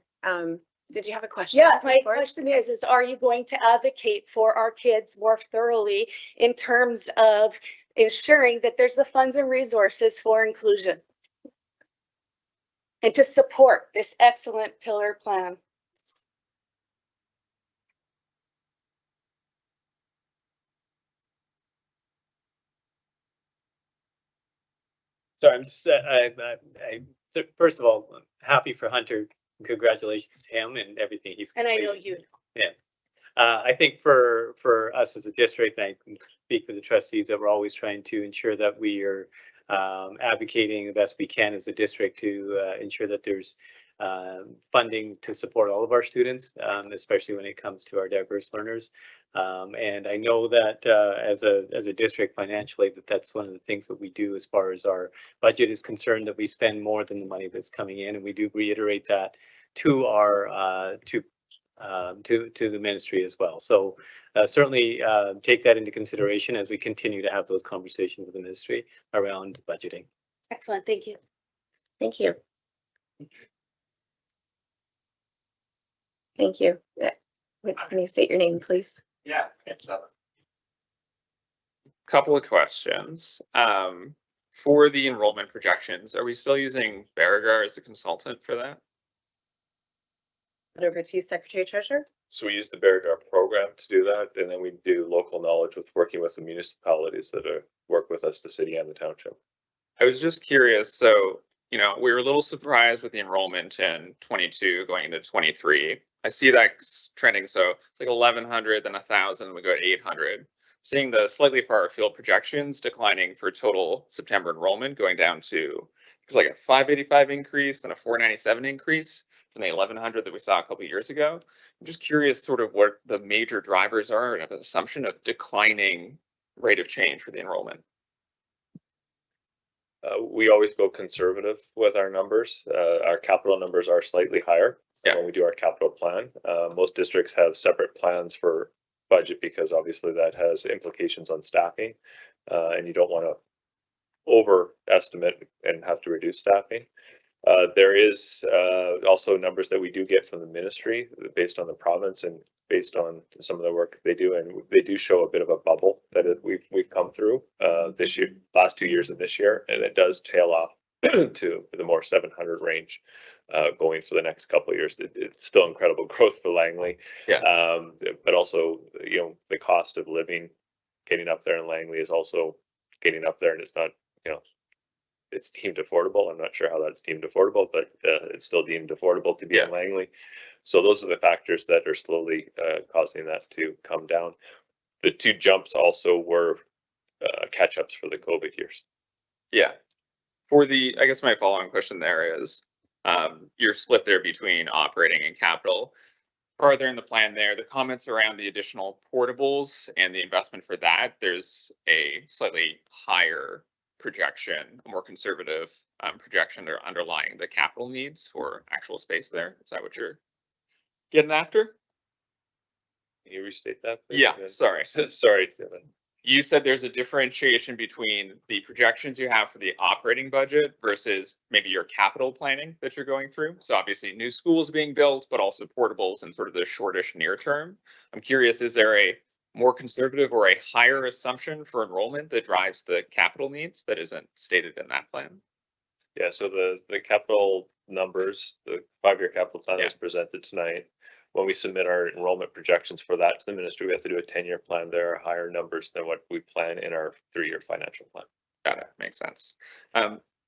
Speaker 1: Did you have a question?
Speaker 4: Yeah, my question is, are you going to advocate for our kids more thoroughly in terms of ensuring that there's the funds and resources for inclusion and to support this excellent pillar plan?
Speaker 3: So I'm just, so first of all, I'm happy for Hunter. Congratulations to him and everything he's.
Speaker 4: And I know you.
Speaker 3: Yeah. I think for us as a district, and I can speak for the trustees, that we're always trying to ensure that we are advocating the best we can as a district to ensure that there's funding to support all of our students, especially when it comes to our diverse learners. And I know that as a district financially, that's one of the things that we do as far as our budget is concerned, that we spend more than the money that's coming in, and we do reiterate that to our to the ministry as well. So certainly take that into consideration as we continue to have those conversations with the ministry around budgeting.
Speaker 4: Excellent, thank you.
Speaker 1: Thank you. Thank you. Can you state your name, please?
Speaker 8: Yeah. Couple of questions. For the enrollment projections, are we still using Beauregard as a consultant for that?
Speaker 1: Over to you, Secretary Treasurer.
Speaker 22: So we use the Beauregard program to do that, and then we do local knowledge with working with the municipalities that work with us, the city and the township.
Speaker 8: I was just curious, so, you know, we were a little surprised with the enrollment in 22 going into 23. I see that trending, so it's like 1,100, then 1,000, we go to 800. Seeing the slightly far field projections declining for total September enrollment, going down to, it's like a 585 increase, then a 497 increase from the 1,100 that we saw a couple of years ago. I'm just curious sort of what the major drivers are of an assumption of declining rate of change for the enrollment.
Speaker 22: We always go conservative with our numbers. Our capital numbers are slightly higher when we do our capital plan. Most districts have separate plans for budget because obviously that has implications on staffing, and you don't want to overestimate and have to reduce staffing. There is also numbers that we do get from the ministry based on the province and based on some of the work they do, and they do show a bit of a bubble that we've come through this year, last 2 years and this year, and it does tail off to the more 700 range going for the next couple of years. It's still incredible growth for Langley, but also, you know, the cost of living getting up there in Langley is also getting up there, and it's not, you know,
Speaker 6: it's deemed affordable. I'm not sure how that's deemed affordable, but it's still deemed affordable to be in Langley. So those are the factors that are slowly causing that to come down. The two jumps also were catch-ups for the COVID years.
Speaker 8: Yeah. For the, I guess my following question there is, you're split there between operating and capital. Further in the plan there, the comments around the additional portables and the investment for that, there's a slightly higher projection, a more conservative projection or underlying the capital needs for actual space there. Is that what you're getting after?
Speaker 6: Can you restate that, please?
Speaker 8: Yeah, sorry.
Speaker 6: Sorry.
Speaker 8: You said there's a differentiation between the projections you have for the operating budget versus maybe your capital planning that you're going through. So obviously new schools being built, but also portables in sort of the shortish near term. I'm curious, is there a more conservative or a higher assumption for enrollment that drives the capital needs that isn't stated in that plan?
Speaker 6: Yeah, so the capital numbers, the 5-year capital plan was presented tonight. When we submit our enrollment projections for that to the ministry, we have to do a 10-year plan. There are higher numbers than what we plan in our 3-year financial plan.
Speaker 8: Got it. Makes sense.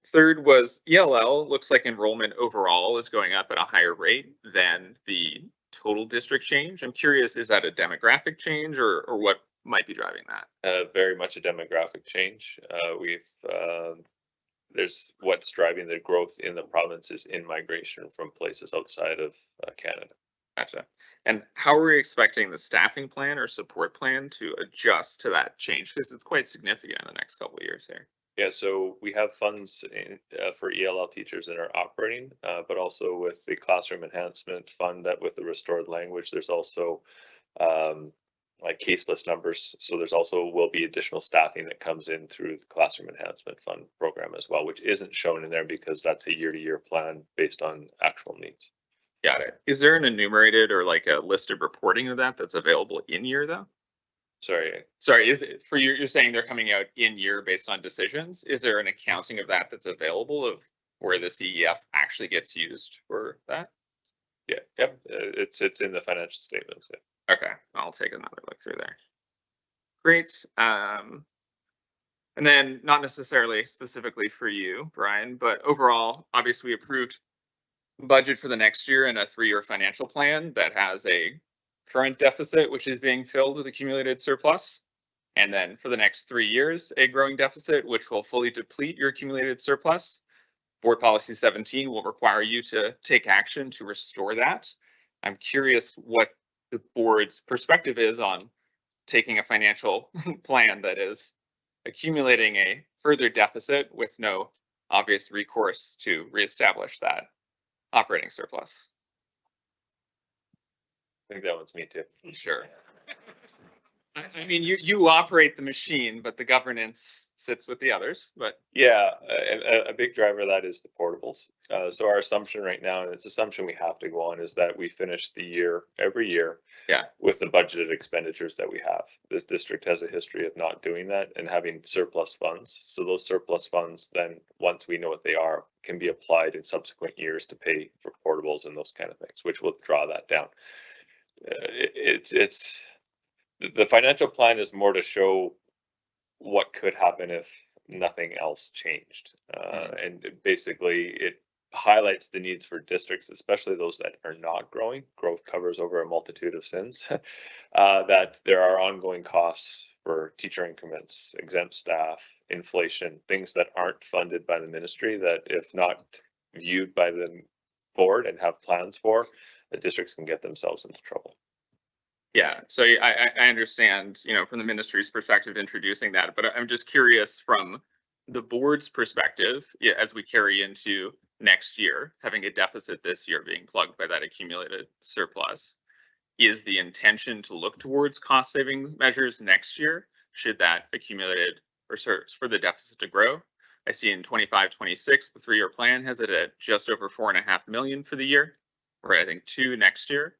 Speaker 8: Third was ELL. Looks like enrollment overall is going up at a higher rate than the total district change. I'm curious, is that a demographic change or what might be driving that?
Speaker 6: Very much a demographic change. There's what's driving the growth in the provinces in migration from places outside of Canada.
Speaker 8: Gotcha. And how are we expecting the staffing plan or support plan to adjust to that change? Because it's quite significant in the next couple of years here.
Speaker 6: Yeah, so we have funds in, for ELL teachers in our operating, but also with the classroom enhancement fund that with the restored language, there's also like case list numbers. So there's also will be additional staffing that comes in through the classroom enhancement fund program as well, which isn't shown in there because that's a year-to-year plan based on actual needs.
Speaker 8: Got it. Is there an enumerated or like a list of reporting of that that's available in year though? Sorry, is it for you? You're saying they're coming out in year based on decisions. Is there an accounting of that that's available of where the CEF actually gets used for that?
Speaker 6: Yeah, yep. It's in the financial statements. Yeah.
Speaker 8: Okay, I'll take another look through there. Great. And then not necessarily specifically for you, Brian, but overall, obviously we approved budget for the next year and a 3-year financial plan that has a current deficit, which is being filled with accumulated surplus. And then for the next 3 years, a growing deficit, which will fully deplete your accumulated surplus. Board Policy 17 will require you to take action to restore that. I'm curious what the board's perspective is on taking a financial plan that is accumulating a further deficit with no obvious recourse to reestablish that operating surplus.
Speaker 6: I think that one's me too.
Speaker 8: Sure. I mean, you operate the machine, but the governance sits with the others. But
Speaker 6: yeah, a big driver of that is the portables. So our assumption right now, and it's assumption we have to go on, is that we finish the year every year with the budgeted expenditures that we have. This district has a history of not doing that and having surplus funds. So those surplus funds, then once we know what they are, can be applied in subsequent years to pay for portables and those kind of things, which will draw that down. The financial plan is more to show what could happen if nothing else changed. And basically it highlights the needs for districts, especially those that are not growing. Growth covers over a multitude of sins. That there are ongoing costs for teacher increments, exempt staff, inflation, things that aren't funded by the ministry that if not viewed by the board and have plans for, the districts can get themselves into trouble.
Speaker 8: yeah, so I understand, from the ministry's perspective introducing that, but I'm just curious from the board's perspective, as we carry into next year, having a deficit this year being plugged by that accumulated surplus, is the intention to look towards cost saving measures next year? Should that accumulated or for the deficit to grow? I see in 25-26, the 3-year plan has it at just over $4.5 million for the year, or I think 2 next year.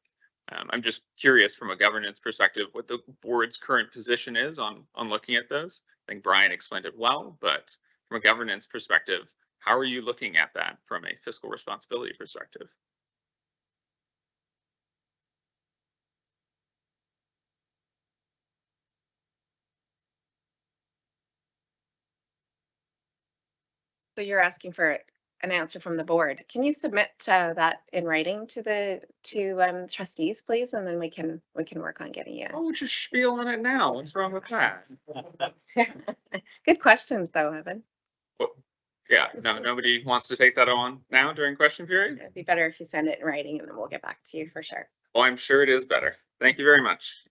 Speaker 8: I'm just curious from a governance perspective what the board's current position is on looking at those. I think Brian explained it well, but from a governance perspective, how are you looking at that from a fiscal responsibility perspective?
Speaker 1: So you're asking for an answer from the board. Can you submit that in writing to the trustees, please, and then we can work on getting you.
Speaker 8: Oh, just spiel on it now. What's wrong with that?
Speaker 1: Good questions, though, Evan.
Speaker 8: Yeah, no, nobody wants to take that on now during question period.
Speaker 1: It'd be better if you send it in writing, and then we'll get back to you for sure.
Speaker 8: Well, I'm sure it is better. Thank you very much.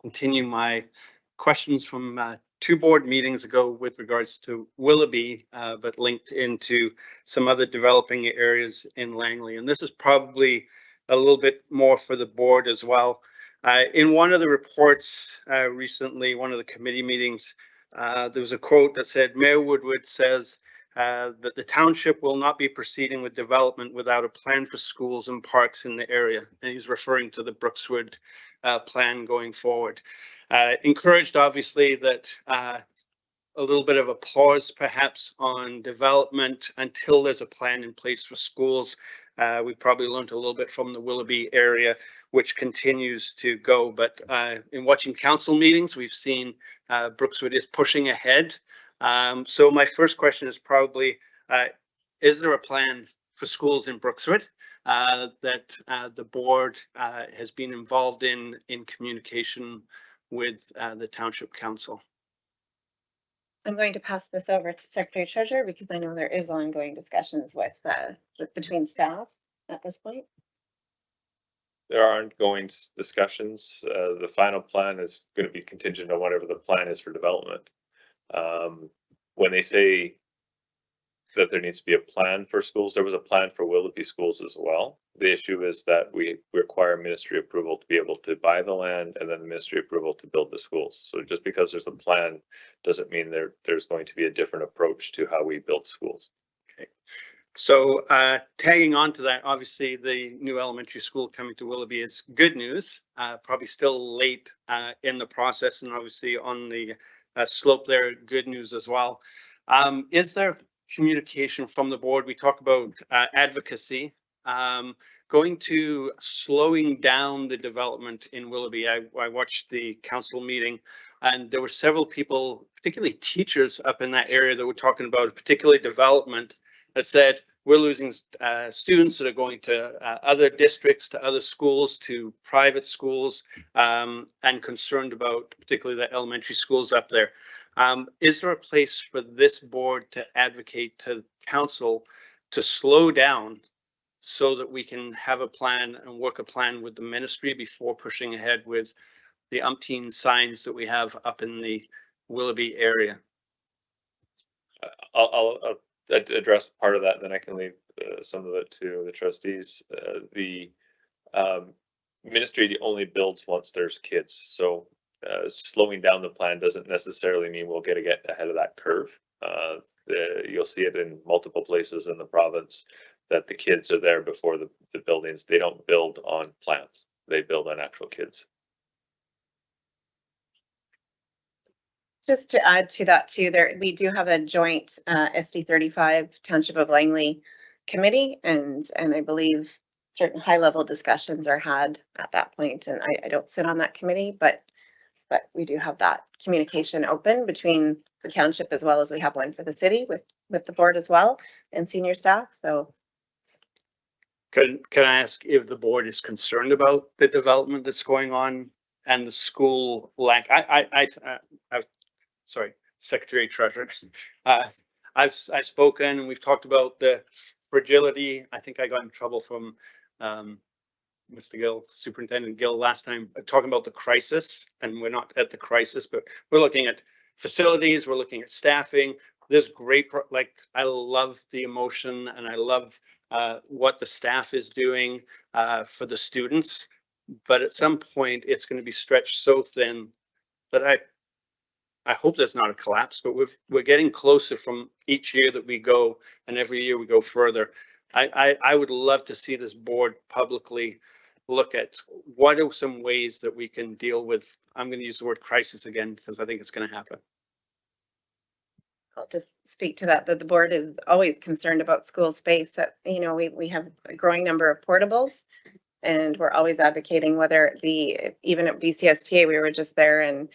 Speaker 9: Continue my questions from 2 board meetings ago with regards to Willoughby, but linked into some other developing areas in Langley. And this is probably a little bit more for the board as well. In one of the reports recently, one of the committee meetings, there was a quote that said, Mayor Woodward says that the township will not be proceeding with development without a plan for schools and parks in the area. And he's referring to the Brookswood plan going forward. Encouraged, obviously, that a little bit of a pause perhaps on development until there's a plan in place for schools. We probably learned a little bit from the Willoughby area, which continues to go. But in watching council meetings, we've seen Brookswood is pushing ahead. So my first question is probably, is there a plan for schools in Brookswood that the board has been involved in communication with the Township Council?
Speaker 1: I'm going to pass this over to Secretary Treasurer because I know there is ongoing discussions with between staff at this point.
Speaker 22: There are ongoing discussions. The final plan is going to be contingent on whatever the plan is for development. When they say that there needs to be a plan for schools, there was a plan for Willoughby schools as well. The issue is that we require ministry approval to be able to buy the land and then the ministry approval to build the schools. So just because there's a plan doesn't mean there's going to be a different approach to how we build schools.
Speaker 9: Okay. So tagging on to that, obviously the new elementary school coming to Willoughby is good news, probably still late in the process, and obviously on the slope there, good news as well. Is there communication from the board? We talk about advocacy, going to slowing down the development in Willoughby. I watched the council meeting and there were several people, particularly teachers up in that area, that were talking about particularly development that said, we're losing students that are going to other districts, to other schools, to private schools, and concerned about particularly the elementary schools up there. Is there a place for this board to advocate to council to slow down so that we can have a plan and work a plan with the ministry before pushing ahead with the umpteen signs that we have up in the Willoughby area?
Speaker 22: I'll address part of that, and then I can leave some of it to the trustees. The ministry only builds once there's kids, so slowing down the plan doesn't necessarily mean we'll get ahead of that curve. You'll see it in multiple places in the province that the kids are there before the buildings. They don't build on plans, they build on actual kids.
Speaker 1: Just to add to that too, we do have a joint SD 35 Township of Langley committee, and I believe certain high level discussions are had at that point. And I don't sit on that committee, but we do have that communication open between the township as well as we have one for the city with the board as well and senior staff. So
Speaker 9: can I ask if the board is concerned about the development that's going on and the school lack? Sorry, Secretary Treasurer. I've spoken and we've talked about the fragility. I think I got in trouble from Mr. Gill, Superintendent Gill, last time talking about the crisis, and we're not at the crisis, but we're looking at facilities, we're looking at staffing. There's great, I love the emotion and I love what the staff is doing for the students, but at some point it's going to be stretched so thin that I hope there's not a collapse, but we're getting closer from each year that we go, and every year we go further. I would love to see this board publicly look at what are some ways that we can deal with, I'm going to use the word crisis again, because I think it's going to happen.
Speaker 1: I'll just speak to that the board is always concerned about school space. We have a growing number of portables And we're always advocating, whether it be, even at BCSTA, we were just there and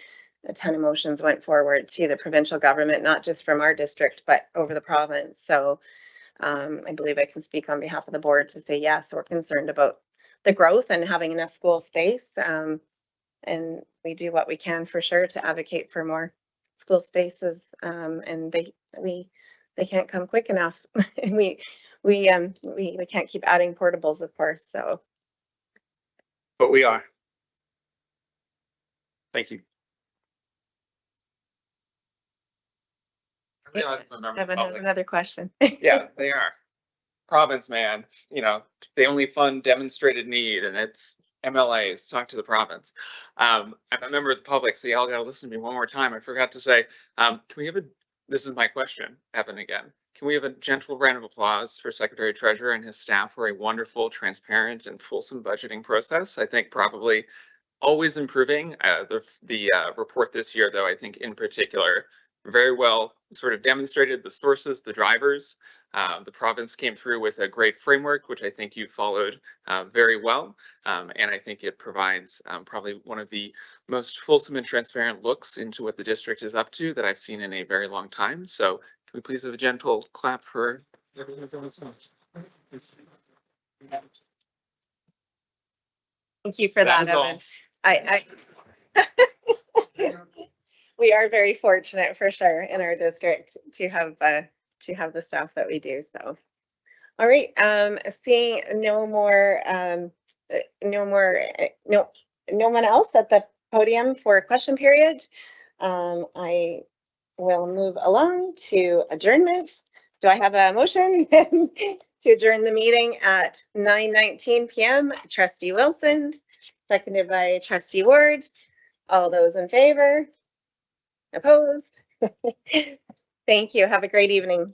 Speaker 1: a ton of motions went forward to the provincial government, not just from our district, but over the province. So I believe I can speak on behalf of the board to say, yes, we're concerned about the growth and having enough school space. And we do what we can for sure to advocate for more school spaces. And they can't come quick enough. And we can't keep adding portables, of course, so.
Speaker 9: But we are. Thank you.
Speaker 1: I have another question.
Speaker 8: Yeah, they are. Province, man, you know, they only fund demonstrated need, and it's MLAs, talk to the province. I'm a member of the public, so y'all gotta listen to me one more time. I forgot to say, can we have this is my question, Evan, again. Can we have a gentle round of applause for Secretary Treasurer and his staff for a wonderful, transparent, and fulsome budgeting process? I think probably always improving. The report this year, though, I think in particular, very well sort of demonstrated the sources, the drivers. The province came through with a great framework, which I think you followed very well. And I think it provides probably one of the most fulsome and transparent looks into what the district is up to that I've seen in a very long time. So can we please have a gentle clap for everyone?
Speaker 1: Thank you for that, Evan. We are very fortunate for sure in our district to have the staff that we do. So, all right. Seeing no one else at the podium for a question period, I will move along to adjournment. Do I have a motion to adjourn the meeting at 9:19 p.m. Trustee Wilson, seconded by Trustee Ward. All those in favor? Opposed? Thank you. Have a great evening.